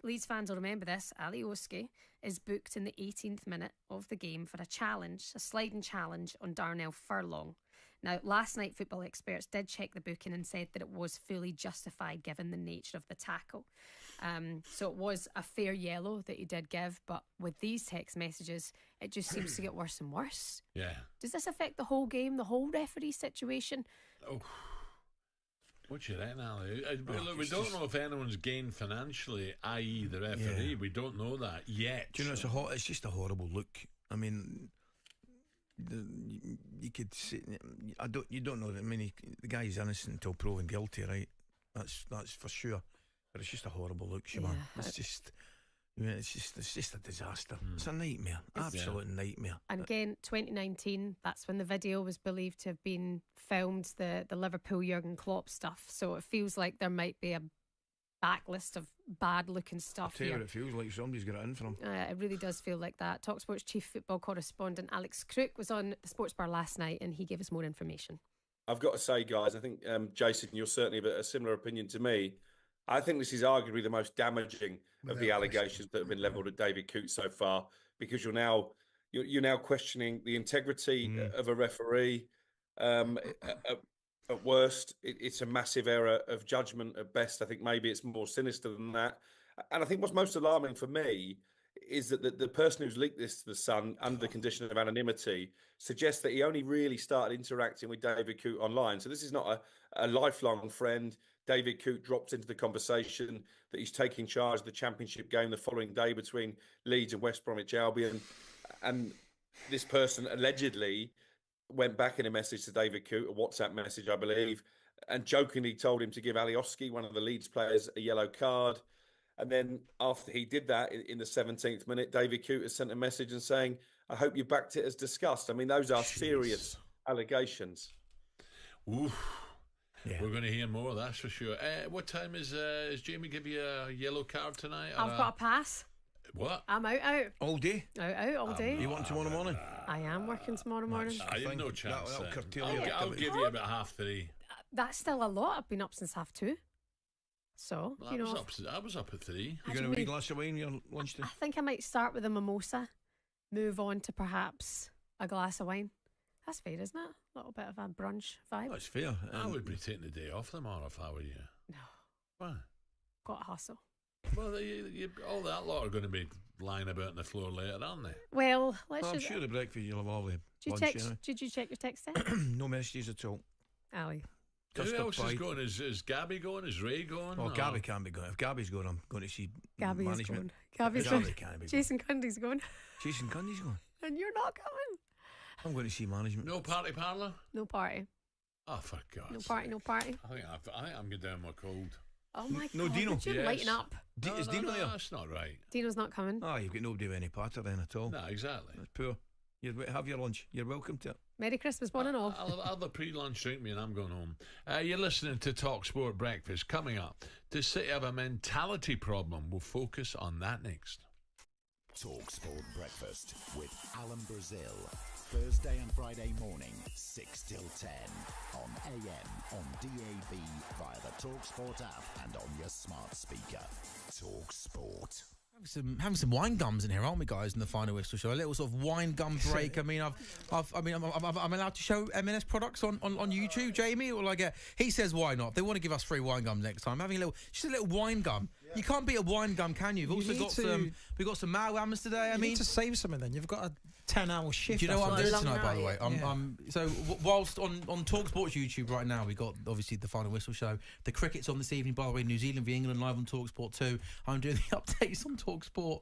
Leeds fans will remember this, Alioski is booked in the 18th minute of the game for a challenge, a sliding challenge on Darnell Furlong. Now, last night, football experts did check the booking and said that it was fully justified given the nature of the tackle. So it was a fair yellow that he did give, but with these text messages, it just seems to get worse and worse. Yeah. Does this affect the whole game, the whole referee situation? Oh. What do you reckon, Ali? Look, we don't know if anyone's gained financially, i.e. the referee. We don't know that yet. Do you know, it's just a horrible look. I mean, you could say, you don't know that. I mean, the guy is innocent until proven guilty, right? That's for sure. But it's just a horrible look, Siobhan. It's just. It's just a disaster. It's a nightmare, absolute nightmare. And again, 2019, that's when the video was believed to have been filmed, the Liverpool Jurgen Klopp stuff. So it feels like there might be a backlist of bad looking stuff I tell you here. what, it feels like somebody's got it in for him. It really does feel like that. talkSPORT's chief football correspondent Alex Crook was on the Sports Bar last night, and he gave us more information. I've got to say, guys, I think Jason, you're certainly of a similar opinion to me. I think this is arguably the most damaging of the allegations that have been levelled at David Coote so far, because you're now questioning the integrity of a referee. At worst, it's a massive error of judgment. At best, I think maybe it's more sinister than that. And I think what's most alarming for me is that the person who's leaked this to the Sun under the condition of anonymity suggests that he only really started interacting with David Coote online. So this is not a lifelong friend. David Coote drops into the conversation that he's taking charge of the Championship game the following day between Leeds and West Bromwich Albion. And this person allegedly went back in a message to David Coote, a WhatsApp message, I believe, and jokingly told him to give Alioski, one of the Leeds players, a yellow card. And then after he did that in the 17th minute, David Coote has sent a message and saying, I hope you backed it as discussed. I mean, those are serious allegations. Oof. Yeah. We're going to hear more, that's for sure. What time is Jamie give you a yellow card tonight? I've got a pass. What? I'm out. All day? Out all day. You want tomorrow morning? I am working tomorrow morning. I have no chance. I'll give you about 3:30. That's still a lot. I've been up since 2:30. So, well, I was up at 3. You going to wee glass of wine your lunchtime? I think I might start with a mimosa, move on to perhaps a glass of wine. That's fair, isn't it? A little bit of a brunch vibe. That's fair. I would be taking the day off tomorrow if I were you. No. Why? Got a hustle. Well, all that lot are going to be lying about on the floor later, aren't they? Well, I'm sure the breakfast you'll have all the Did you check your text then? No messages at all. Ali. Who else is going? Is Gabby going? Is Ray going? Oh, Gabby can't be going. If Gabby's going, I'm going to see Gabby management. Gabby can't be Jason Cundy's going. Jason Cundy's going. And you're not coming. I'm going to see management. No party parlour? No party. Oh, for God's No party, no party. I think I'm going down with cold. Oh my God. No, Dino. Would you lighten up? Is Dino there? That's not right. Dino's not coming. Oh, you've got nobody with any patter then at all. No, exactly. That's poor. Have your lunch. You're welcome to it. Merry Christmas, one and all. I'll have a pre-lunch drink me and I'm going home. You're listening to talkSPORT Breakfast. Coming up, does City have a mentality problem? We'll focus on that next. talkSPORT Breakfast with Alan Brazil. Thursday and Friday morning, 6 till 10. On AM, on DAB, via the talkSPORT app and on your smart speaker. talkSPORT. Having some wine gums in here, aren't we, guys? In the final whistle show, a little sort of wine gum break. I mean, I'm allowed to show M&S products on YouTube, Jamie, or like he says, why not? They want to give us free wine gums next time. Having just a little wine gum. Yeah. You can't beat a wine gum, can you? We've we've got some Malwams today. You need to save something then. You've got a 10-hour shift. Do you know what I'm doing tonight, by the way? So whilst on talkSPORT's YouTube right now, we got obviously the final whistle show. The cricket's on this evening, by the way. New Zealand v England live on talkSPORT 2. I'm doing the updates on talkSPORT.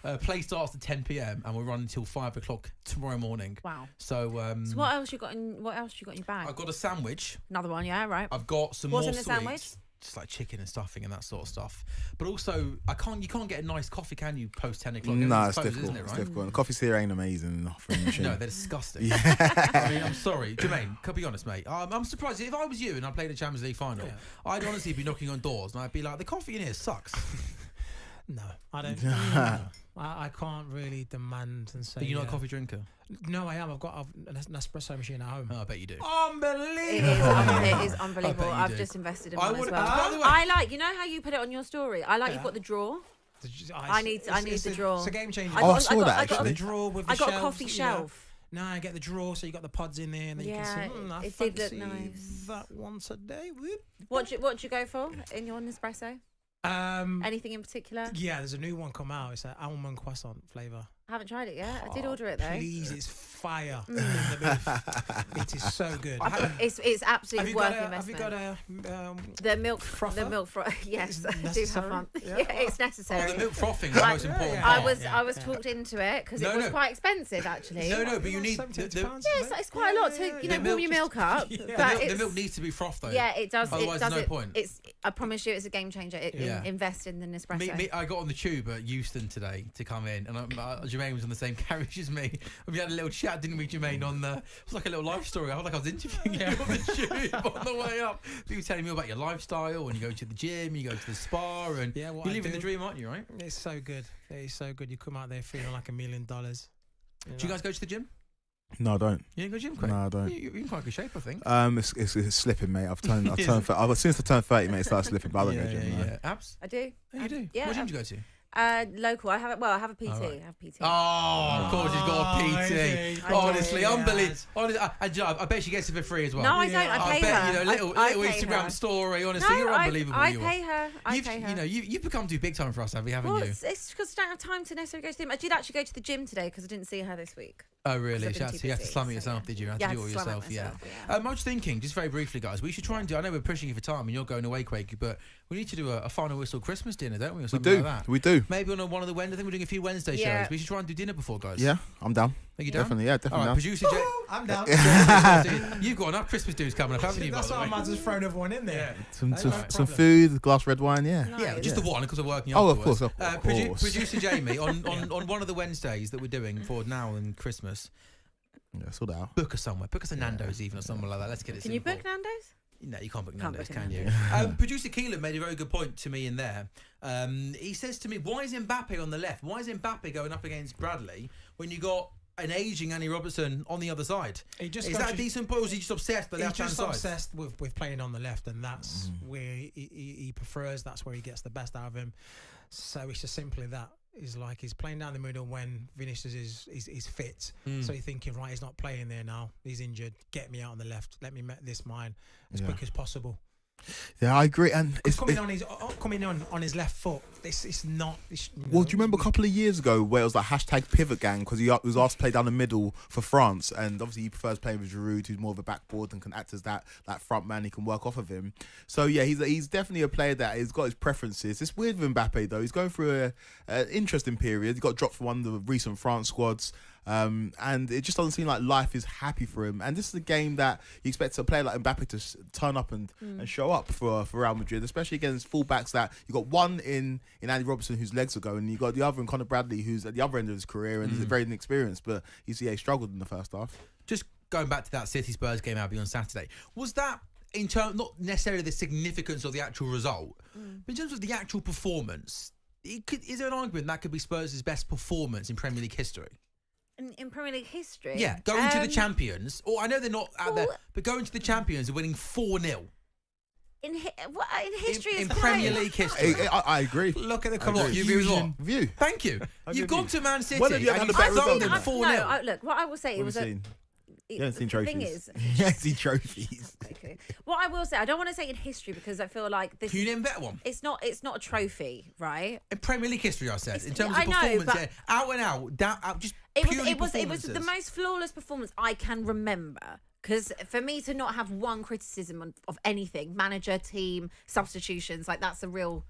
Yeah. Play starts at 10 p.m. and we'll run until 5 o'clock tomorrow morning. Wow. So what else you got in your bag? I've got a sandwich. Another one, yeah, right. I've got some What's more in the sweets. Sandwich? Just like chicken and stuffing and that sort of stuff. But also, you can't get a nice coffee, can you, post 10 o'clock? No, it's difficult. Isn't it, right? It's difficult. The coffees here ain't amazing. No, they're disgusting. Yeah. I mean, I'm sorry. Jermaine, can I be honest, mate? I'm surprised. If I was you and I played a Champions League final, I'd honestly be knocking on doors and I'd be like, the coffee in here sucks. No, I don't. I can't really demand and say. Are you not a coffee drinker? No, I am. I've got an espresso machine at home. Oh, I bet you do. Unbelievable! It is unbelievable. I've just invested in one as well. I like. You know how you put it on your story? I like you've got the drawer. I need the drawer. It's a game changer. I saw that actually. I got the drawer with the shelves. I got a coffee shelf. No, I get the drawer, so you got the pods in there, and then you can see. I it fancy did look nice. That once a day. What do you go for in your Nespresso? Anything in particular? Yeah, there's a new one come out. It's an almond croissant flavour. I haven't tried it yet. I did order it though. Please, it's fire in the booth. It is so good. It's absolutely worth the Have you investment. got a The milk frother? The milk froth. Yes, I do have necessary? one. Yeah. Yeah, it's necessary. Oh, the milk frothing is the most important I part. I was talked into it because it was quite expensive actually. No, but you need £70. Yes, it's quite a lot to warm your milk up. But the milk needs to be frothed though. Yeah, it does. Otherwise, it does there's no point. I promise you, it's a game changer. Invest in the Nespresso. I got on the tube at Euston today to come in, and Jermaine was on the same carriage as me. And we had a little chat, didn't we, Jermaine? It was like a little life story. I felt like I was interviewing you on the tube on the way up. You were telling me about your lifestyle, and you go to the gym, you go to the spa, and you're living the dream, aren't you? Right? It's so good. It's so good. You come out there feeling like $1 million. Do you guys go to the gym? No, I don't. You don't go to the gym, Craig? No, I don't. You're in quite good shape, I think. It's slipping, mate. I've turned. As soon as I turned 30, mate, it started slipping. But I don't go to the gym. No. Abs? I do. Oh, you do? Yeah. What gym do you go to? Local. I have a PT. Right. I have PT. Oh, of course, he's got a PT. Honestly, unbelievable. I bet she gets it for free as well. No, I don't. I pay her. Bet, little Instagram story. Honestly, you're unbelievable. I pay her. I pay her. You've become too big time for us, haven't you? It's because I don't have time to necessarily go to the gym. I did actually go to the gym today because I didn't see her this week. Oh, really? So you have to slum it yourself, did you? You had to do it all yourself, yeah. I was thinking, just very briefly, guys, we should try and do, I know we're pushing you for time and you're going away, Quakey, but we need to do a final whistle Christmas dinner, don't we? Or something like that. We do. Maybe on one of the Wednesdays. I think we're doing a few Wednesday shows. We should try and do dinner before, guys. Yeah, I'm down. Are you down? Definitely, yeah, definitely. All right, producer Jay. I'm down. You've got enough Christmas dues coming up, haven't you? That's why I might just throw everyone in there. Some food, glass red wine, yeah. Yeah, just the one because we're working. Oh, of course. Course. Producer Jamie, on one of the Wednesdays that we're doing for now and Christmas. Yeah, sort out. Book us somewhere. Book us a Nando's even or something like that. Let's get it. Can you book Nando's? No, you can't book Nando's, can you? Producer Keelan made a very good point to me in there. He says to me, why is Mbappe on the left? Why is Mbappe going up against Bradley when you got an ageing Andy Robertson on the other side? Is that a decent point, or is he just obsessed with the left-hand side? He's just obsessed with playing on the left, and that's where he prefers. That's where he gets the best out of him. So it's just simply that. Is like he's playing down the middle when Vinicius is fit. So you're thinking, right, he's not playing there now. He's injured. Get me out on the left. Let me make this mine as quick as possible. Yeah, I agree. And it's coming on his left foot. It's not. Well, do you remember a couple of years ago where it was like hashtag pivot gang because he was asked to play down the middle for France, and obviously he prefers playing with Giroud, who's more of a backboard and can act as that front man. He can work off of him. So yeah, he's definitely a player that has got his preferences. It's weird with Mbappe though. He's going through an interesting period. He got dropped from one of the recent France squads. And it just doesn't seem like life is happy for him. And this is a game that you expect a player like Mbappe to turn up and show up for Real Madrid, especially against fullbacks that you got one in Andy Robertson whose legs are going, and you got the other in Conor Bradley who's at the other end of his career and is very inexperienced. But you see, he struggled in the first half. Just going back to that City Spurs game, Abby, on Saturday, was that in terms not necessarily the significance of the actual result, but in terms of the actual performance? Is there an argument that could be Spurs' best performance in Premier League history? In Premier League history? Yeah, going to the champions. Or I know they're not out there, but going to the champions and winning 4-0. In history, in Premier League history. I agree. Look at the confusion. View. Thank you. You've gone to Man City. When have you had a better result? 4-0. No, look, what I will say, You haven't seen trophies. The thing is, you haven't seen trophies. Okay. What I will say, I don't want to say in history because I feel like this. Can you name a better one? It's not a trophy, right? In Premier League history, I said. In terms of performance, out and out, just it was the most flawless performance I can remember. Because for me to not have one criticism of anything, manager, team, substitutions, like that's a real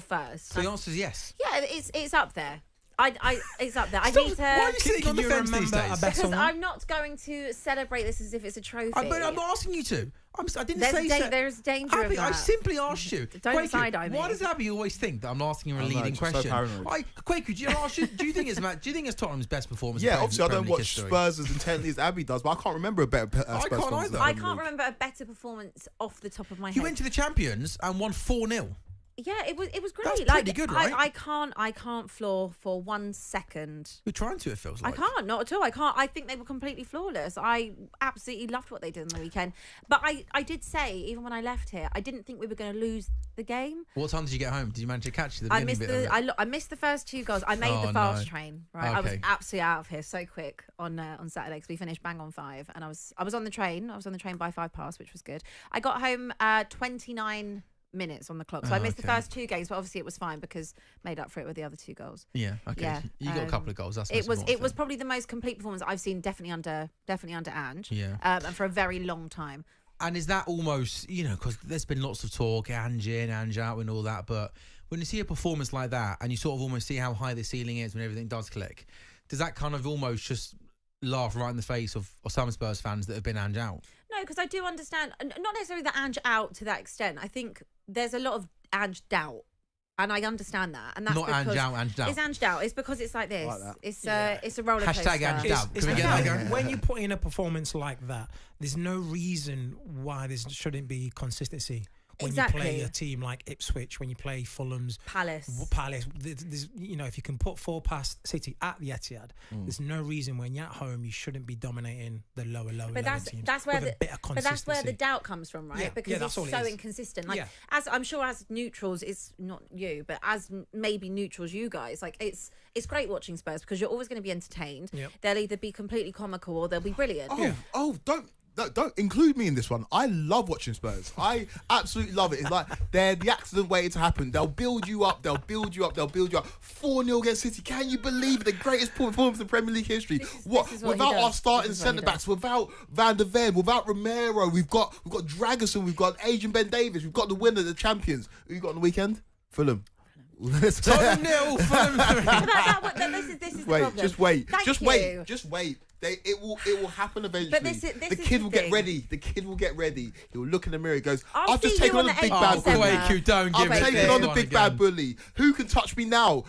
first. So the answer is yes. Yeah, it's up there. It's up there. I Stop, need to. Why are you sitting on the fence these days? Because I'm not going to celebrate this as if it's a trophy. I'm not asking you to. I didn't say there's danger Abby, of that. I simply asked you. Don't side-eye me. Why does Abby always think that I'm asking her a leading question? Quaker, do you think it's Tottenham's best performance? Yeah, obviously I don't watch Spurs as intently as Abby does, but I can't remember a better Spurs performance. I can't remember a better performance off the top of my head. You went to the champions and won 4-0. Yeah, it was great. That's pretty good, right? I can't floor for 1 second. You're trying to, it feels like. I can't, not at all. I can't. I think they were completely flawless. I absolutely loved what they did on the weekend. But I did say, even when I left here, I didn't think we were going to lose the game. What time did you get home? Did you manage to catch the beginning bit of it? I missed the first 2 goals. I made the fast train. Right, okay. I was absolutely out of here so quick on Saturday because we finished bang on 5, and I was on the train. I was on the train by 5 past, which was good. I got home 29 minutes on the clock. So I missed the first 2 games, but obviously it was fine because made up for it with the other 2 goals. Yeah, okay. Yeah, You got a couple of goals. That's it was probably the most complete performance I've seen, definitely under Ange. Yeah. And for a very long time. And is that almost, because there's been lots of talk, Ange in, Ange out and all that, but when you see a performance like that and you sort of almost see how high the ceiling is when everything does click, does that kind of almost just laugh right in the face of some Spurs fans that have been Ange out? No, because I do understand, not necessarily the Ange out to that extent. I think there's a lot of Ange doubt. And I understand that, and that's not because Ange out, Ange doubt. It's Ange doubt. It's because it's like this. Like it's a roller coaster. Hashtag Ange doubt. Can we get that going? When you put in a performance like that, there's no reason why there shouldn't be consistency. When you play a team like Ipswich, when you play Fulham's Palace, there's, if you can put 4 past City at the Etihad, there's no reason when you're at home you shouldn't be dominating the lower teams. That's where the doubt comes from, right? Yeah, because it's so inconsistent. Like as I'm sure as neutrals, it's not you, but as maybe neutrals, you guys, like it's great watching Spurs because you're always going to be entertained. Yep. They'll either be completely comical or they'll be brilliant. Don't include me in this one. I love watching Spurs. I absolutely love it. It's like they're the accident waiting to happen. They'll build you up. They'll build you up. 4-0 against City. Can you believe it? The greatest performance in Premier League history? Without our starting centre backs, without Van der Ven, without Romero, we've got Dragerson, we've got Adrian Ben Davies, we've got the winner, the champions. Who you got on the weekend? Fulham. Tottenham 0, Fulham 3. This is wait, the problem. just wait. Thank just you. wait. Just wait. It will happen eventually. But this the kid will get ready. The kid will get ready. He'll look in the mirror. He goes, I've just taken on the big bad bully. I've taken on the big bad bully. Who can touch me now?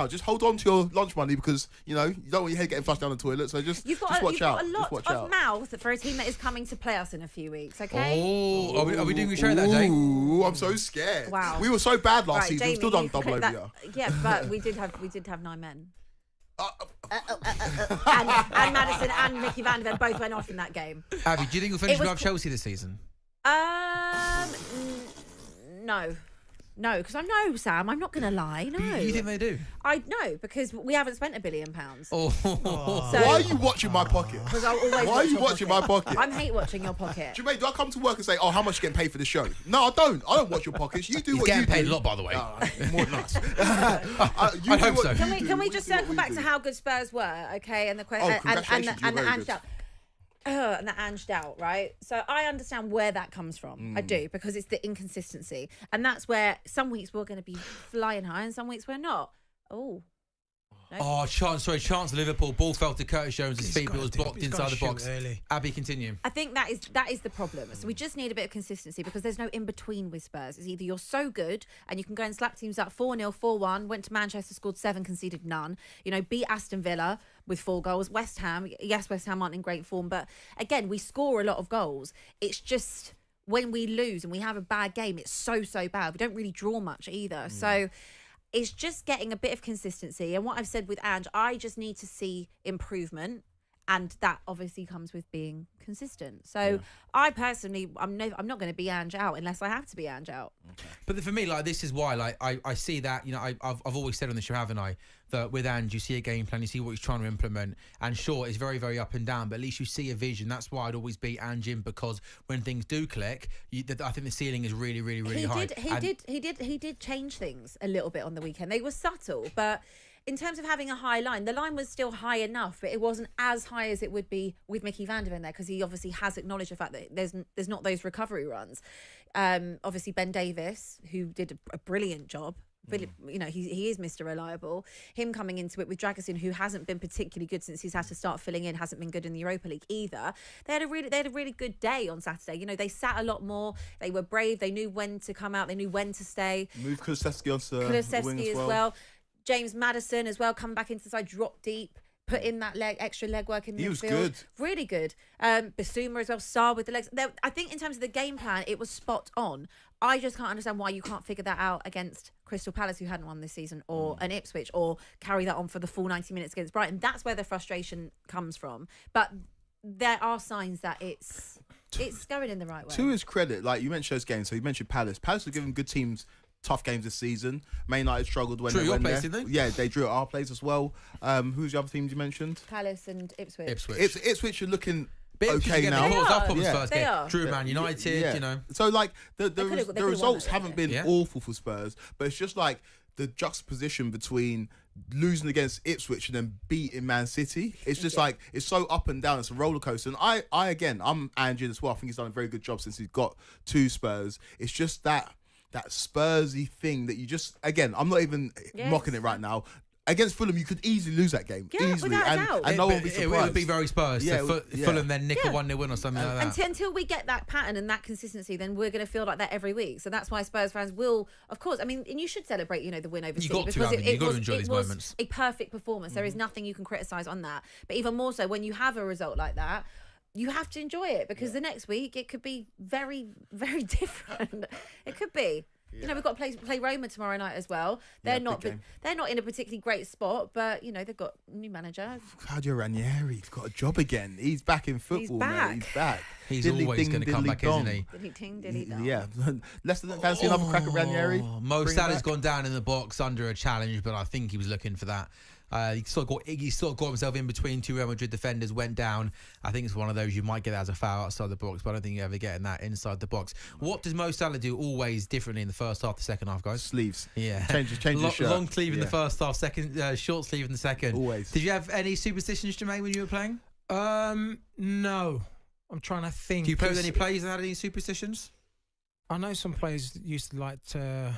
Just hold on to your lunch money because you don't want your head getting flushed down the toilet. So just watch out. You've got a lot of mouth for a team that is coming to play us in a few weeks. Okay. Oh, are we doing a show that day? Ooh, I'm so scared. Wow. We were so bad last season. Jamie, We've still done double over here. Yeah, but we did have 9 men. And Maddison and Mickey Van Der Ven both went off in that game. Abby, do you think we'll finish above Chelsea this season? No, because I know, Sam, I'm not going to lie. No. You think they do? I know, because we haven't spent £1 billion. Oh. So, why are you watching my pocket? Why are you watching my pocket? I hate watching your pocket. Jermaine, do I come to work and say, how much you getting paid for the show? No, I don't. I don't watch your pockets. You do what you do. He's getting paid a lot, by the way. More than us. I hope so. Can we just circle back to how good Spurs were, okay? And the question and the Ange doubt. And the Ange doubt, right? So I understand where that comes from. I do, because it's the inconsistency. And that's where some weeks we're going to be flying high and some weeks we're not. Oh. No. Oh, chance of Liverpool. Ball fell to Curtis Jones' feet, but it was blocked inside the box. Early. Abby, continue. I think that is the problem. So we just need a bit of consistency because there's no in-between with Spurs. It's either you're so good and you can go and slap teams up 4-0, 4-1, went to Manchester, scored 7, conceded none. Beat Aston Villa with 4 goals. West Ham, yes, West Ham aren't in great form, but again, we score a lot of goals. It's just when we lose and we have a bad game, it's so bad. We don't really draw much either. So it's just getting a bit of consistency. And what I've said with Ange, I just need to see improvement. And that obviously comes with being consistent. So I personally, I'm not going to be Ange out unless I have to be Ange out. Okay. But for me, this is why, I see that, I've always said on the show, haven't I, that with Ange, you see a game plan, you see what he's trying to implement. And sure, it's very, very up and down, but at least you see a vision. That's why I'd always be Ange in, because when things do click, I think the ceiling is really, really, really high. He did change things a little bit on the weekend. They were subtle, but in terms of having a high line, the line was still high enough, but it wasn't as high as it would be with Mickey Van Der Ven there, because he obviously has acknowledged the fact that there's not those recovery runs. Obviously Ben Davies, who did a brilliant job. He is Mr. Reliable. Him coming into it with Dragerson, who hasn't been particularly good since he's had to start filling in, hasn't been good in the Europa League either. They had a really good day on Saturday. They sat a lot more. They were brave. They knew when to come out. They knew when to stay. Move Kulusevski onto the wing as well. James Maddison as well, come back into the side, drop deep, put in that extra leg work in the midfield. He was good. Really good. Basuma as well, Sar with the legs. I think in terms of the game plan, it was spot on. I just can't understand why you can't figure that out against Crystal Palace, who hadn't won this season, or an Ipswich, or carry that on for the full 90 minutes against Brighton. That's where the frustration comes from. But there are signs that it's going in the right way. To his credit, you mentioned those games, so you mentioned Palace. Palace have given good teams tough games this season. Man United struggled when they went there. Didn't they? Yeah, they drew at our place as well. Who's the other teams you mentioned? Palace and Ipswich. Ipswich are looking okay now. They are. up on the Yeah. Spurs They game. are. Drew Man United, you know. So like the could've won results that, haven't been awful for Spurs, but it's just like the juxtaposition between losing against Ipswich and then beating Man City. It's just like it's so up and down. It's a roller coaster. And I'm Andrew as well. I think he's done a very good job since he's got to Spurs. It's just that Spursy thing that you just I'm not even mocking it right now. Against Fulham, you could easily lose that game. Yeah, easily. without a doubt. And no one would be surprised. It would be very Spurs. Yeah, Fulham then nick a 1-0 win or something like that. Until we get that pattern and that consistency, then we're going to feel like that every week. So that's why Spurs fans will, of course, I mean, and you should celebrate, the win over City. You've got to enjoy these moments. A perfect performance. There is nothing you can criticise on that. But even more so, when you have a result like that, you have to enjoy it because the next week it could be very, very different. It could be. Yeah. We've got to play Roma tomorrow night as well. They're not in a particularly great spot, but they've got a new manager. Claudio Ranieri's got a job again. He's back in football, man. He's back. He's always going to come back, isn't he? Dilly ting, dilly dong. Yeah. Leicester didn't fancy another crack at Ranieri. Mo Salah's gone down in the box under a challenge, but I think he was looking for that. He sort of got himself in between two Real Madrid defenders, went down. I think it's one of those you might get that as a foul outside the box, but I don't think you're ever getting that inside the box. What does Mo Salah do always differently in the first half, the second half, guys? Sleeves. Yeah. Change his shirt. Long sleeve in the first half, short sleeve in the second. Always. Did you have any superstitions, Jermaine, when you were playing? No. I'm trying to think. Do you play with any players that had any superstitions? I know some players used to like to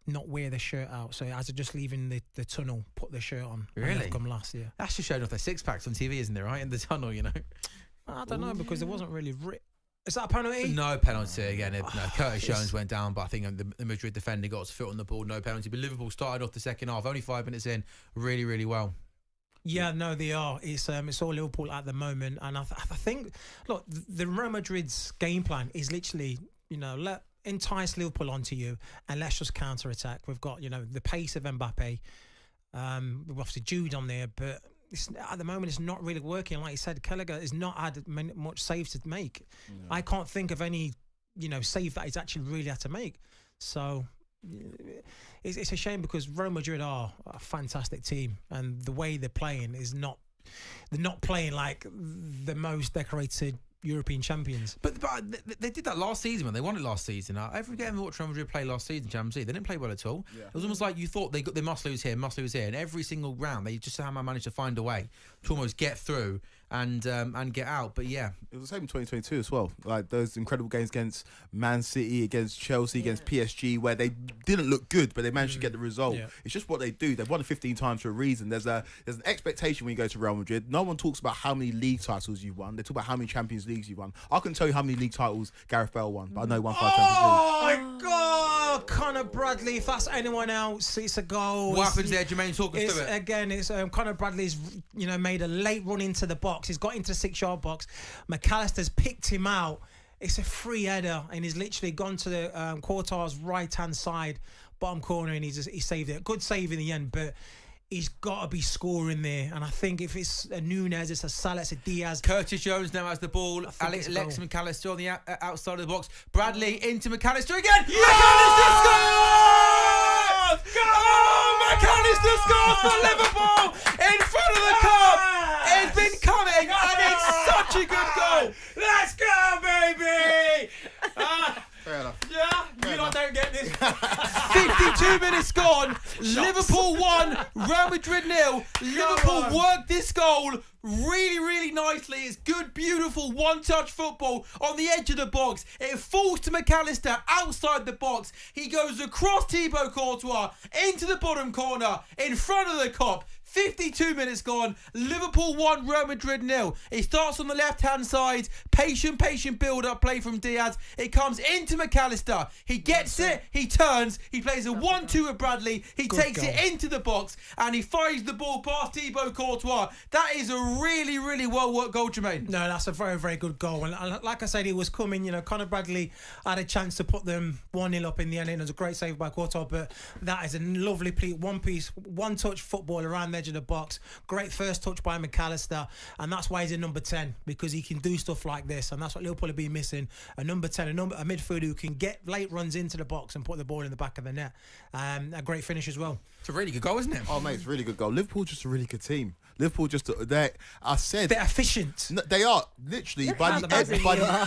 not wear their shirt out, so as of just leaving the tunnel, put their shirt on. Really? Come last year. That's just showing off their six packs on TV, isn't it? Right in the tunnel, I don't know because there wasn't really. Is that a penalty? No penalty again. No, Curtis Jones went down, but I think the Madrid defender got his foot on the ball. No penalty. But Liverpool started off the second half, only 5 minutes in, really, really well. Yeah, no, they are. It's all Liverpool at the moment, and I think, look, the Real Madrid's game plan is literally, let entice Liverpool onto you, and let's just counter attack. We've got, the pace of Mbappe, we've obviously Jude on there, but at the moment it's not really working. Like you said, Gallagher has not had much saves to make. Yeah. I can't think of any, save that he's actually really had to make. So it's a shame because Real Madrid are a fantastic team, and the way they're playing is they're not playing like the most decorated European champions. But they did that last season when they won it last season. Every game we watched Real Madrid play last season, Champions League, they didn't play well at all. Yeah. It was almost like you thought they must lose here, and every single round they just somehow managed to find a way to almost get through and get out. But yeah, it was the same in 2022 as well. Like those incredible games against Man City, against Chelsea, against PSG, where they didn't look good, but they managed to get the result. Yeah. It's just what they do. They've won it 15 times for a reason. There's an expectation when you go to Real Madrid. No one talks about how many league titles you've won. They talk about how many Champions Leagues you've won. I couldn't tell you how many league titles Gareth Bale won, but I know he won 5 Champions Leagues. Oh my God, Conor Bradley. If that's anyone else, it's a goal. What happens there, Jermaine? Talk us through it. Again, it's Conor Bradley's made a late run into the box. He's got into the 6-yard box. McAllister's picked him out. It's a free header, and he's literally gone to the Qatar's right-hand side, bottom corner, and he saved it. Good save in the end, but he's got to be scoring there. And I think if it's a Nunez, it's a Salah, it's a Diaz. Curtis Jones now has the ball. Alex McAllister on the outside of the box. Bradley into McAllister again. Yeah! McAllister scores! McAllister scores for Liverpool in front of the cup. It's been coming, and it's such a good goal. Let's go, baby! Fair enough. Yeah, don't get this. 52 minutes gone. Liverpool 1, Real Madrid 0. Liverpool worked this goal really, really nicely. It's good, beautiful one-touch football on the edge of the box. It falls to McAllister outside the box. He goes across Thibaut Courtois into the bottom corner in front of the Kop. 52 minutes gone. Liverpool 1, Real Madrid 0. It starts on the left-hand side. Patient build-up play from Diaz. It comes into McAllister. He gets it. He turns. He plays a 1-2 with Bradley. He takes it into the box, and he fires the ball past Thibaut Courtois. That is a really, really well-worked goal, Jermaine. No, that's a very, very good goal. And like I said, it was coming. Conor Bradley had a chance to put them 1-0 up in the end. It was a great save by Courtois, but that is a lovely one-touch football around the edge of the box. Great first touch by McAllister, and that's why he's in number 10, because he can do stuff like this, and that's what Liverpool have been missing. A number 10, a midfielder who can get late runs into the box and put the ball in the back of the net. A great finish as well. It's a really good goal, isn't it? Oh, mate, it's a really good goal. Liverpool just a really good team. Liverpool just, they're efficient. They are, literally, by the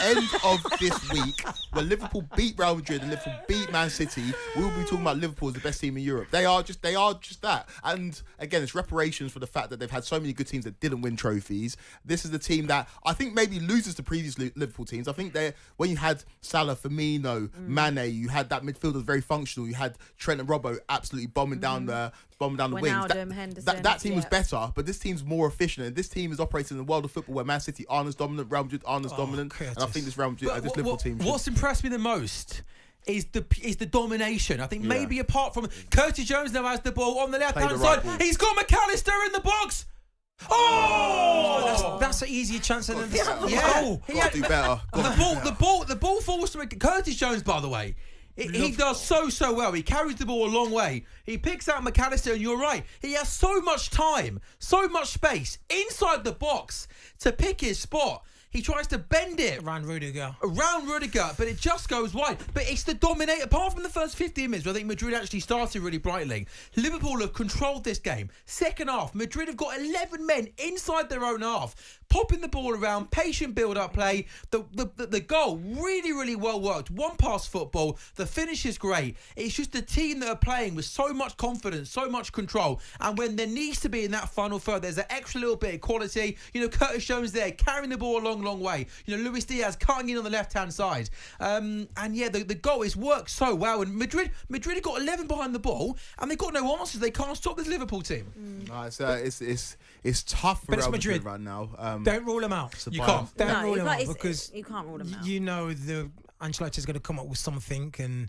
end of this week, when Liverpool beat Real Madrid and Liverpool beat Man City, we'll be talking about Liverpool as the best team in Europe. They are just that. And again, it's reparations for the fact that they've had so many good teams that didn't win trophies. This is the team that I think maybe loses to previous Liverpool teams. I think when you had Salah, Firmino, Mane, you had that midfield that was very functional. You had Trent and Robbo absolutely bombing down the wings. That team was better, but this team's more efficient. And this team is operating in the world of football where Man City aren't as dominant, Real Madrid aren't as dominant. Curtis. And I think this Liverpool team. What's impressed me the most is the domination. I think maybe apart from Curtis Jones now has the ball on the left-hand side. He's got McAllister in the box. Oh, that's an easier chance than the Gotta do better. The ball falls to Curtis Jones, by the way. He does so well. He carries the ball a long way. He picks out McAllister, and you're right. He has so much time, so much space inside the box to pick his spot. He tries to bend it around Rudiger, but it just goes wide. But it's the dominate. Apart from the first 15 minutes, where I think Madrid actually started really brightly, Liverpool have controlled this game. Second half, Madrid have got 11 men inside their own half, popping the ball around, patient build-up play. The goal really, really well worked. One pass football. The finish is great. It's just the team that are playing with so much confidence, so much control. And when there needs to be in that final third, there's an extra little bit of quality. Curtis Jones there carrying the ball along. Long way. Luis Diaz cutting in on the left-hand side. The goal is worked so well. And Madrid have got 11 behind the ball, and they've got no answers. They can't stop this Liverpool team. It's tough for Real Madrid right now. Don't rule them out. You can't. Don't rule them out, because you can't rule them out. The Ancelotti's going to come up with something, and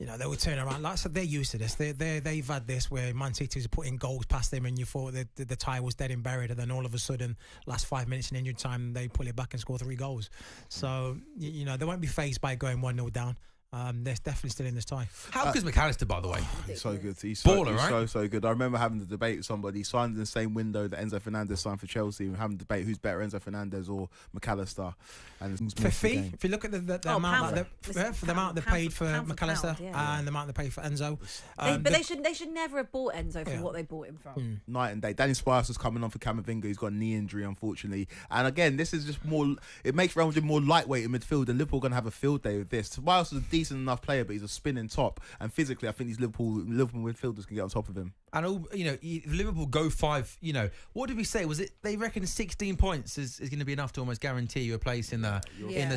they will turn around. Like I said, they're used to this. They've had this where Man City was putting goals past them, and you thought the tie was dead and buried, and then all of a sudden, last 5 minutes in injury time, they pull it back and score 3 goals. So they won't be faced by going 1-0 down. They're definitely still in this tie. How good is McAllister, by the way? He's so good. He's baller, right? So good. I remember having the debate with somebody. He signed in the same window that Enzo Fernandez signed for Chelsea, and having a debate who's better, Enzo Fernandez or McAllister. And for fee, if you look at the amount they paid for McAllister and the amount they paid for Enzo, but they should never have bought Enzo for what they bought him from. Night and day. Danny Spice was coming on for Camavinga. He's got a knee injury, unfortunately. And again, this is just more. It makes Real Madrid more lightweight in midfield, and Liverpool are going to have a field day with this. Spice is a decent enough player, but he's a spinning top, and physically I think these Liverpool midfielders can get on top of him. And if Liverpool go 5, what did we say? Was it they reckon 16 points is going to be enough to almost guarantee you a place in the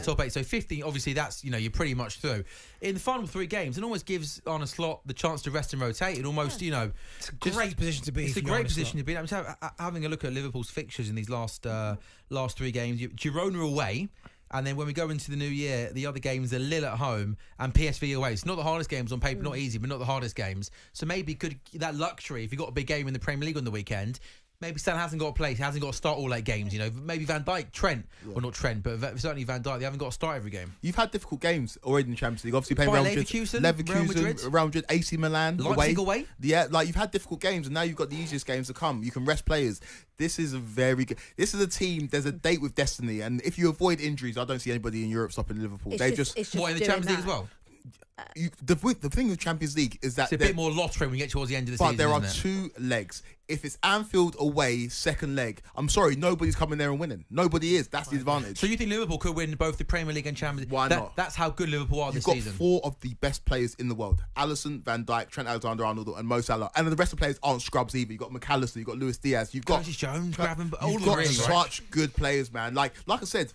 top 8? So 15, obviously that's you're pretty much through. In the final 3 games, it almost gives Arne Slot the chance to rest and rotate. It almost it's a great position to be. It's a great position to be. I'm just having a look at Liverpool's fixtures in these last 3 games. Girona away. And then when we go into the new year, the other games are Lille at home and PSV away. It's not the hardest games on paper, not easy, but not the hardest games. So maybe that luxury, if you've got a big game in the Premier League on the weekend, maybe Salah hasn't got a place, hasn't got to start all 8 games. Maybe Van Dijk, Trent, or not Trent, but certainly Van Dijk, they haven't got to start every game. You've had difficult games already in the Champions League. Obviously playing Real Madrid, AC Milan, Leipzig away. Yeah, you've had difficult games, and now you've got the easiest games to come. You can rest players. This is a team. There's a date with destiny, and if you avoid injuries, I don't see anybody in Europe stopping Liverpool. It's in the Champions League as well. The thing with Champions League is that it's a bit more lottery when we get towards the end of the season. But there are 2 legs. If it's Anfield away, second leg, I'm sorry, nobody's coming there and winning. Nobody is. That's the advantage. So you think Liverpool could win both the Premier League and Champions League? Why not? That's how good Liverpool are this season. You've got 4 of the best players in the world. Alisson, Van Dijk, Trent Alexander-Arnold and Mo Salah. And the rest of the players aren't scrubs either. You've got McAllister, you've got Luis Diaz. You've got Curtis Jones, Graeme, you've got such good players, man. Like I said,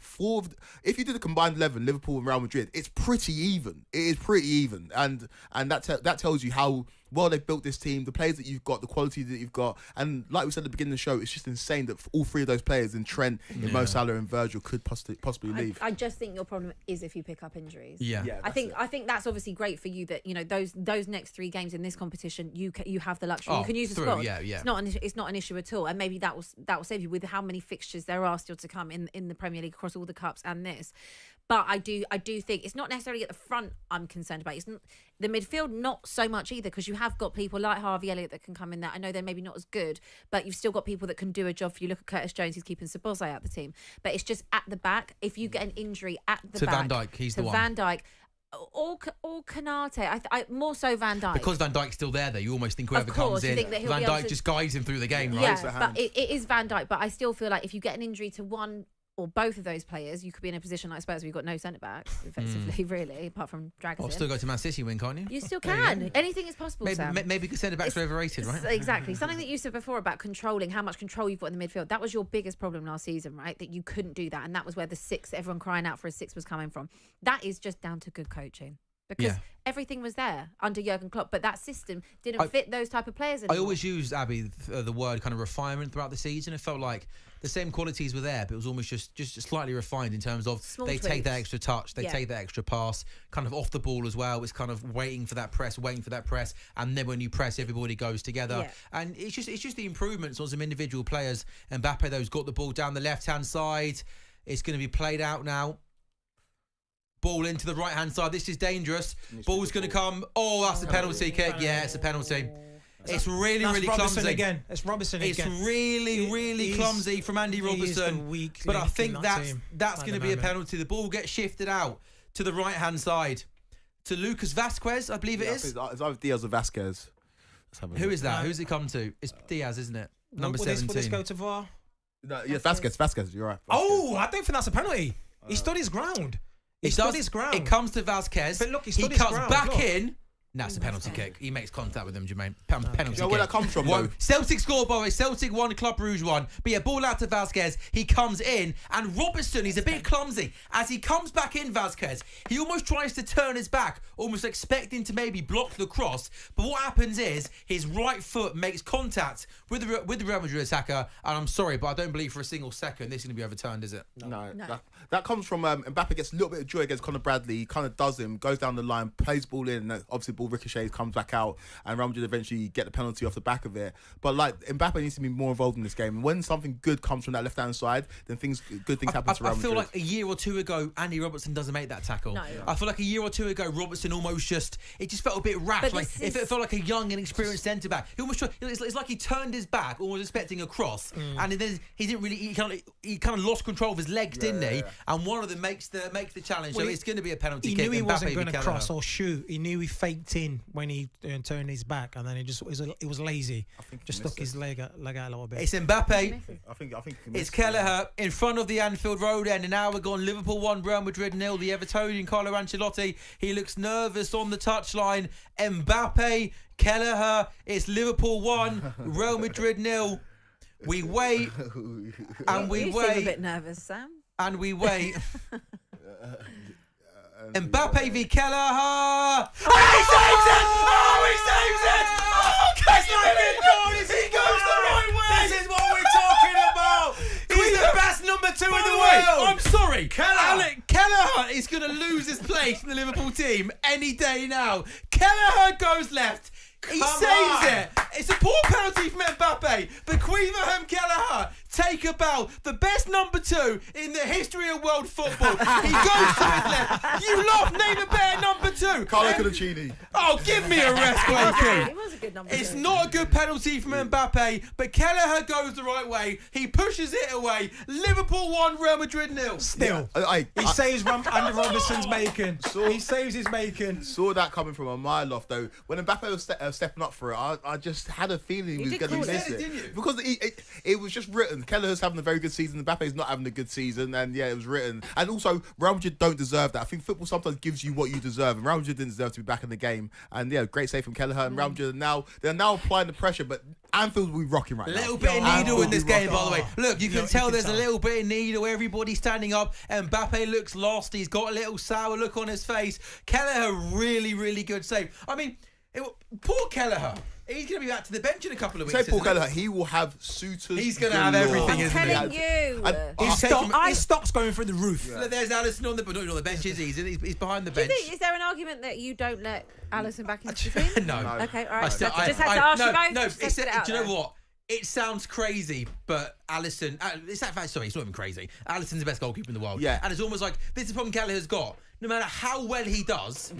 if you did a combined 11, Liverpool and Real Madrid, it's pretty even. It is pretty even. And that tells you how well they've built this team, the players that you've got, the quality that you've got. And like we said at the beginning of the show, it's just insane that all 3 of those players, in Trent, in Mo Salah and Virgil, could possibly leave. I just think your problem is if you pick up injuries. Yeah, I think that's obviously great for you that those next 3 games in this competition you have the luxury. You can use the squad. Yeah. It's not an issue at all, and maybe that will save you with how many fixtures there are still to come in the Premier League across all the cups and this. But I do think it's not necessarily at the front I'm concerned about. It's not, the midfield, not so much either, because you have got people like Harvey Elliott that can come in there. I know they're maybe not as good, but you've still got people that can do a job for you. Look at Curtis Jones, he's keeping Szoboszlai out the team. But it's just at the back. If you get an injury at the back. Van Dijk, he's the one. Van Dijk. Or Konate. I more so Van Dijk. Because Van Dijk's still there, though, you almost think whoever comes in, Van Dijk just guides him through the game, right? Yeah, but it is Van Dijk. But I still feel like if you get an injury to one or both of those players, you could be in a position like Spurs where you've got no centre-backs, effectively, really, apart from Dragon. Still go to Man City win, can't you? You still can. Anything is possible, Sam. Maybe centre-backs are overrated, right? Exactly. Something that you said before about controlling, how much control you've got in the midfield. That was your biggest problem last season, right? That you couldn't do that. And that was where the six, everyone crying out for a six was coming from. That is just down to good coaching. Because everything was there under Jurgen Klopp, but that system didn't fit those type of players anymore. I always used, Abby, the word kind of refinement throughout the season. It felt like the same qualities were there, but it was almost just slightly refined in terms of they take that extra touch, they take that extra pass, kind of off the ball as well. It's kind of waiting for that press, and then when you press, everybody goes together. And it's just the improvements on some individual players. Mbappe, though's got the ball down the left-hand side. It's going to be played out now. Ball into the right-hand side. This is dangerous. Ball's going to come. Oh, that's a penalty kick. Yeah, it's a penalty. It's really clumsy. Again. It's Robertson again. It's really clumsy from Andy Robertson. But I think that's going to be a penalty. The ball gets shifted out to the right-hand side. To Lucas Vazquez, I believe it is. It's either Diaz or Vazquez. Who is that? Who's it come to? It's Diaz, isn't it? Number 17. Will this go to VAR? No, yeah, Vazquez. You're right. Vazquez. Oh, I don't think that's a penalty. He stood his ground. He stood his ground. It comes to Vazquez. But look, he cuts back in. That's a penalty kick. He makes contact with him, Jermaine. Penalty kick. Where that comes from, though? Celtic scored, by the way. Celtic won, Club Rouge won. But yeah, ball out to Vazquez. He comes in. And Robertson, he's a bit clumsy. As he comes back in, Vazquez, he almost tries to turn his back, almost expecting to maybe block the cross. But what happens is his right foot makes contact with the Real Madrid attacker. And I'm sorry, but I don't believe for a single second this is going to be overturned, is it? No. That comes from Mbappe gets a little bit of joy against Conor Bradley. He kind of does him, goes down the line, plays ball in, and obviously ball ricochets, comes back out, and Real Madrid eventually get the penalty off the back of it. But like Mbappe needs to be more involved in this game. And when something good comes from that left-hand side, then good things happen to Real Madrid. I feel like a year or two ago, Andy Robertson doesn't make that tackle. No. I feel like a year or two ago, Robertson almost just felt a bit rash. Like it felt like a young and experienced centre back. He almost it's like he turned his back, almost expecting a cross, and then he didn't really. He kind of lost control of his legs, didn't he? And one of them makes the challenge. So it's going to be a penalty kick. He knew he wasn't going to cross or shoot. He knew he faked in when he turned his back, and then it was lazy. Just stuck his leg out a little bit. It's Mbappe. I think it's Kelleher in front of the Anfield Road end, and now we're gone. Liverpool 1, Real Madrid 0. The Evertonian Carlo Ancelotti, he looks nervous on the touchline. Mbappe, Kelleher. It's Liverpool 1, Real Madrid 0. We wait and we you wait. Seem a bit nervous, Sam. And we wait. Mbappe v Kelleher. Oh, he saves it! Oh, he saves it! Oh, he goes the right way! This is what we're talking about! He's the best number 2 in the world! I'm sorry, Kelleher is going to lose his place in the Liverpool team any day now. Kelleher goes left. He saves it. It's a poor penalty from Mbappe, but Quiverham Kelleher take about the best number 2 in the history of world football. He goes to his left. You lot, name a better number 2. Carlo Colaccini. Oh, give me a rest, Blakey. It was a good number. It's not a good penalty from Mbappe, but Kelleher goes the right way. He pushes it away. Liverpool 1, Real Madrid 0. Still, he saves Andy Robertson's bacon. He saves his bacon. Saw that coming from a mile off, though. When Mbappe was stepping up for it, I just had a feeling he was going to miss it. Because it was just written. Kelleher's having a very good season. Mbappe's not having a good season, and yeah, it was written. And also, Real Madrid don't deserve that. I think football sometimes gives you what you deserve, and Real Madrid didn't deserve to be back in the game. And yeah, great save from Kelleher, and Real Madrid they're now applying the pressure, but Anfield will be rocking right now. A little bit of needle in this game, by the way. Look, you can tell there's a little bit of needle. Everybody's standing up, and Mbappe looks lost. He's got a little sour look on his face. Kelleher, really, really good save. I mean, poor Kelleher. He's going to be back to the bench in a couple of weeks. Say Paul Kelleher, he will have suitors. He's going to have everything, isn't he? I'm telling you. His stock's going through the roof. Yeah. There's Alisson on the bench, is he? He's behind the bench. Do you think, is there an argument that you don't let Alisson back into the team? No. Okay, all right. Just had to ask you both. No, do you know what? It sounds crazy, but Alisson... it's not even crazy. Alisson's the best goalkeeper in the world. Yeah. And it's almost like, this is the problem Kelleher's got. no matter how well he does,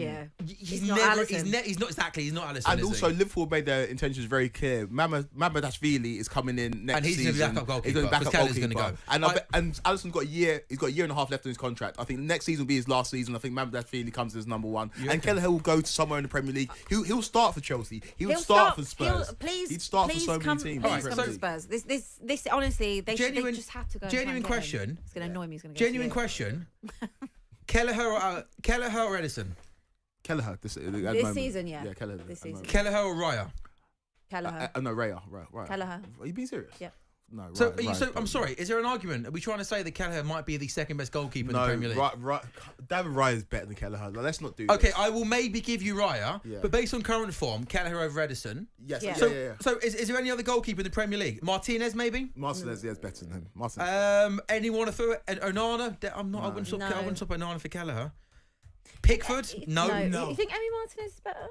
he's not never, Alisson. he's not Alisson. And is also, he? Liverpool made their intentions very clear. Mamardashvili is coming in next And he's season. gonna be backup He's gonna be backup goalkeeper, because Kelly's goalkeeper. gonna go. And Alisson's got a year. He's got a year and a half left on his contract. I think next season will be his last season. I think Mamardashvili comes as number one, and Kelleher will go to somewhere in the Premier League. He'll start for Chelsea. He'll start for Spurs. He'd start for so many teams. Please come to Spurs. This honestly, they just have to go. Genuine question. It's going to annoy me. He's going to go. Genuine question. Kelleher or Edison? Kelleher this season, yeah. Yeah, Kelleher. This season. Kelleher or Raya? Kelleher. No, Raya. Right. Kelleher. Are you being serious? Yeah. No, So I'm sorry. Is there an argument? Are we trying to say that Kelleher might be the second best goalkeeper in the Premier League? Right. David Raya is better than Kelleher. Let's not do Okay, this. I will maybe give you Raya, Yeah. but based on current form, Kelleher over Edison. Yes. Yeah. Yeah. So is there any other goalkeeper in the Premier League? Martinez maybe? Martinez is better than him. Anyone for Onana? I wouldn't swap Onana for Kelleher. Pickford? No. You think Emi Martinez is better?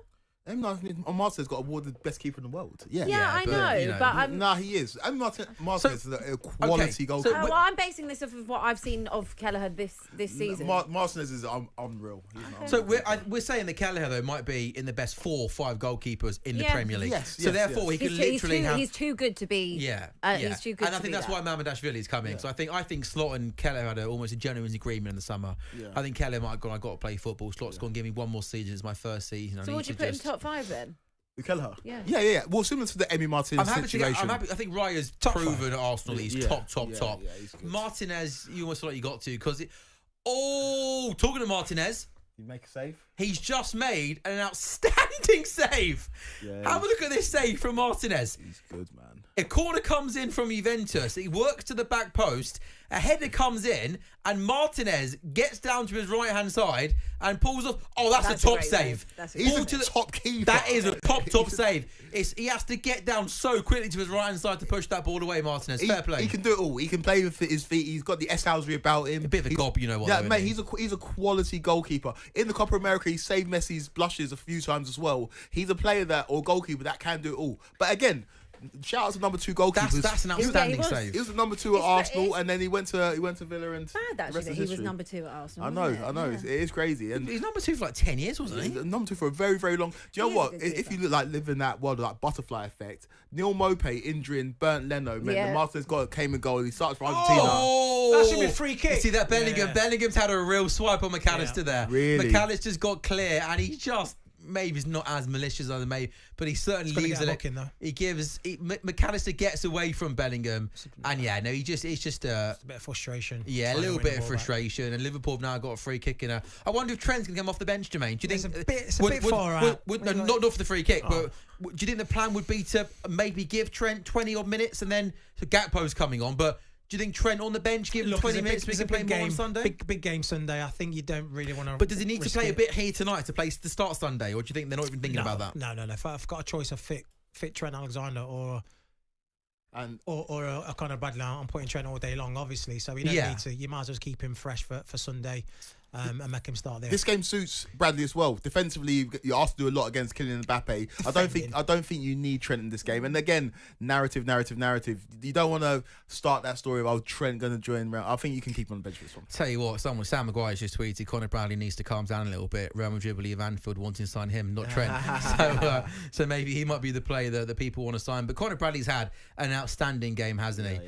Martinez got awarded best keeper in the world. Yeah, I know, but I'm. Nah, he is. Martinez is a quality goalkeeper. Well, I'm basing this off of what I've seen of Kelleher this season. Martinez is unreal. So we're saying that Kelleher though might be in the best 4 or 5 goalkeepers in the Premier League. Yes, therefore he can literally have. He's too good to be. He's too good. And I think that's why Mamardashvili is coming. So I think Slot and Kelleher had almost a genuine agreement in the summer. Yeah. I think Kelleher might have gone. I got to play football. Slot's gone. Give me one more season. It's my first season. So would you put him top 5 then? Kelleher? Yeah. Well, similar to the Emi Martinez situation. I'm happy. I think Raya's proven at Arsenal that he's top. Yeah, he's good. Martinez, you almost feel like you got to because talking to Martinez, you make a save. He's just made an outstanding save. Yeah, have a look at this save from Martinez. He's good, man. A corner comes in from Juventus. He works to the back post. A header comes in, and Martinez gets down to his right-hand side and pulls off. Oh, that's a top save. He's a top keeper. That is a top save. He has to get down so quickly to his right-hand side to push that ball away, Martinez. Fair play. He can do it all. He can play with his feet. He's got the S-Housery about him. A bit of a gob, you know what? Yeah, mate, he's a quality goalkeeper. In the Copa America, he saved Messi's blushes a few times as well. He's a player or goalkeeper that can do it all. But again, shout out to number 2 goalkeepers. That's an outstanding save. He was the number 2 at Arsenal, and then he went to Villa and. Bad actually that he was number 2 at Arsenal. I know. It is crazy. And he's number 2 for like 10 years, wasn't he? Number 2 for a very, very long. Do you know what? If you live in that world of like butterfly effect, Neil Maupay injuring Bernd Leno meant that Martinez came and goal. He starts for Argentina. That should be a free kick. You see that Bellingham? Yeah. Bellingham's had a real swipe on McAllister there. Really? McAllister's got clear, and he just. Maybe he's not as malicious as I but he certainly leaves it. McAllister gets away from Bellingham, and it's just a bit of frustration. Yeah, a little bit of frustration, and Liverpool have now got a free kick in. I wonder if Trent's going to come off the bench, Jermaine. Do you think it's a bit far out? Not for the free kick, but do you think the plan would be to maybe give Trent 20 odd minutes, and then Gakpo's coming on, but? Do you think Trent on the bench, give him 20 minutes so he can play more on Sunday? Big game Sunday. I think you don't really want to. But does he need to play a bit here tonight to start Sunday, or do you think they're not even thinking about that? No. If I've got a choice of fit Trent Alexander or a Conor Bradley, I'm putting Trent all day long, obviously. So you don't need to. You might as well keep him fresh for Sunday. And make him start there. This game suits Bradley as well. Defensively, you're asked to do a lot against Kylian Mbappe. I don't think you need Trent in this game. And again, narrative. You don't want to start that story of Trent going to join. I think you can keep him on the bench for this one. Tell you what, Sam Maguire just tweeted Conor Bradley needs to calm down a little bit. Real Madrid believe Anfield wanting to sign him, not Trent. So maybe he might be the player that people want to sign. But Conor Bradley's had an outstanding game, hasn't he?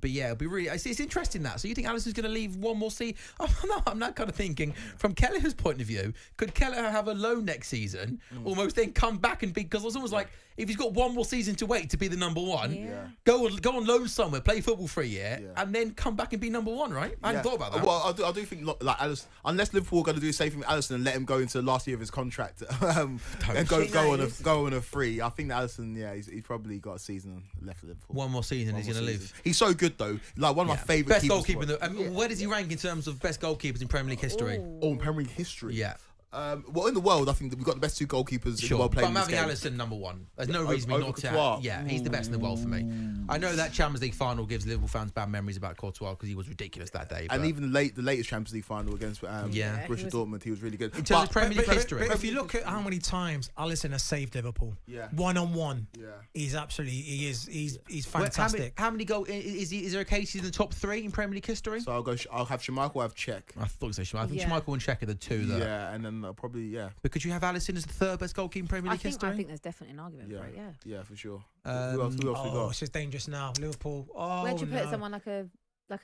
But yeah, it'll be really. It's interesting that. So you think Alisson's going to leave one more season? I'm not kind of thinking from Kelleher's point of view, could Kelleher have a loan next season, almost then come back and be, because it's almost like if he's got one more season to wait to be the number 1, go on loan somewhere, play football for a year, and then come back and be number 1, right? I hadn't thought about that. Well, I do think like Alisson, unless Liverpool are going to do the same thing with Alisson and let him go into the last year of his contract and go on a free, I think that Alisson, he's probably got a season left at Liverpool. One more season he's going to live. He's so good though, like one of my favourite best goalkeeper. Where does he rank in terms of best goalkeepers in Premier League history? In Premier League history? Yeah. Well, in the world, I think that we've got the best two goalkeepers in the world but playing I'm this having game. Alisson number one. There's no reason me Over not to. Courtois. Yeah, he's the best in the world for me. I know that Champions League final gives Liverpool fans bad memories about Courtois because he was ridiculous that day. And but- even the latest Champions League final against Borussia Dortmund, he was really good. In terms of Premier League history. But if you look at how many times Alisson has saved Liverpool, one-on-one, he's absolutely, he's fantastic. How many goals is there a case he's in the top 3 in Premier League history? So I'll have Schmeichel, I have Cech. I thought so. I think Schmeichel and Cech are the two. Yeah, and then probably But could you have Alisson as the 3rd best goalkeeper in Premier League history? I think there's definitely an argument for it. Yeah, for sure. Who else we got? It's just dangerous now. Liverpool. Oh, Where'd you put someone like a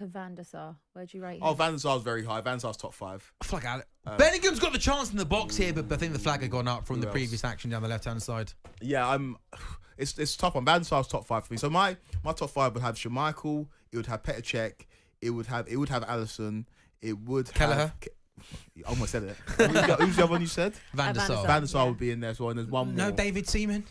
Van Der Sar? Where'd you rate him? Oh, Van Der Sar's very high. Van Der Sar's top 5. I feel like Bellingham's got the chance in the box here, but I think the flag had gone up from the previous action down the left-hand side. Yeah, it's a tough one. Van Der Sar's top 5 for me. So my top 5 would have Schmeichel. It would have Petr Cech. It would have Alisson. It would Kelleher. You almost said it. Who's the other one you said? Van Der Sar. Van Der Sar would be in there as well. And there's one more. No, David Seaman.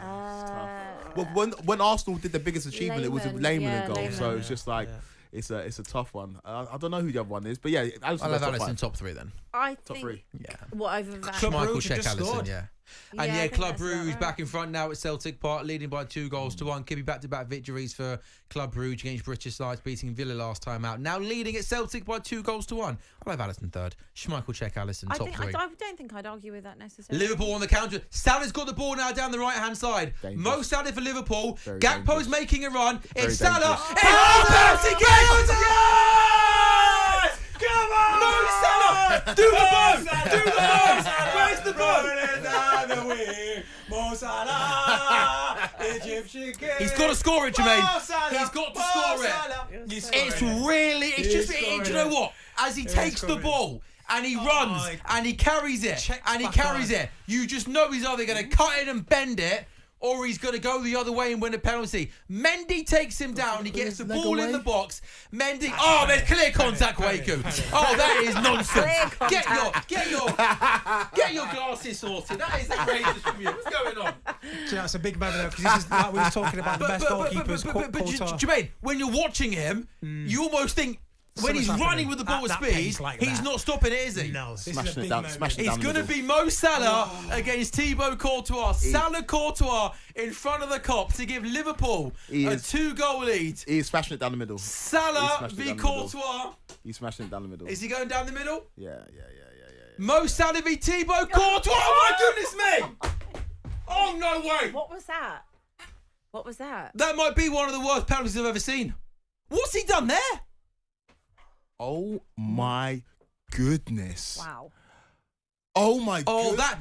Well, when Arsenal did their biggest achievement, it was with Lehmann goal. So it's just like it's a tough one. I don't know who the other one is, but yeah, I'll have Alisson top 3 then. I top think 3. Yeah. What over Van? Schmeichel, Cech, Alisson. Yeah. And Club Brugge right. back in front now at Celtic Park, leading by 2-1. Could be back-to-back victories for Club Brugge against British sides, beating Villa last time out. Now leading at Celtic by 2-1. I'll have Alisson 3rd. Schmeichel, Cech, Alisson top 3. I don't think I'd argue with that necessarily. Liverpool on the counter. Salah's got the ball now down the right-hand side. Mo Salah for Liverpool. Gakpo's making a run. It's Salah. Come on! Mo Salah! Do the ball! Do the ball! Where's the ball? Mo Salah, Egyptian king. He's got to score it, Jermaine. He's got to score it. It's really, it's just, do you know what? As he takes the ball and he runs and he carries it and he carries it, you just know he's either going to cut it and bend it or he's going to go the other way and win a penalty. Mendy takes him down. He gets the ball in the box. Mendy. Oh, there's clear contact, Waku. Oh, that is nonsense. Get your glasses sorted. That is the greatest from you. What's going on? It's a big moment though, because this is like we were talking about the best goalkeepers. But Jermaine, when you're watching him, you almost think. When he's running with the ball at speed, he's not stopping it, is he? No, smashing it down. It's going to be Mo Salah against Thibaut Courtois. Salah Courtois in front of the cop to give Liverpool a 2-goal lead. He's smashing it down the middle. Salah v Courtois. He's smashing it down the middle. Is he going down the middle? Yeah. Mo Salah v Thibaut Courtois. Oh my goodness me! Oh no way! What was that? What was that? That might be one of the worst penalties I've ever seen. What's he done there? Oh my goodness! Wow! Oh my goodness! Oh, that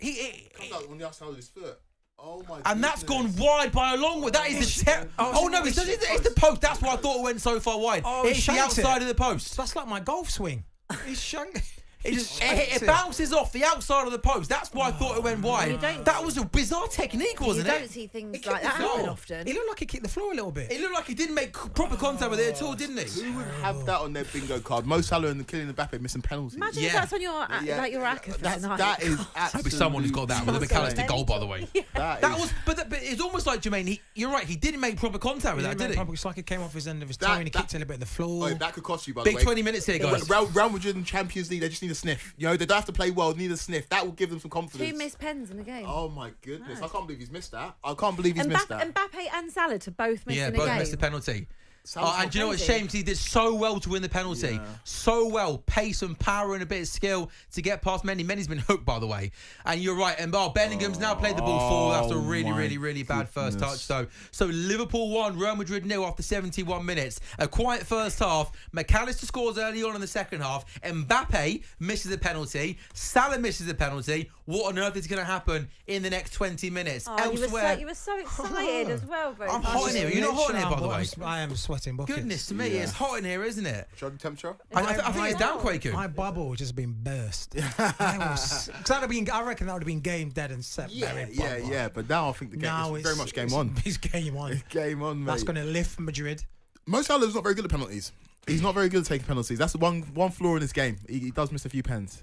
he comes out on the outside of his foot. Oh my! And that's gone wide by a long way. That is the it's the post. That's why I thought it went so far wide. It's the outside of the post. That's like my golf swing. He's shanked. It bounces off the outside of the post. That's why I thought it went wide. That was a bizarre technique, wasn't it? You don't see things like that happen often. He looked like he kicked the floor a little bit. It looked like he didn't make proper contact with it at all, didn't he? Who would have that on their bingo card? Mo Salah and Kylian Mbappe missing penalties. Imagine if that's on your like your racket for tonight. That is absolutely someone who's got that with a McAllister goal, by the way. But it's almost like Jermaine. You're right. He didn't make proper contact with that, did he? It's like it came off his end of his toe and he kicked it a little bit of the floor. Oh, that could cost you, by the way. Big 20 minutes here, guys. Real Madrid in Champions League, they just need a sniff. You know, they don't have to play well, need a sniff. That will give them some confidence. 2 missed pens in the game. Oh my goodness. I can't believe he's missed that. I can't believe he's missed that. Mbappe and Salah to both miss in the game. Yeah, both missed the penalty. And do you know what? Shame, he did so well to win the penalty. Yeah. So well. Pace and power and a bit of skill to get past Mendy. Mendy's been hooked, by the way. And you're right. And Bellingham's now played the ball full. That's a really bad first touch. So Liverpool 1, Real Madrid 0 after 71 minutes. A quiet first half. McAllister scores early on in the second half. Mbappe misses a penalty. Salah misses a penalty. What on earth is going to happen in the next 20 minutes? Elsewhere. You were so excited as well, bro. I'm hot in here. You're not hot in here, by the way. I am sweating buckets. Goodness me, it's hot in here, isn't it? Show the temperature? I think it's down, Quaku. My bubble has just been burst. Because I reckon that would have been game dead and set. Yeah. But now I think the game is very much game on. It's game on. It's game on, mate. That's going to lift Madrid. Mo Salah's not very good at penalties. He's not very good at taking penalties. That's the one flaw in his game. He does miss a few pens.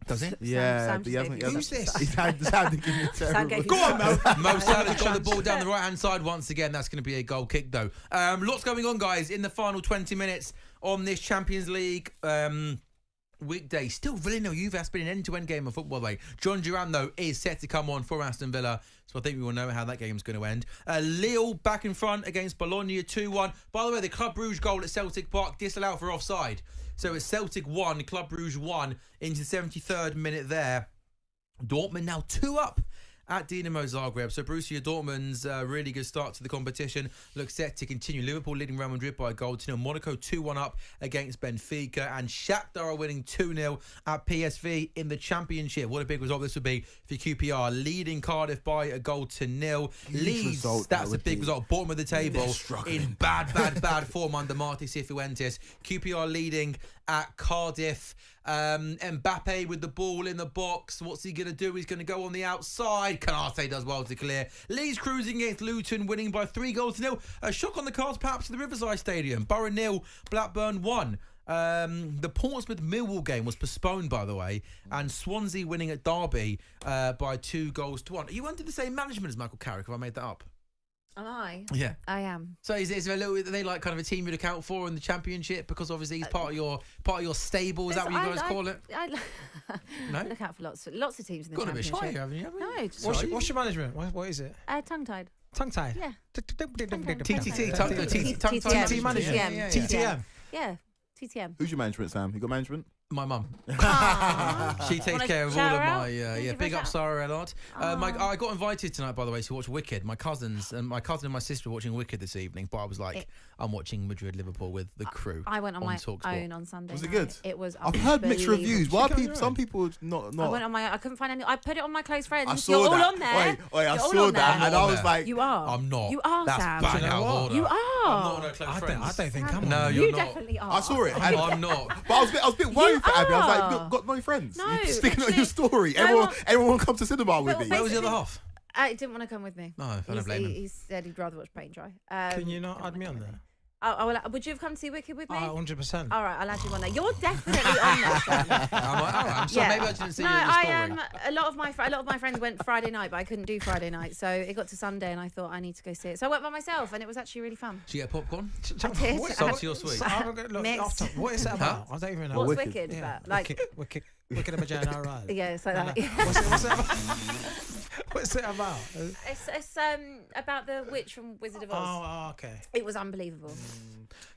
Does it? Yeah, Sam but he hasn't. Who's this? Go on, Mo. Mo Salah's got the ball down the right-hand side once again. That's going to be a goal kick, though. Lots going on, guys, in the final 20 minutes on this Champions League weekday. Still Villa 0, Juve has been an end-to-end game of football, though. John Duran, though, is set to come on for Aston Villa, so I think we will know how that game's going to end. Lille back in front against Bologna 2-1. By the way, the Club Brugge goal at Celtic Park disallowed for offside. So it's Celtic 1, Club Brugge 1 into the 73rd minute there. Dortmund now 2 up at Dinamo Zagreb. So Borussia Dortmund's really good start to the competition looks set to continue. Liverpool leading Real Madrid by a goal to 0. Monaco 2-1 up against Benfica, and Shakhtar are winning 2-0 at PSV in the Championship. What a big result this would be for QPR, leading Cardiff by a goal to 0. Leeds, that's a big result. Bottom of the table in bad form under Marti Cifuentes. QPR leading at Cardiff. Mbappe with the ball in the box. What's he going to do? He's going to go on the outside. Canate does well to clear. Leeds cruising against Luton, winning by 3 goals to 0. A shock on the cards perhaps at the Riverside Stadium. Borough 0, Blackburn 1. The Portsmouth Millwall game was postponed, by the way, and Swansea winning at Derby by 2 goals to 1. Are you under the same management as Michael Carrick? Have I made that up? Am I? Yeah, I am. So is there a little? Are they like kind of a team you look out for in the Championship because obviously he's part of your stable? Is that what you guys call it? No, look out for lots of teams in the Championship. Got a bit shy, haven't you? No, just What's your management? What is it? Tongue-tied. Tongue-tied. Yeah. TTT management. TTM. Yeah. TTM. Who's your management, Sam? You got management? My mum. Aww. She takes care of all of my big up Sarah a lot. I got invited tonight, by the way, to watch Wicked. My cousin and my sister were watching Wicked this evening, but I was like, I'm watching Madrid Liverpool with the crew. I went on my talkSPORT. own on Sunday. Was it good? It was. I've heard mixed reviews. Why people? Some people not. I went on my. I couldn't find any. I put it on my close friends. I saw You're that. all on there. Wait, I saw that, and I was like, you are. I'm not. You are, That's Sam. bang out of order. You are. I'm not on her close friends. I don't think I'm on. No, you you're not. definitely are. I saw it. I'm not. But I was a bit worried for Abby. I was like, look, got no friends. No, You're sticking on actually, your story. no Everyone comes to cinema with me. Where was the other half? He didn't want to come with me. No, I don't blame him. He said he'd rather watch paint dry. Can you not add me on there? Would you have come to see Wicked with me? 100%. All right, I'll add you on there. You're definitely on there. I'm sorry, maybe I didn't see you in the story. A lot of my friends went Friday night, but I couldn't do Friday night, so it got to Sunday, and I thought I need to go see it. So I went by myself, and it was actually really fun. Did you get popcorn? I did. Salty or sweet? Mixed. What is it about? I don't even know. What's Wicked about? Like Wicked and Vagina, right? Yeah, it's like that. What's it about? What's it about? It's about the witch from Wizard of Oz. Oh, okay. It was unbelievable.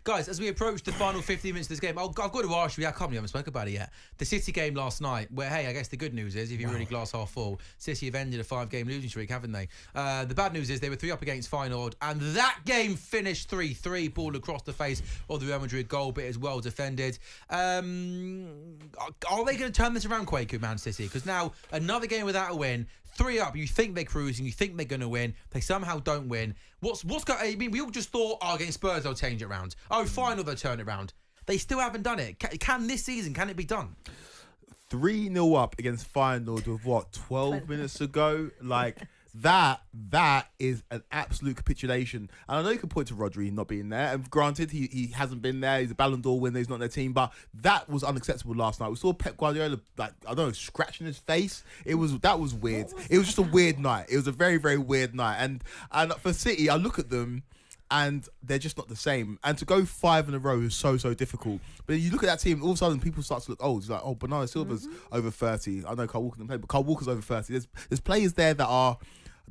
Guys, as we approach the final 15 minutes of this game, I've got to ask you, I can't believe we haven't spoken about it yet. The City game last night, where, hey, I guess the good news is, if you're really glass half full, City have ended a 5-game losing streak, haven't they? The bad news is they were 3 up against Feyenoord, and that game finished 3-3, ball across the face of the Real Madrid goal, but it is well defended. Are they going to turn this around, Quaku, Man City? Because now, another game without a win, 3 up, you think they're cruising, you think they're going to win, they somehow don't win. What's going? I mean, we all just thought, against Spurs they'll change it around. Final they'll turn it around. They still haven't done it. Can this season? Can it be done? 3-0 up against Feyenoord with what 12 minutes to go. Like that is an absolute capitulation. And I know you can point to Rodri not being there, and granted he hasn't been there. He's a Ballon d'Or winner. He's not in their team, but that was unacceptable last night. We saw Pep Guardiola, like, I don't know, scratching his face. That was weird. It was just a weird night. It was a very, very weird night. And for City, I look at them and they're just not the same. And to go 5 in a row is so difficult. But you look at that team, all of a sudden people start to look old. It's like, Bernardo Silva's over 30. I know Kyle Walker didn't play, but Kyle Walker's over 30. There's players there that are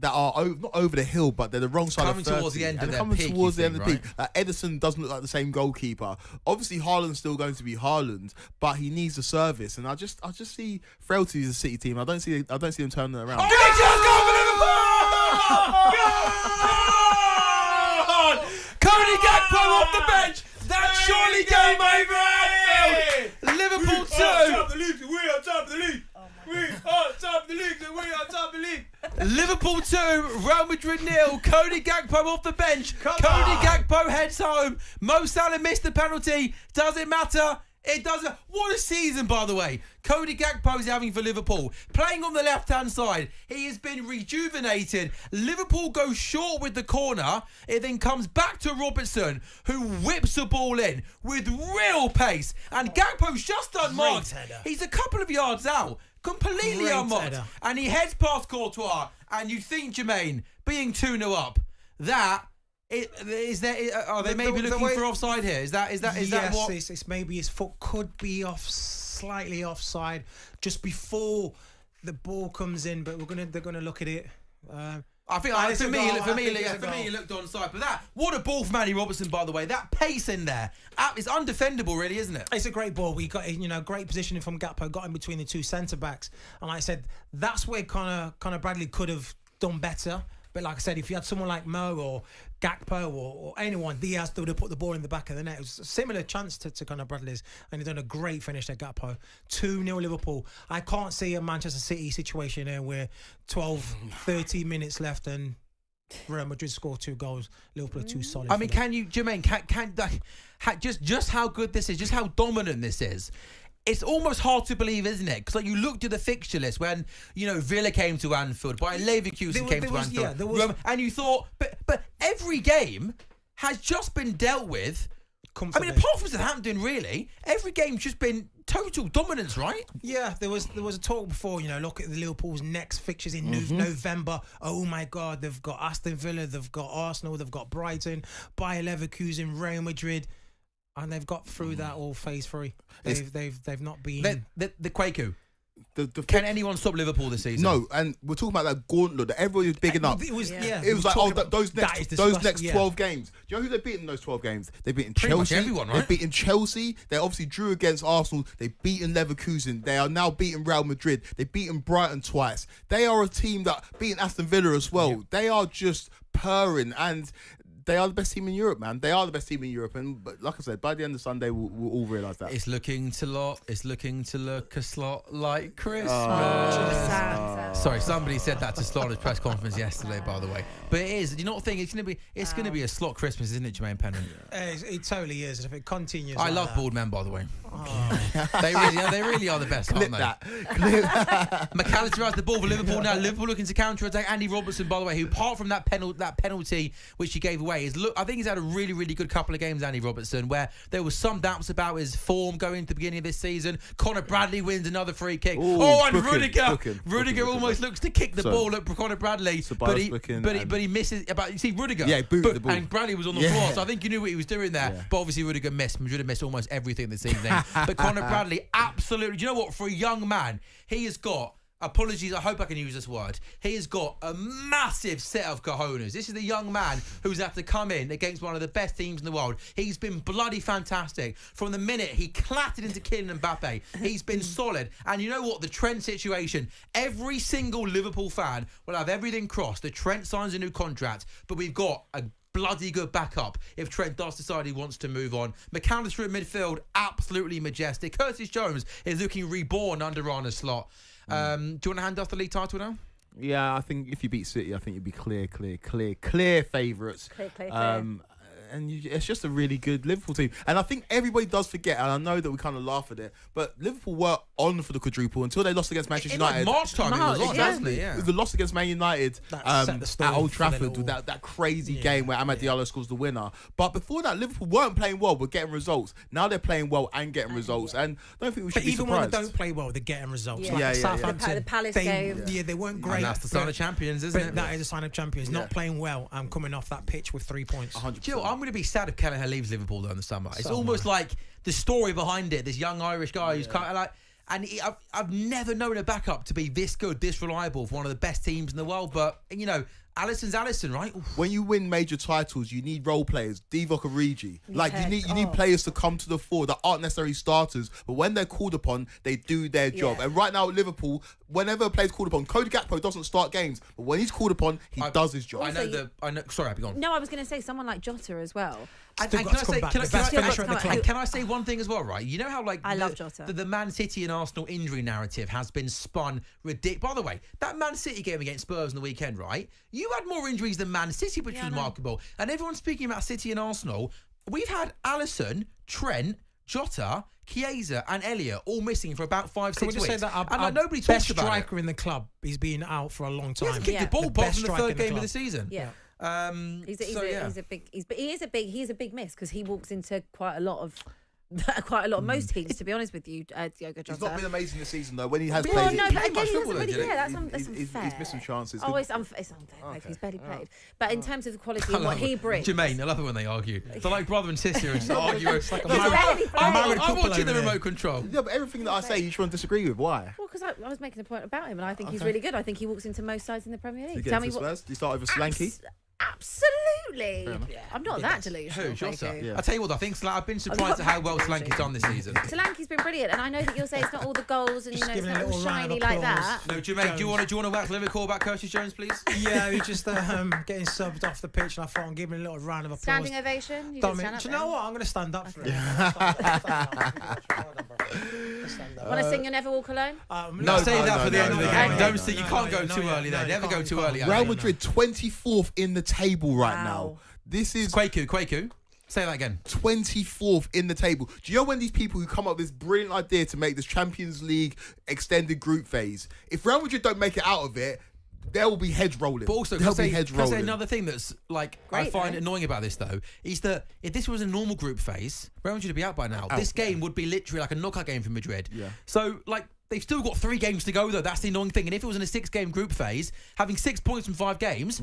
not over the hill, but they're the wrong side coming of 30. Towards the end of their coming peak, towards the end of the right? peak. Edison doesn't look like the same goalkeeper. Obviously, Haaland's still going to be Haaland, but he needs the service. And I just see frailties as a City team. I don't see them turning it around. Cody Gakpo off the bench. That's surely game over. Liverpool 2. We are top of the league. We are top of the league. We are top of the league. We are top of the league. Liverpool 2, Real Madrid 0. Cody Gakpo off the bench. Cody Gakpo heads home. Mo Salah missed the penalty. Does it matter? It doesn't. What a season, by the way. Cody Gakpo is having for Liverpool. Playing on the left-hand side. He has been rejuvenated. Liverpool goes short with the corner. It then comes back to Robertson, who whips the ball in with real pace. And Gakpo's just unmarked. He's a couple of yards out. Completely unmarked. And he heads past Courtois. And you think, Jermaine, being 2-0 up, that... Are they maybe looking for offside here? Is that yes, what? It's maybe his foot could be offside. slightly offside just before the ball comes in, but they're gonna look at it. I think for me, it looked onside. But what a ball from Andy Robertson, by the way. That pace in there, it's undefendable, really, isn't it? It's a great ball. We got great positioning from Gakpo, got in between the two centre backs, and like I said, that's where Conor Bradley could have done better. But like I said, if you had someone like Mo or Gakpo or anyone, Diaz would have put the ball in the back of the net. It was a similar chance to Conor Bradley's, and he's done a great finish at Gakpo. 2-0 Liverpool. I can't see a Manchester City situation there where 13 minutes left and Real Madrid score 2 goals. Liverpool are too solid. I mean, can you, Jermaine, just how good this is, just how dominant this is. It's almost hard to believe, isn't it? Because you looked at the fixture list when Villa came to Anfield, Bayer Leverkusen came to Anfield, and you thought, but every game has just been dealt with. I mean, apart from Southampton, really, every game's just been total dominance, right? Yeah, there was a talk before. Look at the Liverpool's next fixtures in November. Oh my God, they've got Aston Villa, they've got Arsenal, they've got Brighton, Bayer Leverkusen, Real Madrid. And they've got through that all phase 3. They've not been the Kwaku. Can anyone stop Liverpool this season? No, and we're talking about that gauntlet that everybody was bigging up. It was like those next 12 games. Do you know who they've beaten in those 12 games? They've beaten Chelsea. Much everyone, right? They've beaten Chelsea. They obviously drew against Arsenal. They've beaten Leverkusen. They are now beating Real Madrid. They've beaten Brighton twice. They are a team that beaten Aston Villa as well. Yeah. They are just purring, and they are the best team in Europe, man. They are the best team in Europe, but like I said, by the end of Sunday, we'll all realise that. It's looking to look a slot like Christmas. Sorry, somebody said that to Slot at his press conference yesterday, by the way. But it is. Do you not think it's going to be a slot Christmas, isn't it, Jermaine Pennant? It totally is. If it continues, I love bald men, by the way. They really are the best, aren't they? McAllister has the ball for Liverpool now. Liverpool looking to counter-attack. Andy Robertson, by the way, who apart from that penalty which he gave away, I think he's had a really, really good couple of games, Andy Robertson, where there was some doubts about his form going into the beginning of this season. Conor Bradley wins another free kick. And Rudiger almost looks to kick the ball at Conor Bradley, but he misses. You see, Rudiger, booted the ball, and Bradley was on the floor, so I think you knew what he was doing there. Yeah. But obviously Rudiger missed. Madrid have missed almost everything this evening. But Conor Bradley, absolutely. Do you know what? For a young man, he has got. Apologies, I hope I can use this word. He has got a massive set of cojones. This is the young man who's had to come in against one of the best teams in the world. He's been bloody fantastic. From the minute he clattered into Kylian Mbappe, he's been solid. And you know what? The Trent situation, every single Liverpool fan will have everything crossed. The Trent signs a new contract, but we've got a bloody good backup if Trent does decide he wants to move on. McAllister in midfield, absolutely majestic. Curtis Jones is looking reborn under Arne Slot. Do you want to hand off the league title now? Yeah, I think if you beat City, I think you'd be clear favourites. Clear. It's just a really good Liverpool team. And I think everybody does forget, and I know that we kind of laugh at it, but Liverpool were on for the quadruple until they lost against Manchester United. March time, it was lost, hasn't it? Yeah. It was the loss against Man United at Old Trafford with that crazy game where Amad Diallo scores the winner. But before that, Liverpool weren't playing well, but getting results. Now they're playing well and getting results. And I don't think we should be surprised. Even when they don't play well, they're getting results. Southampton, the Palace game. Yeah, they weren't great. And that's the sign of champions, isn't it? That is a sign of champions. Not playing well and coming off that pitch with 3 points. 100%. Jill, I'm going to be sad if Kelleher leaves Liverpool though in the summer. It's almost like the story behind it. This young Irish guy who's kind of like, and I've never known a backup to be this good, this reliable for one of the best teams in the world. But Alisson's Alisson, right? Oof. When you win major titles, you need role players. Divock Origi. You need players to come to the fore that aren't necessarily starters, but when they're called upon, they do their job. And right now at Liverpool, whenever a player's called upon, Cody Gakpo doesn't start games, but when he's called upon, he does his job. Sorry, Abby, go on. No, I was going to say someone like Jota as well. And can I say one thing as well, right? You know how I love Jota. The Man City and Arsenal injury narrative has been spun ridiculous. By the way, that Man City game against Spurs on the weekend, right? You had more injuries than Man City, which was remarkable. And everyone's speaking about City and Arsenal. We've had Alisson, Trent, Jota, Chiesa and Elliott all missing for about 5-6 weeks. Say that our nobody best talks about striker in the club, he's been out for a long time. He hasn't kicked the ball apart from the third game of the season. Yeah. He's a big miss because he walks into quite a lot of quite a lot of most teams, to be honest with you, Diogo Jota. He's not been amazing this season though. When he has Well, played, no, but again, he football, hasn't really. though, Yeah, that's he's unfair. missed some chances. Oh, it's unfair. It's unfair. Okay. He's barely played. But in terms of the quality and what he brings, Jermaine, I love it when they argue. They're like brother and sister and just argue. It's like a He's married- barely a married played. I'm couple watching the over there. remote control. Yeah, but everything that I say, you try and disagree with. Why? well, because I was making a point about him, and I think he's really good. I think he walks into most sides in the Premier Do you League. get Tell into me what. Spurs? Do you start with a Slanky? Absolutely. Yeah, I'm not that delusional. Who? Jota? Blakey. Yeah. I tell you what, I think I've been I'm surprised not at how well that Solanke's done this season. Solanke's been brilliant, and I know that you'll say it's not all the goals and Just it's giving not a all little round of shiny like applause. that. No, Jermaine, do you want to wax lyrical about Curtis Jones, please? Yeah, he's just getting subbed off the pitch, and I thought I'm giving him a little round of applause. Standing ovation. You Dummy. stand up Do you know then. what? I'm going to stand up for it. Want to sing "You'll Never Walk Alone"? No, save that for the end of the game. no, Don't no, say you can't go too early there. Never go too early. Real Madrid 24th in the table right Wow. now. This is Kwaku. Say that again. 24th in the table. Do you know when these people who come up with this brilliant idea to make this Champions League extended group phase, if Real Madrid don't make it out of it, there will be heads rolling. But also, there'll can be heads I rolling. say another thing that's like I Great, find though. annoying about this though is that if this was a normal group phase, Real Madrid would be out by now. This game would be literally like a knockout game for Madrid. Yeah. So like they've still got 3 games to go though. That's the annoying thing. And if it was in a 6-game group phase, having 6 points from 5 games.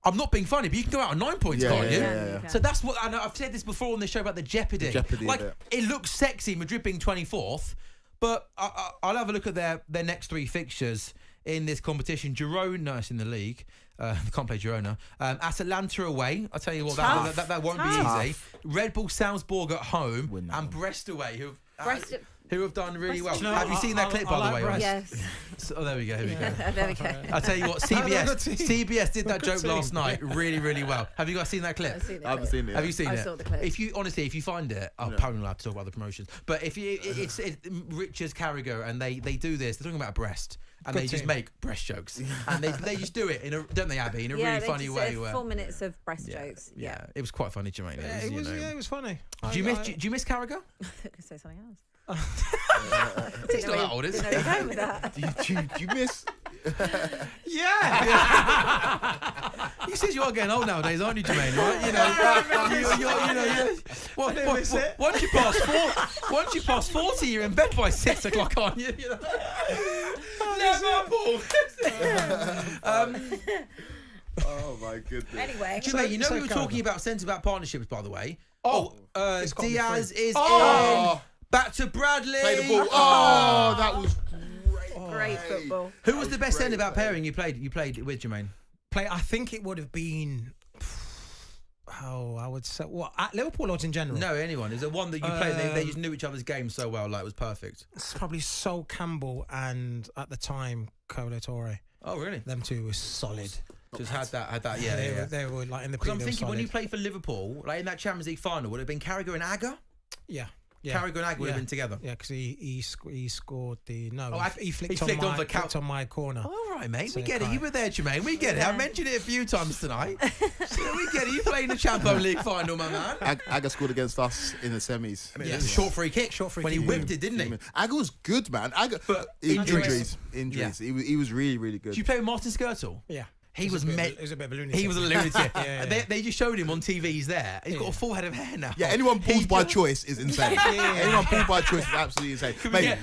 I'm not being funny, but you can go out on 9 points, can't you? Yeah. So that's what, and I've said this before on the show about the jeopardy. jeopardy like, of it. it looks sexy, Madrid being 24th, but I'll have a look at their next 3 fixtures in this competition. Girona is in the league. Can't play Girona. Atalanta away. I'll tell you what, that won't be easy. Red Bull Salzburg at home. Win that And one. Brest away, Brest- who have done really well. No, Have you seen that clip, I by the like way? Brest. Yes. Oh, there we go. Here we go. There we go. I'll tell you what, Good team. CBS did that Good joke team. last night really, really well. Have you guys seen that clip? I've seen it. I haven't seen it. Have you seen I it? saw the clip. If you honestly, if you find it, I'm probably not allowed to talk about the promotions. But if you, it's Richards, Carragher, and they do this. They're talking about Brest, and Good they just team. make Brest jokes, and they just do it in a, don't they, Abby, in a really they funny just way. said Where, 4 minutes of breast jokes. yeah, it was quite funny, Jermaine. Yeah, it was, it was funny. Do you miss Carragher? I could say something else. He's not that old, is he? Didn't know you were going with that. Do you miss? Yeah. You said you are getting old nowadays, aren't you, Jermaine? Right? Once you pass 40, you're in bed by 6 o'clock, aren't you? Liverpool. Oh my goodness. Anyway. Jermaine, you know So we were talking about centre-back partnerships, by the way. It's got me Diaz free. is Oh. in. Back to Bradley. Play the ball. Oh, that was Great football. Who was the best centre-back pairing you played with, Jermaine? I think it would have been. Oh, I would say what at Liverpool or in general. No, anyone. Is there one that you played? They just knew each other's game so well, like it was perfect. It's probably Sol Campbell and at the time Kolo Toure. Oh, really? Them two were solid. Just had that. Yeah, They were like in the. Because I'm they were thinking when solid. you played for Liverpool, like in that Champions League final, would it have been Carragher and Agger? Yeah. Carragher and Agger would have been together. Yeah, because he scored the he flicked flicked on the flicked on my corner. All right, mate. So We get it. Kai. You were there, Jermaine. We get it. I mentioned it a few times tonight. So we get it. You played in the Champions League final, my man. Aga scored against us in the semis. Yeah, short free kick. When he whipped it, didn't he? Aga was good, man. Aga, But injuries. Yeah. He was really, really good. Did you play with Martin Skirtle? Yeah. He was It was a bit of a lunatic. He was a lunatic. Yeah. They just showed him on TV. He's there. He's got a full head of hair now. Yeah, anyone pulled by choice is insane. Anyone pulled by choice is absolutely insane.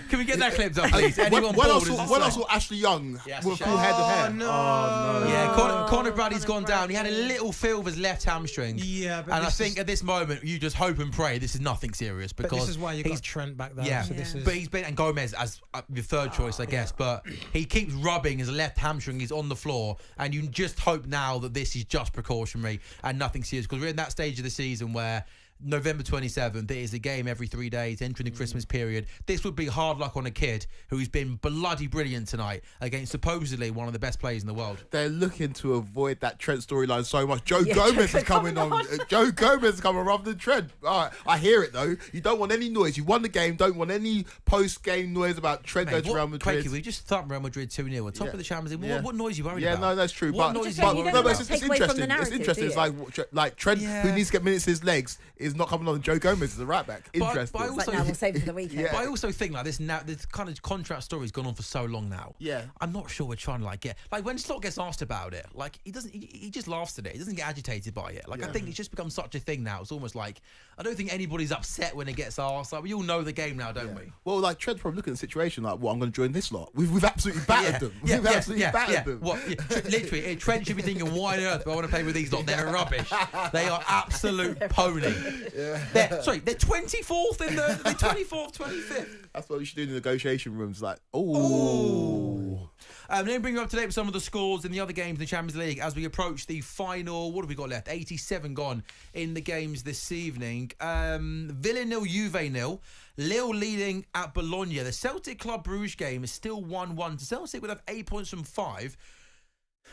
Can we get that clip up, please? Anyone when I pulled is saw insane. Ashley Young Yes, with a full head of hair. no. Oh, no. Yeah, Conor Bradley's gone down. He had a little feel of his left hamstring. Yeah, but and I this think is- at this moment you just hope and pray this is nothing serious But because this is why you got Trent back there. Yeah, So this is, but he's been and Gomez as your third choice, I guess. But he keeps rubbing his left hamstring. He's on the floor, and you just hope now that this is just precautionary and nothing serious because we're in that stage of the season where November 27th, there is a game every 3 days, entering the Christmas period. This would be hard luck on a kid who's been bloody brilliant tonight against supposedly one of the best players in the world. They're looking to avoid that Trent storyline so much. Joe Gomez is coming on. Joe Gomez is coming rather than Trent. All right, I hear it though. You don't want any noise. You won the game. Don't want any post-game noise about Trent going to Real Madrid. Quakey, we just thumped Real Madrid 2-0 at top of the Champions League. What noise are you worried Yeah, about? no, that's true. What But noise you don't it's take away from the interesting. It's narrative, interesting. do It's you? like Trent, who needs to get minutes in his legs, is is not coming on. Joe Gomez is a right back. Interesting. But I also, now we'll save it for the weekend. But I also think like this kind of contract story's gone on for so long now. Yeah. I'm not sure we're trying to like get like when Slot gets asked about it, like he just laughs at it. He doesn't get agitated by it. Like I think it's just become such a thing now. It's almost like I don't think anybody's upset when it gets asked. Like we all know the game now, don't we? Well, like Trent's probably looking at the situation like, well, I'm going to join this lot. We've absolutely battered them. We've absolutely battered them. What? Literally, Trent should be thinking, why on earth do I want to play with these lot? They're rubbish. They are absolute pony. They're 24th in the 24th, 25th. That's what we should do in the negotiation rooms. Like, Let me bring you up to date with some of the scores in the other games in the Champions League as we approach the final. What have we got left? 87 gone in the games this evening. Villa 0, Juve 0. Lille leading at Bologna. The Celtic Club Bruges game is still 1-1. So Celtic would have 8 points from 5.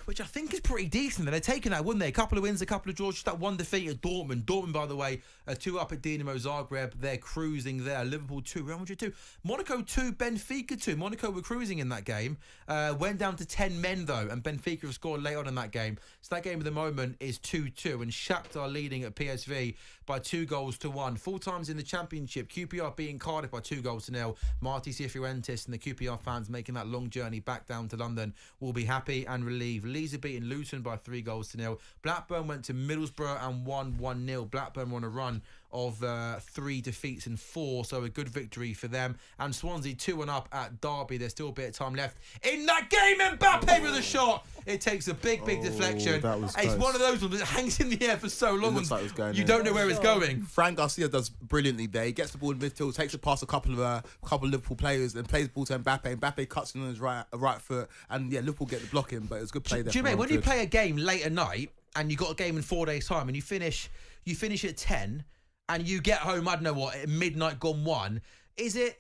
Which I think is pretty decent. They're taking that, wouldn't they? A couple of wins, a couple of draws, just that one defeat at Dortmund. Dortmund, by the way, 2 up at Dinamo Zagreb. They're cruising there. Liverpool 2, Real Madrid 2. Monaco 2, Benfica 2. Monaco were cruising in that game. Went down to 10 men, though, and Benfica have scored late on in that game. So that game at the moment is 2-2, and Shakhtar leading at PSV by 2-1. Full times in the Championship. QPR beating Cardiff by 2-0. Marti Cifuentes and the QPR fans making that long journey back down to London will be happy and relieved. Leeds are beating Luton by 3-0. Blackburn went to Middlesbrough and won 1-0. Blackburn were on a run of 3 defeats and 4, so a good victory for them. And Swansea 2-1 up at Derby. There's still a bit of time left in that game. Mbappe with a shot. It takes a big deflection. That was it's close. one of those ones that hangs in the air for so long. It looks like it was going you in. don't know where it's going. Frank Garcia does brilliantly there. He gets the ball in midfield, takes it past a couple of Liverpool players, and plays the ball to Mbappe. Mbappe cuts in on his right foot, and Liverpool get the block in, but it was a good play there. Do you mean when you play a game late at night and you got a game in 4 days' time and you finish at 10 and you get home, I don't know what, at midnight gone 1? Is it?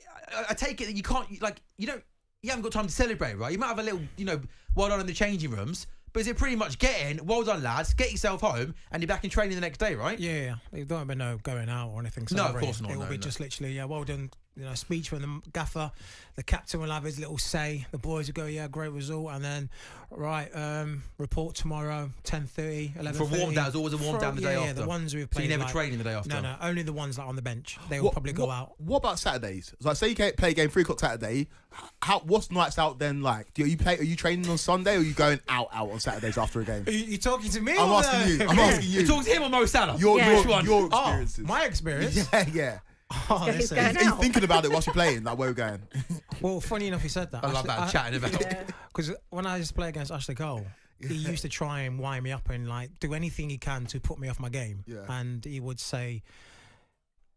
I take it that you can't you haven't got time to celebrate, right? You might have a little, well done in the changing rooms. But is it pretty much get in, well done, lads, get yourself home, and you're back in training the next day, right? Yeah. There don't be no going out or anything. No, of course not. It will be just literally, well done, speech from the gaffer. The captain will have his little say. The boys will go, great result. And then, report tomorrow, 10:30, 11:30. For warm down, there's always a warm down the day after. Yeah, the ones who've So played. you never training the day after? No, only the ones on the bench. They will probably go out. What about Saturdays? So, say you play a game 3 o'clock Saturday. What's nights out then like? Are you training on Sunday, or are you going out on Saturdays after a game? Are you talking to me? I'm asking you. You're talking to him or Mo Salah? Your experiences. My experience? Yeah. Listen. Are you thinking about it whilst you're playing? Like, where we're going? Well, funny enough, he said that. I love that chatting about it. Because when I used to play against Ashley Cole, he used to try and wind me up and do anything he can to put me off my game. Yeah. And he would say,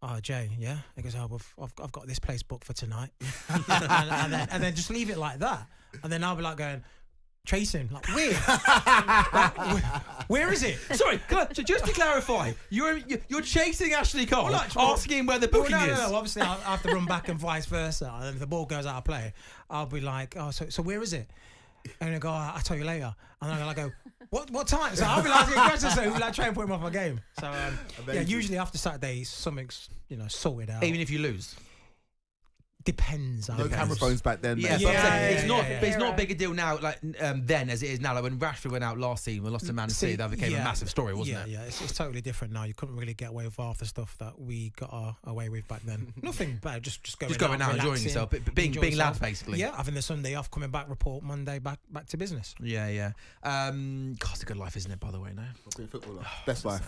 "Oh, Jay, yeah." He goes, I've got this place booked for tonight," and then just leave it like that. And then I'll be like going, chasing, where? Where is it? Sorry, so just to clarify, you're chasing Ashley Cole, asking him where the booking is. No. Obviously, I have to run back and vice versa. And if the ball goes out of play, I'll be like, "Oh, so where is it?" And they go, "I'll tell you later." And then I go, "What time?" So I'll be asking questions, so he'll try and put him off my game. So usually after Saturdays, something's sorted out. Even if you lose. Depends. No camera phones back then. Yeah, but it's not a big a deal now, then as it is now. Like when Rashford went out last season, we lost to Man City, that became a massive story, wasn't it? Yeah, it's totally different now. You couldn't really get away with half the stuff that we got away with back then. Nothing bad, just going out, enjoying yourself, being lads basically. Yeah, having the Sunday off, coming back, report Monday, back to business. Yeah. God, it's a good life, isn't it? By the way, no. Being a footballer, best life.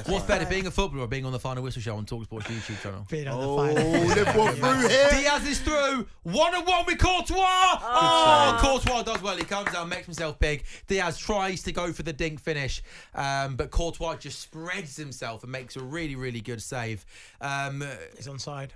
What's better, being a footballer or being on the Final Whistle show on talkSPORT's YouTube channel? Being on the Final. Liverpool through here. Diaz is through. 1-1 with Courtois. Courtois does well. He comes out, makes himself big. Diaz tries to go for the dink finish, but Courtois just spreads himself and makes a really, really good save. He's onside.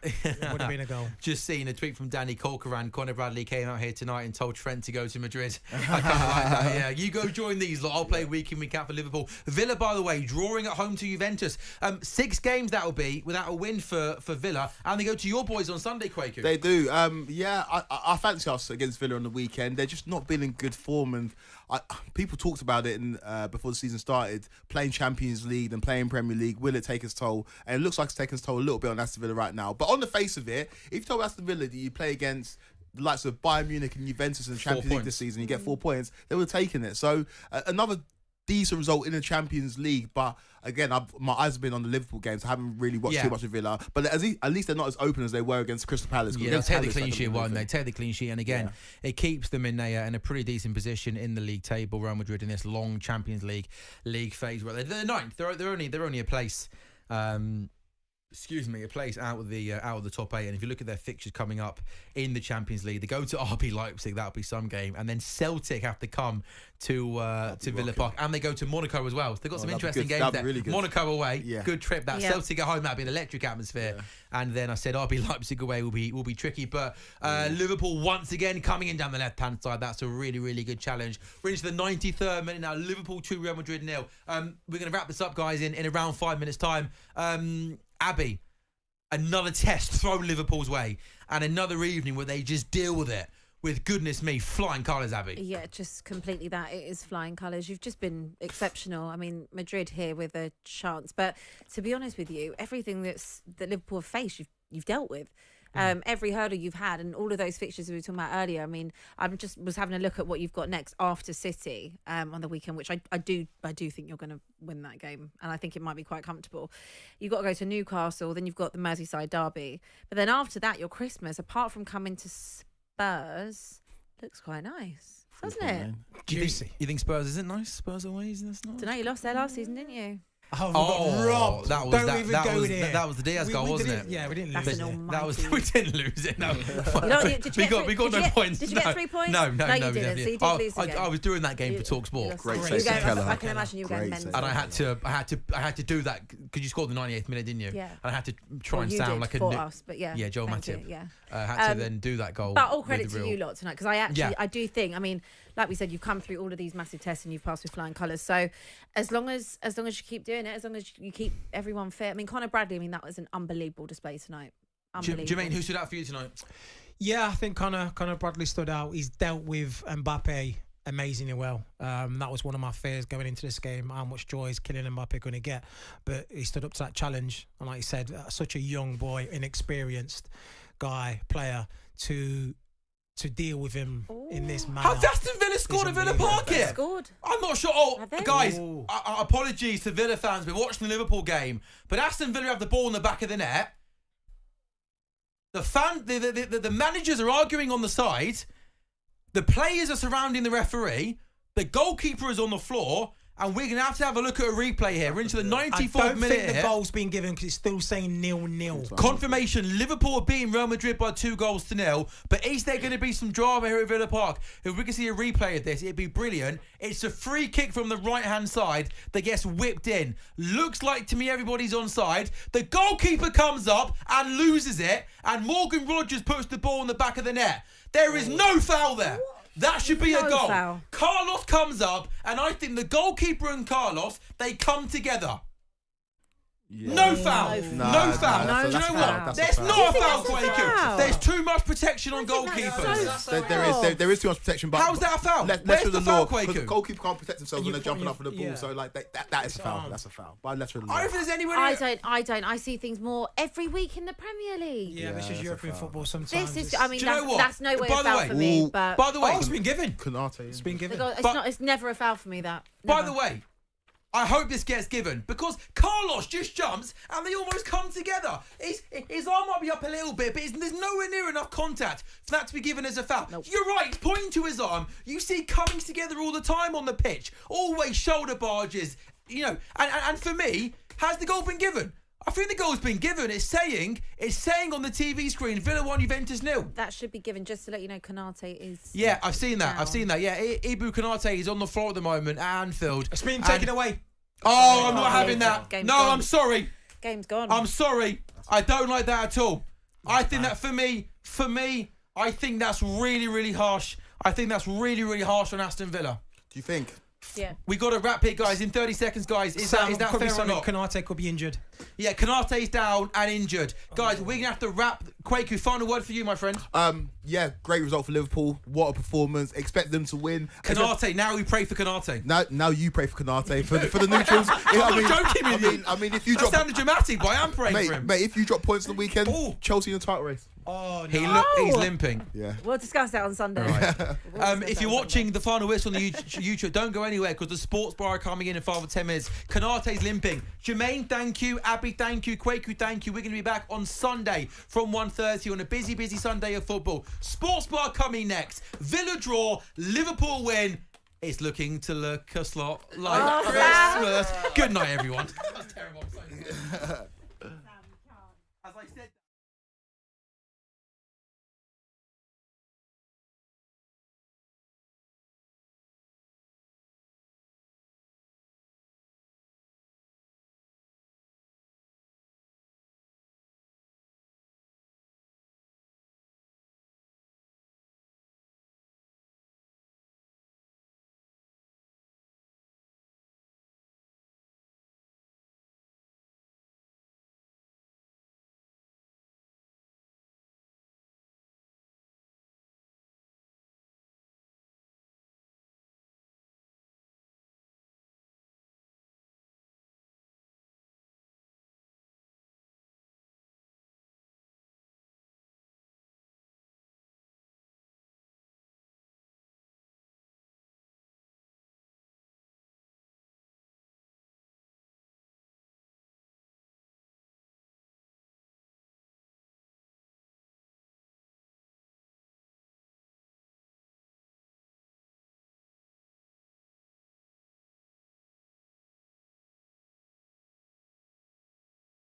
Would have been a goal. Just seen a tweet from Danny Corcoran. Conor Bradley came out here tonight and told Trent to go to Madrid. I kind of like that. Yeah, you go join these lot. I'll play week in, week out for Liverpool. Villa, by the way, drawing at home to Juventus. 6 games that'll be without a win for Villa, and they go to your boys on Sunday, Quaku. They do. I fancy us against Villa on the weekend. They're just not been in good form, and people talked about it before the season started. Playing Champions League and playing Premier League, will it take its toll? And it looks like it's taking its toll a little bit on Aston Villa right now. But on the face of it, if you told Aston Villa that you play against the likes of Bayern Munich and Juventus in the Champions League this season, you get 4 points, they would have taken it. So another decent result in the Champions League, but again, my eyes have been on the Liverpool games. I haven't really watched too much of Villa, but at least they're not as open as they were against Crystal Palace. Yeah, they'll take the clean sheet, won't they? Take the clean sheet, and again, it keeps them in a pretty decent position in the league table. Real Madrid in this long Champions League phase where they're ninth. They're only a place. A place out of the top 8. And if you look at their fixtures coming up in the Champions League, they go to RB Leipzig, that'll be some game, and then Celtic have to come to Villa Park, and they go to Monaco as well. So they've got some interesting games there. Really Monaco away, good trip. That Celtic at home, that'll be an electric atmosphere. And then I said RB Leipzig away will be tricky, but Liverpool once again coming in down the left hand side. That's a really, really good challenge. We're into the 93rd minute now. Liverpool 2, Real Madrid 0. We're going to wrap this up, guys, in around 5 minutes time. Abby, another test thrown Liverpool's way, and another evening where they just deal with it with, goodness me, flying colours, Abby. Yeah, just completely that. It is flying colours. You've just been exceptional. I mean, Madrid here with a chance, but to be honest with you, everything that Liverpool have faced, you've dealt with. Every hurdle you've had, and all of those fixtures we were talking about earlier. I mean, I was having a look at what you've got next after City on the weekend, which I do think you're going to win that game, and I think it might be quite comfortable. You've got to go to Newcastle, then you've got the Merseyside derby, but then after that, your Christmas, apart from coming to Spurs, looks quite nice, doesn't it? Juicy. You think Spurs isn't nice? Spurs away, isn't that nice? Don't know. You lost there last season, didn't you? Oh, robbed. That was the Diaz goal, wasn't it? Yeah, we didn't lose it. We didn't lose it. No, we got no points. Did you get 3 points? No, you didn't. So you did lose the game. I was doing that game for talkSPORT. Great save from Keller. I can imagine you were going mental. And I had to do that because you scored the 98th minute, didn't you? Yeah. And I had to try and sound like a for us, but yeah. Yeah, Joel Matip. Yeah. I had to then do that goal. But all credit to you lot tonight, because I do think, I mean, like we said, you've come through all of these massive tests and you've passed with flying colours. So as long as you keep doing it, as long as you keep everyone fit. I mean, Conor Bradley, I mean, that was an unbelievable display tonight. Jermaine, who stood out for you tonight? Yeah, I think Conor Bradley stood out. He's dealt with Mbappe amazingly well. That was one of my fears going into this game. How much joy is Kylian Mbappe going to get? But he stood up to that challenge. And like you said, such a young boy, inexperienced player to deal with him in this manner. Has Aston Villa scored at Villa Park here? Scored. I'm not sure. Oh, guys, apologies to Villa fans. We're watching the Liverpool game, but Aston Villa have the ball in the back of the net. The managers are arguing on the side. The players are surrounding the referee. The goalkeeper is on the floor. And we're going to have a look at a replay here. We're into the 94th minute. I don't think the goal's been given because it's still saying 0-0. Confirmation, Liverpool are beating Real Madrid by 2-0. But is there going to be some drama here at Villa Park? If we can see a replay of this, it'd be brilliant. It's a free kick from the right-hand side that gets whipped in. Looks like to me everybody's onside. The goalkeeper comes up and loses it. And Morgan Rogers puts the ball in the back of the net. There is no foul there. That should be a goal. Foul. Carlos comes up, and I think the goalkeeper and Carlos, they come together. Yeah. No foul. No foul. Do you know what? There's not a foul, Quaker. There's too much protection on goalkeepers. There is too much protection. But how's that a foul? Where's the foul, Quaker? Because the goalkeeper can't protect themselves when they're jumping up for the ball. So like that is a foul. That's a foul. But let's I don't think there's anywhere. I don't. I see things more every week in the Premier League. Yeah, this is European football sometimes. This is. I mean, that's no way a foul for me. But by the way, it's been given. It's been given. It's never a foul for me. That. By the way, I hope this gets given because Carlos just jumps and they almost come together. His arm might be up a little bit, but there's nowhere near enough contact for that to be given as a foul. Nope. You're right, pointing to his arm. You see coming together all the time on the pitch. Always shoulder barges, you know. And for me, has the goal been given? I think the goal's been given. It's saying on the TV screen, Villa 1, Juventus 0. That should be given, just to let you know, Konate is. Yeah, I've seen that. Yeah, Ibu Konate is on the floor at the moment at Anfield. It's been taken away. Oh, I'm not having that. No, gone. I'm sorry. Game's gone. I'm sorry. I don't like that at all. I think that for me, I think that's really, really harsh. I think that's really, really harsh on Aston Villa. Do you think? Yeah. We got to wrap it, guys. In 30 seconds, guys. Is that fair or not? Konate could be injured. Yeah, Kanate's down and injured. Guys, we're going to have to wrap. Quaku, final word for you, my friend. Yeah, great result for Liverpool. What a performance. Expect them to win. Kanate, now we pray for Kanate. Now you pray for Kanate for the neutrals. I'm not joking with you. I mean, if you that sounded dramatic, but I am praying for him. Mate, if you drop points on the weekend, Chelsea in the title race. Oh, no. He's limping. Yeah. We'll discuss that on Sunday. If you're watching the final whistle on the YouTube, don't go anywhere because the sports bar are coming in 5 or 10 minutes. Kanate's limping. Jermaine, thank you. Abby, thank you. Quaku, thank you. We're going to be back on Sunday from 1:30 on a busy Sunday of football. Sports bar coming next. Villa draw, Liverpool win. It's looking to look a slot like Christmas. Good night, everyone. That's terrible.